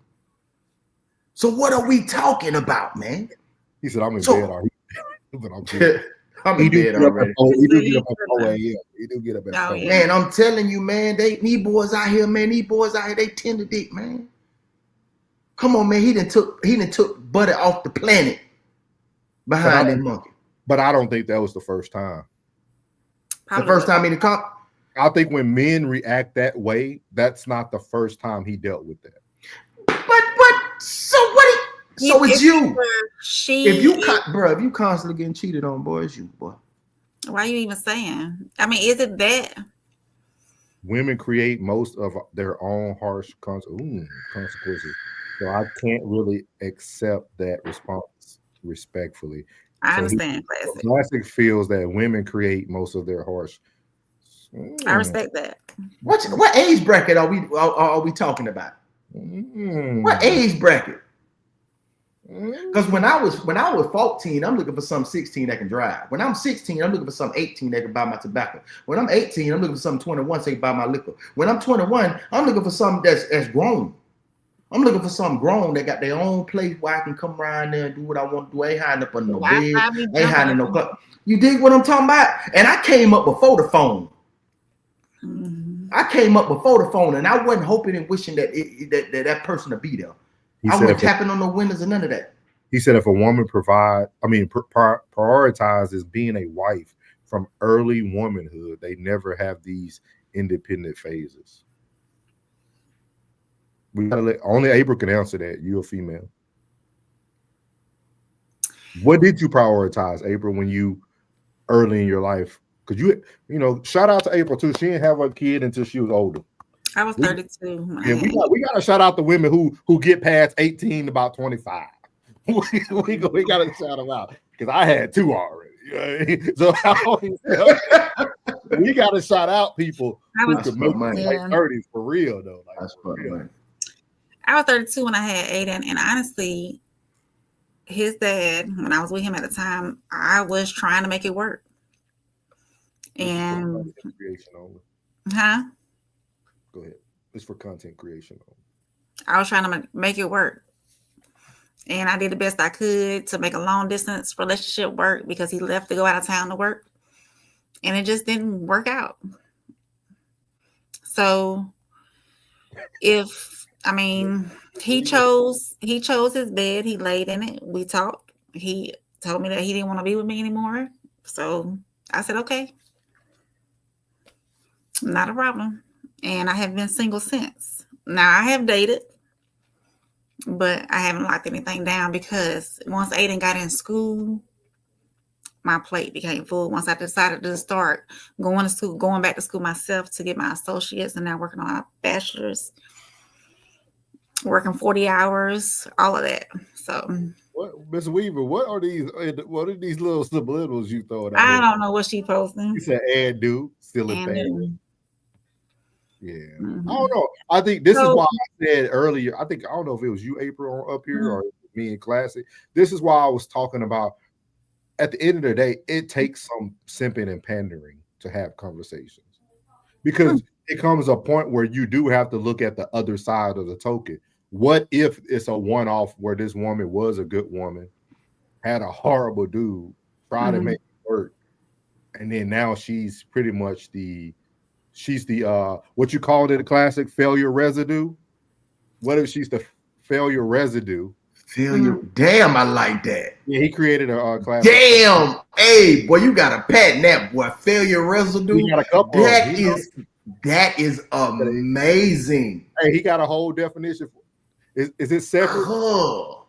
So what are we talking about, man? He said, I'm in bed already. But I'm good. I'm in bed already. He do get up at 4 a.m. He do get up at 4 a.m. Man, I'm telling you, man, these boys out here, they Tender Dick, man. Come on, man. He done took Buddy off the planet behind that monkey. But I don't think that was the first time. The first time in the cop? I think when men react that way, that's not the first time he dealt with that. So what? So it's you. If you constantly getting cheated on, boy, it's you, boy. Why are you even saying? I mean, is it that? Women create most of their own harsh consequences. So I can't really accept that response respectfully. I understand, Classic. Classic feels that women create most of their harsh. I respect that. What age bracket are we talking about? What age bracket? Because when I was 14, I'm looking for some 16 that can drive. When I'm 16, I'm looking for some 18 that can buy my tobacco. When I'm 18, I'm looking for some 21 so they can buy my liquor. When I'm 21, I'm looking for something that's grown. I'm looking for something grown that got their own place where I can come around there and do what I want to do. I ain't hiding up under no bed. Ain't hiding in no club. You dig what I'm talking about? And I came up before the phone. I came up before the phone, and I wasn't hoping and wishing that that person to be there. I wasn't tapping on no windows and none of that. He said if a woman prioritizes being a wife from early womanhood, they never have these independent phases. We gotta only April can answer that. You're a female. What did you prioritize, April, when you early in your life? Because you know, shout out to April too. She didn't have a kid until she was older. I was 32. Yeah, we got to shout out the women who get past 18 about 25. we got to shout them out because I had two already. You know what I mean? So we got to shout out people who can make late 30s for real though. Like, that's for real. I was 32 when I had Aiden, and honestly, his dad, when I was with him at the time, I was trying to make it work. And creation only. Go ahead. It's for content creation only. I was trying to make it work. And I did the best I could to make a long distance relationship work because he left to go out of town to work. And it just didn't work out. So he chose his bed, he laid in it, we talked. He told me that he didn't want to be with me anymore. So I said, okay. Not a problem. And I have been single since. Now I have dated, but I haven't locked anything down because once Aiden got in school, my plate became full. Once I decided to start going back to school myself to get my associates and now working on my bachelor's, working 40 hours, all of that. So Ms. Weaver, what are these little subliminals you throwing out? I don't know what she posting. You said and do still in bad. Yeah. Mm-hmm. I don't know. I think this is why I said earlier. I don't know if it was you, April, up here or me in Classic. This is why I was talking about at the end of the day, it takes some simping and pandering to have conversations. Because it comes a point where you do have to look at the other side of the token. What if it's a one-off where this woman was a good woman, had a horrible dude, tried to make it work, and then now she's pretty much she's the what you called it, a Classic failure residue? What if she's the failure residue? Failure. Damn, I like that. Yeah, he created a Classic. Damn, hey, boy, you got a patent that, boy. Failure residue. He got a couple. That is That is amazing. Hey, he got a whole definition. Is it separate?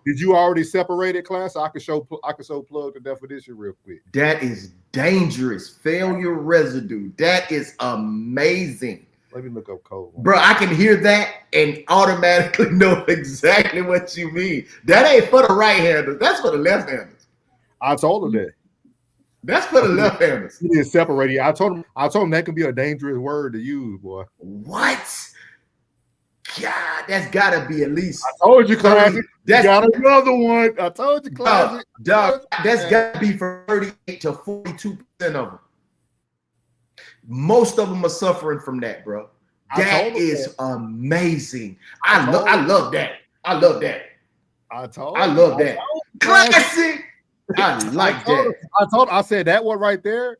Did you already separate it, class? I could show Plug the definition real quick. That is dangerous. Failure residue. That is amazing. Let me look up code. Bro, I can hear that and automatically know exactly what you mean. That ain't for the right-handers. That's for the left-handers. I told him that. That's for the left-handers. He didn't separate it. I told him that could be a dangerous word to use, boy. What? God, that's gotta be at least. I told you, classic. That's got another one. I told you, classic. Dog, that's gotta be from 38 to 42% of them. Most of them are suffering from that, bro. That is amazing. I love that. I love that. I love that. Classic. I like that. I said that one right there.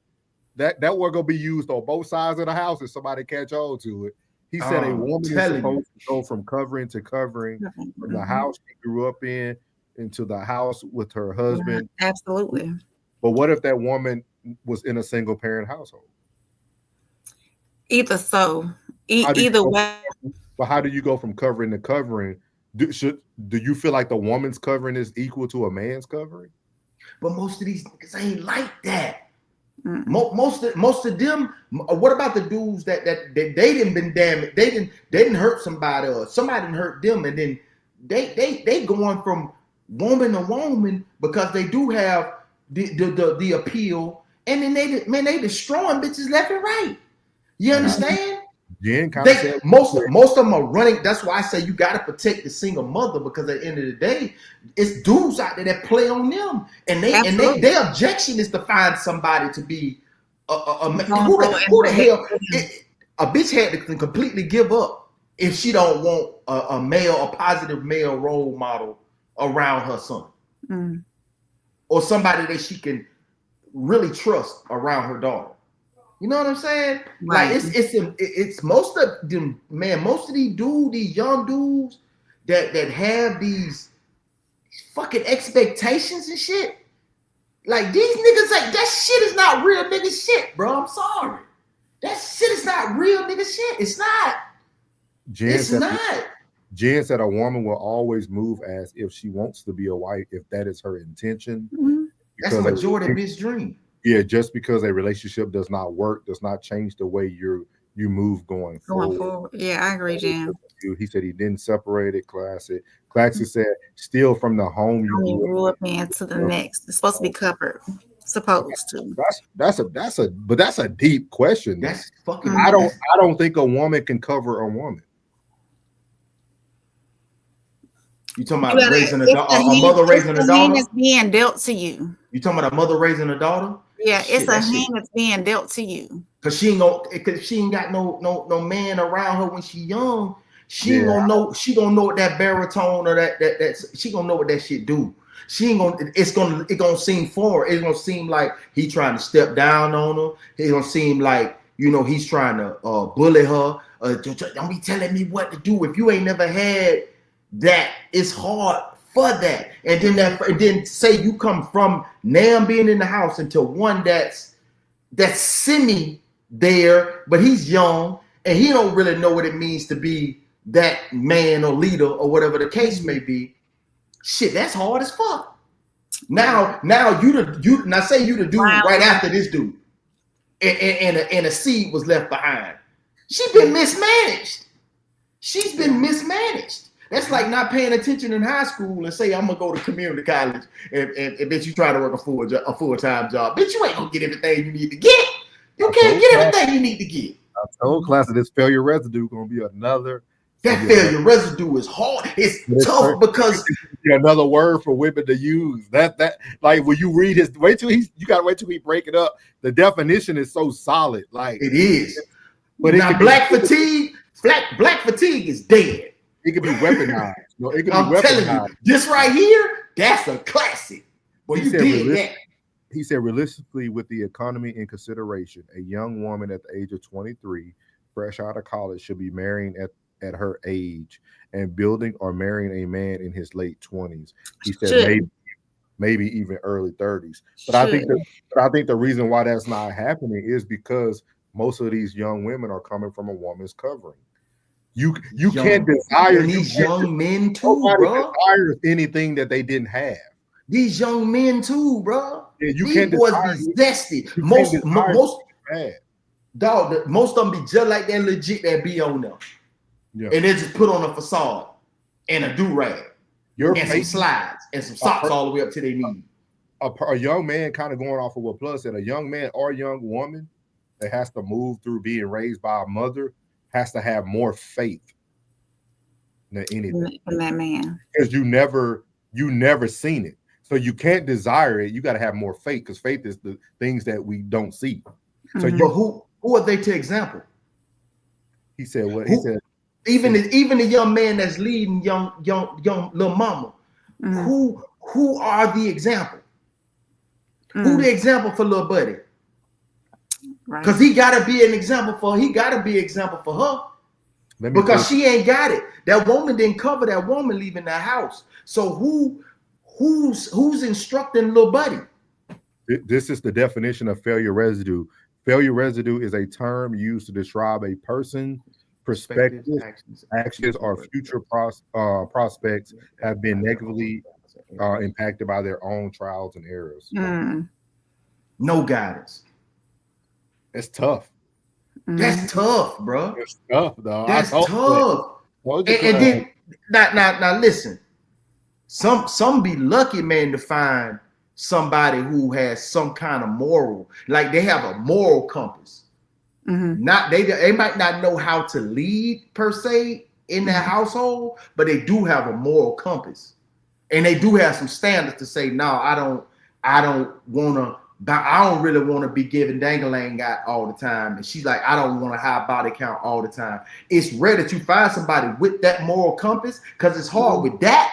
That one gonna be used on both sides of the house if somebody catch on to it. He said a woman is supposed to go from covering to covering from the house she grew up in into the house with her husband. Absolutely. But what if that woman was in a single parent household? Either so. Either way. But how do you go from covering to covering? Do you feel like the woman's covering is equal to a man's covering? But most of these niggas ain't like that. Most of them. What about the dudes that they didn't been damaged? They didn't hurt somebody or somebody didn't hurt them, and then they going from woman to woman because they do have the appeal, and then they destroying bitches left and right. You understand? Jen most of them are running. That's why I say you got to protect the single mother, because at the end of the day, it's dudes out there that play on them, and their objection is to find somebody to be who the hell. A bitch had to completely give up if she don't want a positive male role model around her son, or somebody that she can really trust around her daughter. You know what I'm saying? Right. Like it's most of them, man. Most of these young dudes that have these fucking expectations and shit. Like these niggas, like that shit is not real nigga shit, bro. I'm sorry. That shit is not real nigga shit. It's not. Jen said a woman will always move as if she wants to be a wife, if that is her intention. That's a majority of his dream. Yeah, just because a relationship does not work does not change the way you move going forward. Yeah, I agree, Jan. He said he didn't separate it. Classic said, steal from the home you grew up in to the next. It's supposed to be covered. Supposed to. That's a deep question. That's fucking. I don't think a woman can cover a woman. You talking about raising a mother raising a daughter? It's a hand that's being dealt to you. You talking about a mother raising a daughter? Yeah, it's a hand that's being dealt to you. Cause she ain't got no man around her when she young. She ain't gonna know. She gonna know what that baritone or that she gonna know what that shit do. She ain't gonna. It's gonna seem foreign. It's gonna seem like he trying to step down on her. It's gonna seem like he's trying to bully her. Don't be telling me what to do. If you ain't never had that, it's hard for that. And then say you come from now being in the house into one that's semi there, but he's young and he don't really know what it means to be that man or leader or whatever the case may be. Shit, that's hard as fuck. Now you say you the dude right after this dude, and a seed was left behind. She's been mismanaged. That's like not paying attention in high school and say, I'm gonna go to community college and bitch, you try to work a full-time job. Bitch, you ain't gonna get everything you need to get. You can't get everything you need to get. I told class that this failure residue gonna be another. That failure residue is hard. It's tough because another word for women to use. That like when you read his you gotta wait till he break it up. The definition is so solid. Like it is. But now black fatigue is dead. It can be weaponized. I'm telling you, this right here, that's a classic. Well, you did that. He said, realistically, with the economy in consideration, a young woman at the age of 23, fresh out of college, should be marrying at her age and building or marrying a man in his late 20s. He said maybe even early 30s. But I think the reason why that's not happening is because most of these young women are coming from a woman's covering. You can't desire these young men too, nobody bro. desires anything that they didn't have. These young men too, bro. Yeah, you These can't boys desire, be zesty. you Most can't desire most bad. dog. Most of them be just like that legit that be on them, Yeah. and they just put on a facade and a do rag and some face- slides and some socks all the way up to their knee. A young man, kind of going off of what Plus said, a young man or a young woman that has to move through being raised by a mother has to have more faith than anything. In that man. Because you never seen it. So you can't desire it. You got to have more faith, because faith is the things that we don't see. So But who are they to example? He said what? He said even the young man that's leading young little mama. Who are the example? Who the example for little buddy? Because he gotta be an example for her. Because she ain't got it. That woman didn't cover that woman leaving that house. So who's instructing little buddy? This is the definition of failure residue. Failure residue is a term used to describe a person, perspective, actions, or future prospects have been negatively impacted by their own trials and errors. No guidance. It's tough. That's tough, bro. It's tough, dog. That's tough. And then now listen. Some be lucky, man, to find somebody who has some kind of moral, like they have a moral compass. Not they might not know how to lead per se in their household, but they do have a moral compass, and they do have some standards to say, no, I don't really want to be giving dangling out all the time. And she's like, I don't want a high body count all the time. It's rare that you find somebody with that moral compass, because it's hard with that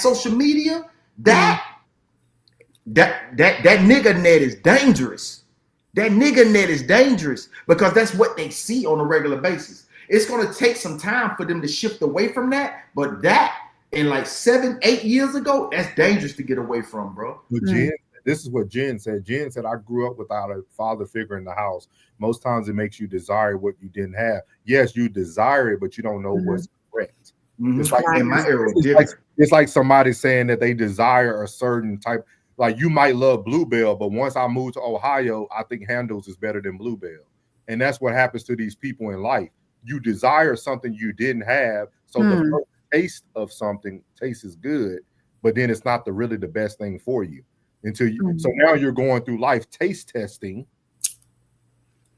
social media, that nigga net is dangerous. That nigga net is dangerous because that's what they see on a regular basis. It's going to take some time for them to shift away from that, but that in like 7-8 years ago, that's dangerous to get away from, bro. But Jen, this is what Jen said. Jen said, I grew up without a father figure in the house. Most times it makes you desire what you didn't have. Yes, you desire it, but you don't know what's correct. It's like, in my era, it's like somebody saying that they desire a certain type. Like, you might love Bluebell, but once I moved to Ohio, I think Handles is better than Bluebell. And that's what happens to these people in life. You desire something you didn't have. So the first taste of something tastes good, but then it's not really the best thing for you. Until you, so now you're going through life taste testing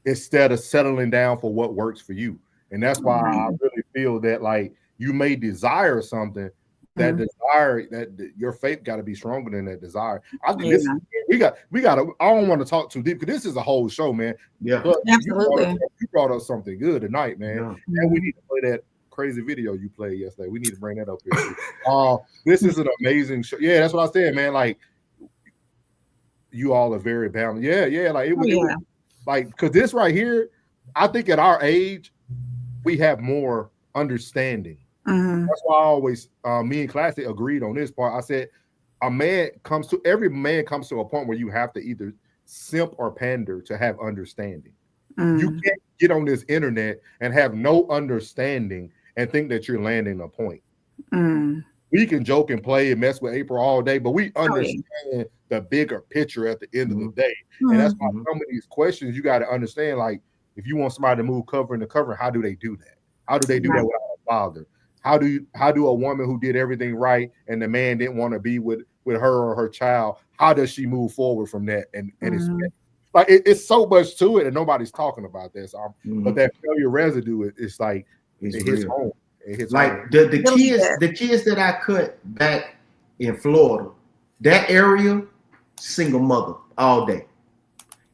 instead of settling down for what works for you. And that's why I really feel that, like, you may desire something, that desire, that your faith got to be stronger than that desire. I think this we got to, I don't want to talk too deep because this is a whole show, man. Yeah, but absolutely. You brought up something good tonight, man. And we need to play that crazy video you played yesterday. We need to bring that up here. This is an amazing show. Yeah, that's what I said, man. Like, you all are very balanced. Yeah. Like it was like, because this right here, I think at our age, we have more understanding. That's why I always, me and Classic agreed on this part. I said, every man comes to a point where you have to either simp or pander to have understanding. You can't get on this internet and have no understanding and think that you're landing a point. We can joke and play and mess with April all day, but we understand the bigger picture at the end of the day. And that's why some of these questions you got to understand, like, if you want somebody to move covering to covering, how do they do that? How do they do that without a father? How do a woman who did everything right and the man didn't want to be with her or her child, how does she move forward from that? And it's like it's so much to it, and nobody's talking about this. But that failure residue, it's like it hits home. It hits like home. the kids that I cut back in Florida, that area, single mother all day.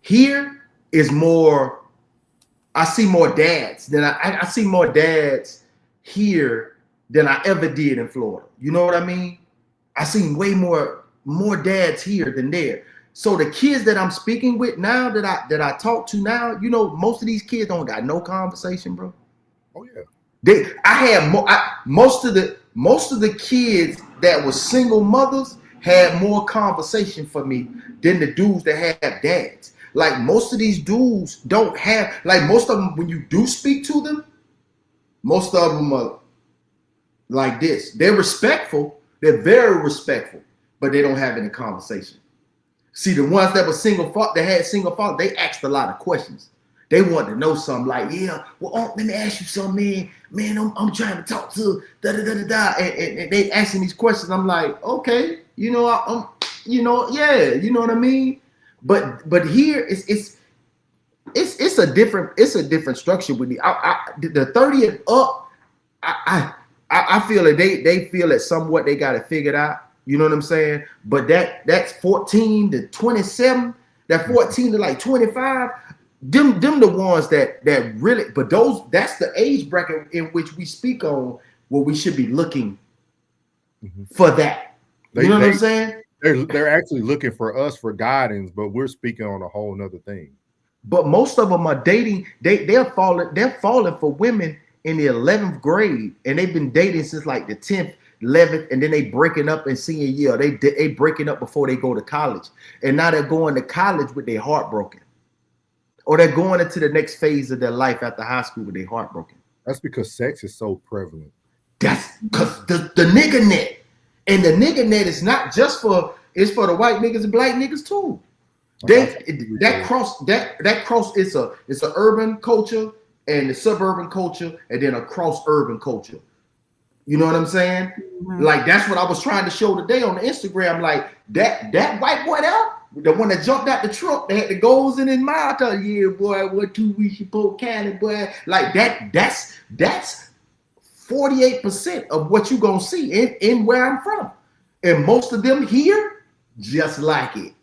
Here is more. I see more dads than I see more dads here than I ever did in Florida. You know what I mean? I seen way more dads here than there. So the kids that I'm speaking with now, that I talk to now, you know, most of these kids don't got no conversation, bro. Oh yeah. Most of the kids that were single mothers had more conversation for me than the dudes that have dads. Like most of these dudes don't have, like most of them, when you do speak to them, most of them are like this. They're respectful. They're very respectful, but they don't have any conversation. See, the ones that were single father, that had single father, they asked a lot of questions. They want to know something like, yeah, well, let me ask you something, man. I'm trying to talk to da. And they asking these questions. I'm like, okay, you know, yeah, you know what I mean. But here it's a different structure with the 30 and up. I feel that they feel that somewhat they got it figured out. You know what I'm saying? But that's 14 to 27, that 14 to like 25. Them the ones that really, but that's the age bracket in which we speak on where we should be looking for that. You know what I'm saying? They're actually looking for us for guidance, but we're speaking on a whole nother thing. But most of them are dating. They're falling for women in the 11th grade, and they've been dating since like the 10th, 11th, and then they breaking up in senior year. They breaking up before they go to college, and now they're going to college with their heart broken. Or they're going into the next phase of their life after high school with their heart broken. That's because sex is so prevalent. That's because the nigga net. And the nigga net is not just for, it's for the white niggas and black niggas too. That cross it's a urban culture and a suburban culture and then a cross urban culture. You know what I'm saying? Mm-hmm. Like that's what I was trying to show today on the Instagram. Like that white boy there, the one that jumped out the truck, that had the goals in his mouth. Yeah, boy, what 2 weeks you pull cannon, boy. Like that's 48% of what you gonna see in where I'm from. And most of them here just like it.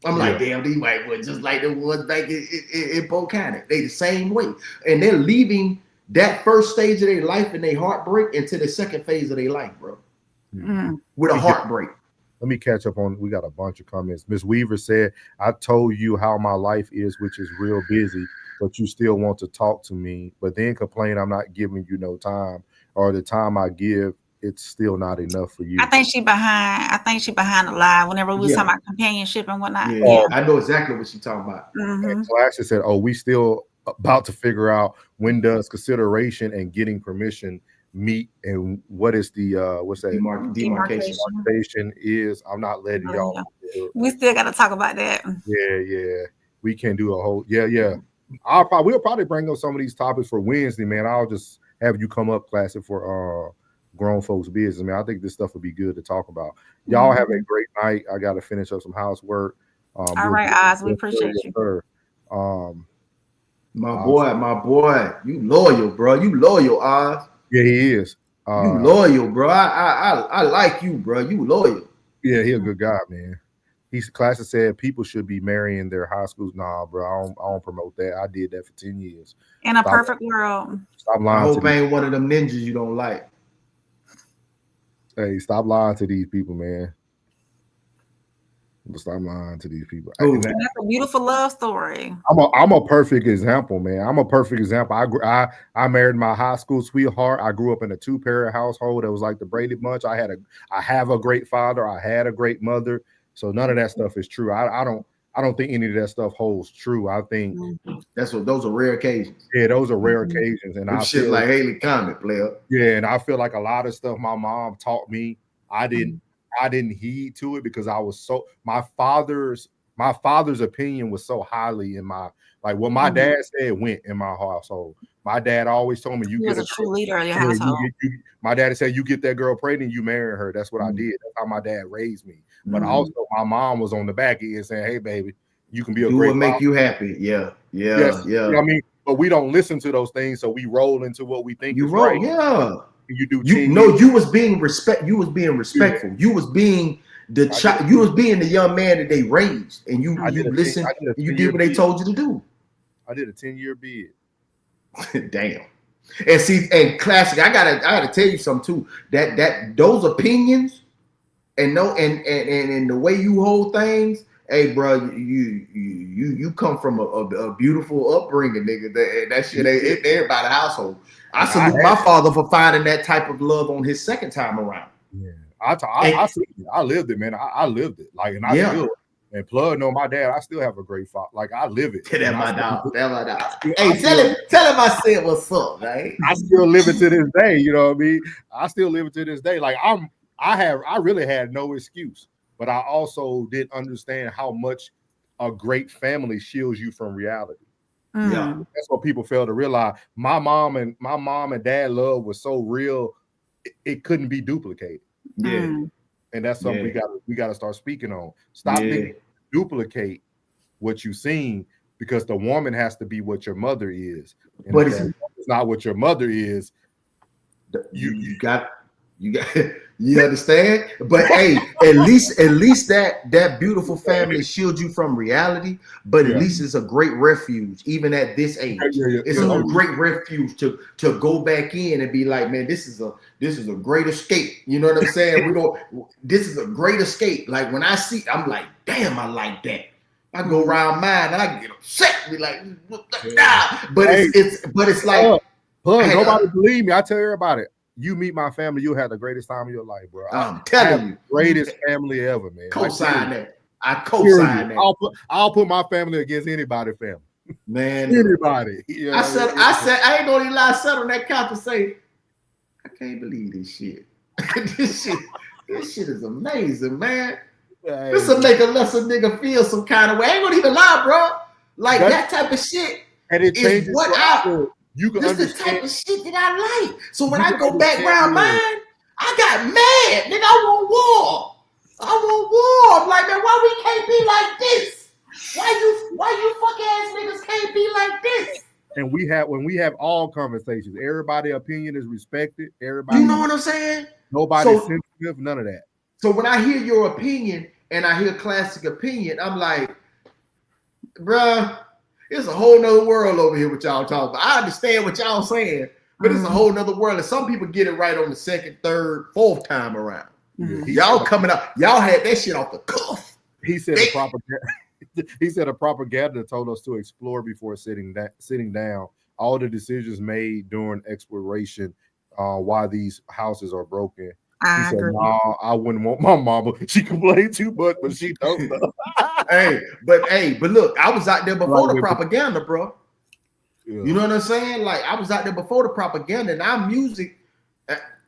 I'm like, damn, these white boys just like the ones back in Polk County. They the same way. And they're leaving that first stage of their life and their heartbreak into the second phase of their life, bro. Mm-hmm. With a heartbreak. Let me catch up on, we got a bunch of comments. Miss Weaver said, I told you how my life is, which is real busy, but you still want to talk to me, but then complain I'm not giving you no time, or the time I give, it's still not enough for you. I think she behind the lie whenever we was talking about companionship and whatnot. Yeah. I know exactly what she's talking about. Mm-hmm. Classic said, oh, we still about to figure out when does consideration and getting permission meet, and what is the what's that demarcation is. I'm not letting y'all know. We still got to talk about that. Yeah, we can do a whole we'll probably bring up some of these topics for Wednesday, man. I'll just have you come up, Classic, for grown folks business, man. I think this stuff would be good to talk about. Y'all have a great night. I got to finish up some housework. All right, Oz, we appreciate you. Sir. My boy, you loyal, bro. You loyal, Oz. Yeah, he is. You loyal, bro. I like you, bro. You loyal. Yeah, he a good guy, man. Classic said people should be marrying their high schools. Nah, bro, I don't promote that. I did that for 10 years. In a perfect world. Stop lying. I hope I ain't one of them ninjas you don't like. Hey, stop lying to these people, man. Stop lying to these people. That's a beautiful love story. I'm a perfect example, man. I'm a perfect example. I married my high school sweetheart. I grew up in a 2-parent household that was like the Brady Bunch. I have a great father. I had a great mother. So none of that stuff is true. I don't think any of that stuff holds true. I think those are rare occasions. Yeah, those are rare occasions. And I shit feel like Haley Comet, player. Yeah, and I feel like a lot of stuff my mom taught me, I didn't heed to it because I was so my father's opinion was so highly in my, like what my dad said went in my household. My dad always told me you get a true leader in your household. My dad said you get that girl pregnant, you marry her. That's what I did. That's how my dad raised me. But also my mom was on the back end saying, hey baby, you can be a great make you happy. Yeah. Yes. You know what I mean, but we don't listen to those things, so we roll into what we think is right. Yeah. You do. You was being respectful. Yeah. You was being the child. You was being the young man that they raised, and you listened. You did what they told you to do. I did a 10-year bid. Damn. And see, and Classic, I gotta tell you something too. That those opinions and the way you hold things. Hey, bro, you come from a beautiful upbringing, nigga. That shit ain't everybody's household. I salute my father for finding that type of love on his second time around. Yeah, I lived it, man. I lived it. Like, and I And Plug, no, my dad, I still have a great father. Like I live it. That's my dog. That's my dog. Hey, tell him I said what's up, right? I still live it to this day. You know what I mean? I still live it to this day. Like I really had no excuse, but I also didn't understand how much a great family shields you from reality. Yeah, that's what people fail to realize. My mom and dad love was so real, it couldn't be duplicated. Yeah. And that's something we got to start speaking on. Stop thinking duplicate what you've seen, because the woman has to be what your mother is. And but if it's not what your mother is, you got you understand? But hey, at least that beautiful family shields you from reality. But at least it's a great refuge, even at this age. It's a great refuge to go back in and be like, man, this is a great escape. You know what I'm saying? This is a great escape. Like when I see, I'm like, damn, I like that. I go around mine and I get upset. Be like, nah. But it's like, nobody believe me. I tell everybody. You meet my family, you'll have the greatest time of your life, bro. I'm telling you, greatest family ever, man. Co-sign that. I co-sign that. I'll put my family against anybody's family, man. Anybody. You know I said, I ain't gonna lie. I sat on that couch and say, I can't believe this shit. this shit is amazing, man. This will make a lesser nigga feel some kind of way. I ain't gonna even lie, bro. Like that type of shit is what you can this is the type of shit that I like. So when I go back around mine, I got mad. Nigga, I want war. I'm like, man, why we can't be like this? Why you fuck ass niggas can't be like this? And when we have all conversations, everybody's opinion is respected. Everybody, you know what I'm saying? Nobody's sensitive, none of that. So when I hear your opinion and I hear classic opinion, I'm like, bruh, it's a whole nother world over here with y'all talking about. I understand what y'all saying, but it's a whole nother world. And some people get it right on the second, third, fourth time around. Y'all coming up, y'all had that shit off the cuff. He said a propaganda told us to explore before sitting down. All the decisions made during exploration, why these houses are broken. He said, "No, I wouldn't want my mama. She complained too much, but she don't know." But look, I was out there before the propaganda, bro. Yeah. You know what I'm saying? Like I was out there before the propaganda, and our music,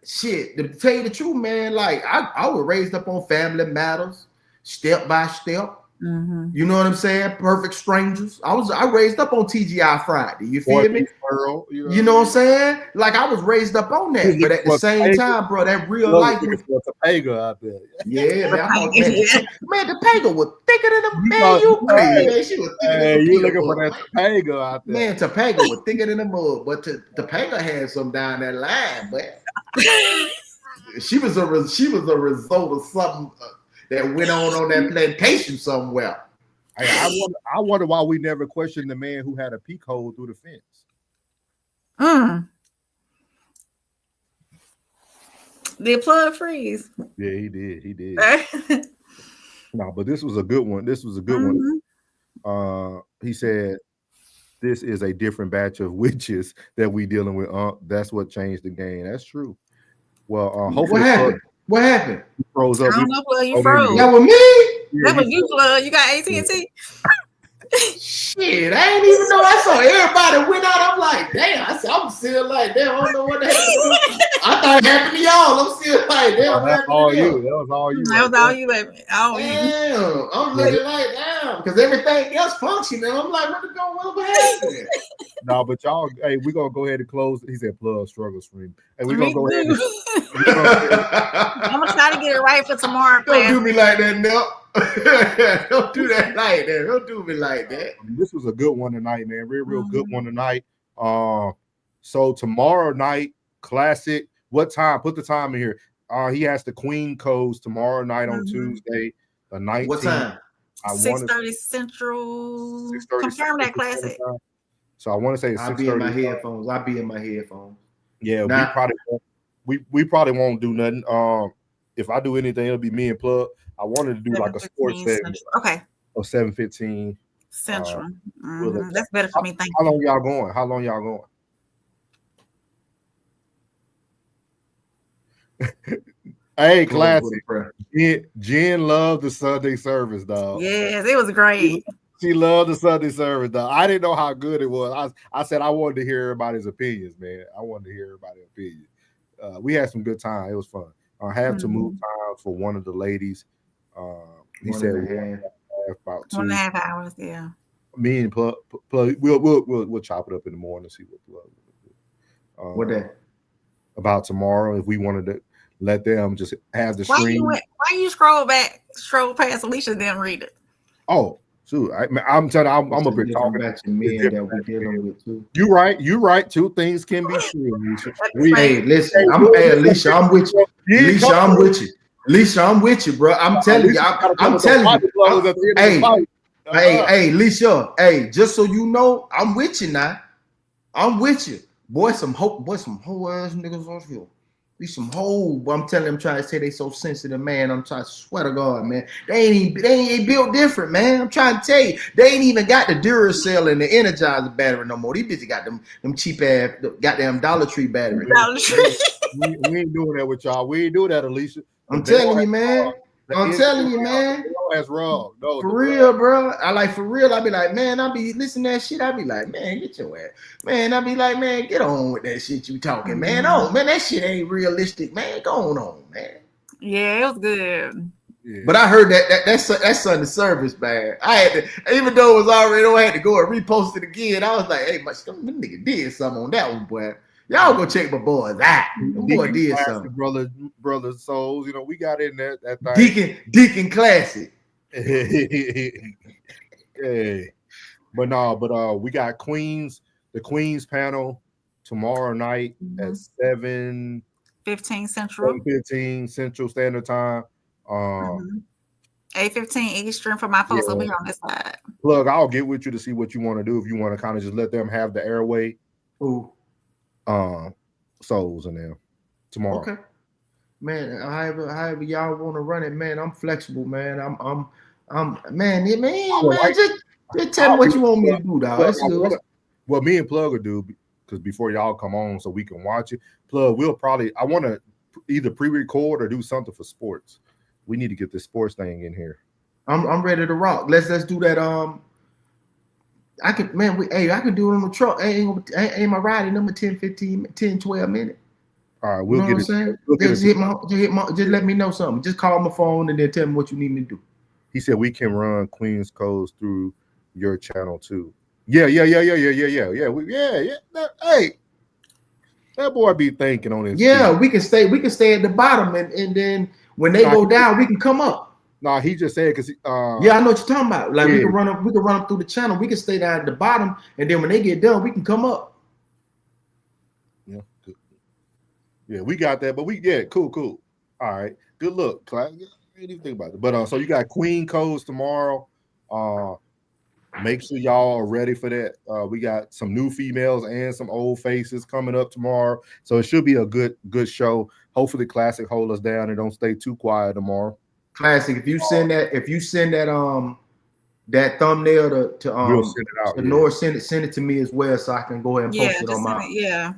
shit. To tell you the truth, man, like I was raised up on Family Matters, Step by Step. Mm-hmm. You know what I'm saying? Perfect Strangers. I raised up on TGI Friday. You feel me? Girl, you know what I'm saying? Like I was raised up on that, but at the same time, bro, that real life was Topanga out there. Yeah, man. Man, Topanga was thicker than a man. You crazy, man. She was thicker than you looking for that Topanga out there? Man, Topanga was thicker than the mud, but Topanga had some down that line, but she was a result of something. That went on that plantation somewhere. I wonder why we never questioned the man who had a peek hole through the fence. Did Plug freeze? Yeah, he did. No, but this was a good one. One. He said, "This is a different batch of witches that we dealing with. That's what changed the game. That's true. Well, hopefully." What happened? He froze up. I don't know, Plug. You froze. That was me. That was you, Plug. You got AT&T. Shit, I ain't even know. I saw everybody went out. I'm like, damn. I'm still like, damn. I don't know what happened. I thought it happened to y'all. I'm still like, damn. That's all you. That was all you. That was all you. Damn. I'm looking like, damn, because everything else functioning. I'm like, what happened? No, but y'all, hey, we're gonna go ahead and close. He said Plug struggle stream. And we're gonna go ahead. I'm gonna try to get it right for tomorrow. Don't do me like that, Nell. Don't do that like that. Don't do me like that. This was a good one tonight, man. Real good one tonight. So tomorrow night, classic. What time? Put the time in here. He has the Queen Codes tomorrow night on Tuesday, the 19th. What time? 6:30 Central. Confirm that classic. So I want to say it's 6:30. I'll be in my headphones. Yeah, we probably won't do nothing. If I do anything, it'll be me and Plug. I wanted to do like a sports segment. Okay. Or 7:15 Central. That's better for me. Thank you. How long y'all going? Hey, classic. Jen loved the Sunday service, dog. Yes, it was great. She loved the Sunday service, dog. I didn't know how good it was. I said I wanted to hear everybody's opinions, man. I wanted to hear everybody's opinions. We had some good time. It was fun. I have to move time for one of the ladies. He said about 2.5 hours. Yeah. Me and Plug, we'll chop it up in the morning and see what Plug will do. What day? About tomorrow, if we wanted to let them just have the stream. Why you scroll past Alicia and then read it? Oh, shoot. I'm telling you, I'm up here talking about your men that we're dealing with too. You're right. Two things can be true, Alicia. Hey, listen, Alicia, I'm with you. Alicia, I'm with you. Alicia, I'm with you, bro. I'm telling you. I'm telling you. Hey, Alicia. Hey, just so you know, I'm with you now. I'm with you. Boy, some whole ass niggas on here. These some whole. But I'm telling them, trying to say they so sensitive, man. I'm trying to swear to God, man. They ain't built different, man. I'm trying to tell you, they ain't even got the Duracell and the Energizer battery no more. These bitches got them cheap ass goddamn Dollar Tree batteries. Dollar Tree. we ain't doing that with y'all. We ain't doing that, Alicia. I'm telling you, man. I'm telling you, man. That's wrong. No, for real, bro. For real. I be like, man, I be listening to that shit. I be like, man, get your ass. Man, I be like, man, get on with that shit you talking, man. Oh, man, that shit ain't realistic, man. Go on, man. Yeah, it was good. Yeah. But I heard that's Sunday service, man. I had to, even though it was already, I had to go and repost it again. I was like, hey, my nigga did something on that one, boy. Y'all go check my boys out. Boy did something. Brother souls, we got in there that thing. Deacon classic. Hey. But we got the Queens panel tomorrow night at 7:15 Central. 7:15 Central Standard Time. 8:15 Eastern for my folks over here on this side. Plug, I'll get with you to see what you want to do. If you want to kind of just let them have the airway. Ooh. Souls in there tomorrow. Okay, man. However y'all want to run it, man. I'm flexible, man. Man. Just tell me what you want me to do, dog. What me and Plug will do, because before y'all come on, so we can watch it. Plug, I want to either pre-record or do something for sports. We need to get this sports thing in here. I'm ready to rock. Let's do that. I can do it on the truck. Ain't my riding number 10, 15, 10, 12 minutes. All right, we'll get it. Just let me know something. Just call my phone and then tell me what you need me to do. He said we can run Queens codes through your channel too. Yeah. Hey, that boy be thinking on his. Yeah, we can stay at the bottom and then when they go down, we can come up. No, he just said because I know what you're talking about. Like we can run up through the channel. We can stay down at the bottom, and then when they get done, we can come up. Yeah, good. Yeah, we got that. But cool. All right, good look. I didn't even think about it. But so you got Queen codes tomorrow. Make sure y'all are ready for that. We got some new females and some old faces coming up tomorrow, so it should be a good show. Hopefully, Classic hold us down and don't stay too quiet tomorrow. Classic. If you send that that thumbnail to we'll send it out. Nor send it to me as well, so I can go ahead and post it on my.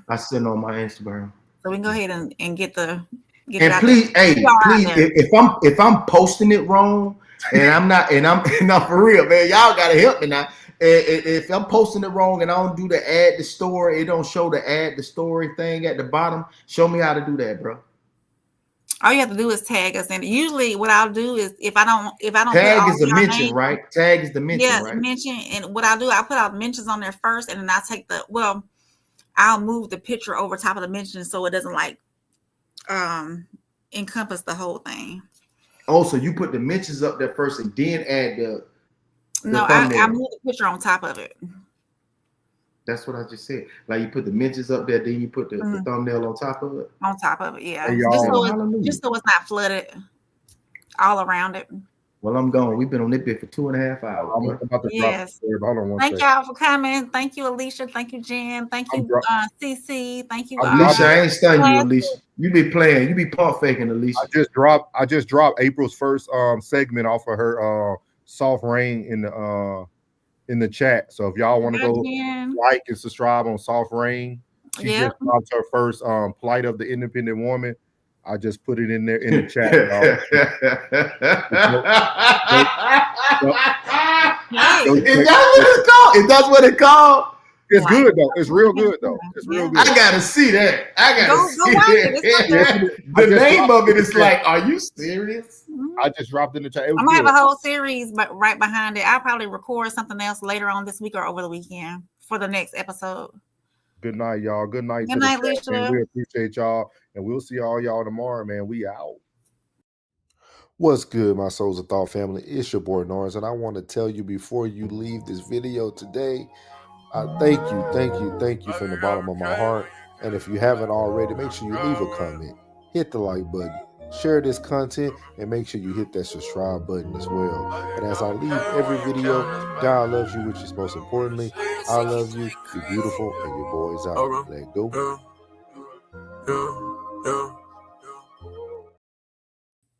I send it on my Instagram. So we can go ahead and get the. And please, if I'm posting it wrong, and I'm not for real, man, y'all gotta help me now. If I'm posting it wrong and I don't do the add the story, it don't show the add the story thing at the bottom. Show me how to do that, bro. All you have to do is tag us, and usually what I'll do is if I don't tag is the mention, right? Tag is the mention, right? Mention, and what I'll do, I'll put out mentions on there first, and then I'll take I'll move the picture over top of the mention so it doesn't encompass the whole thing. Oh, so you put the mentions up there first and then add the I move the picture on top of it. That's what I just said. Like you put the mentions up there, then you put the thumbnail on top of it. On top of it, yeah. Hey, just so it's not flooded all around it. Well, I'm gone. We've been on this bit for 2.5 hours. I'm about to drop it. Hold on one Thank second. y'all for coming. Thank you, Alicia. Thank you, Jen. Thank you, CC. Thank you, Alicia. I ain't stunned you, Alicia. You be playing. You be pump faking, Alicia. I just dropped April's first segment off of her soft rain in the chat. So if y'all want to go like and subscribe on Soft Rain, she just dropped her first Plight of the Independent Woman. I just put it in there in the chat, y'all. Is that what it's called? Is that what it's called? It's good though. It's real good though. It's real good. I gotta see that. I gotta Go see watch it. it. The name of it is like, are you serious? I just dropped in the chat. It was I'm gonna have good. a whole series, but right behind it, I'll probably record something else later on this week or over the weekend for the next episode. Good night, y'all. Good night Good to night, the chat, man. Lisa. We appreciate y'all, and we'll see all y'all tomorrow, man. We out. What's good, my Souls of Thought family? It's your boy Norris, and I want to tell you before you leave this video today, thank you from the bottom of my heart. And if you haven't already, make sure you leave a comment, hit the like button, share this content, and make sure you hit that subscribe button as well. And as I leave every video, God loves you, which is most importantly. I love you. You're beautiful, and your boy's out. Let go. Yeah.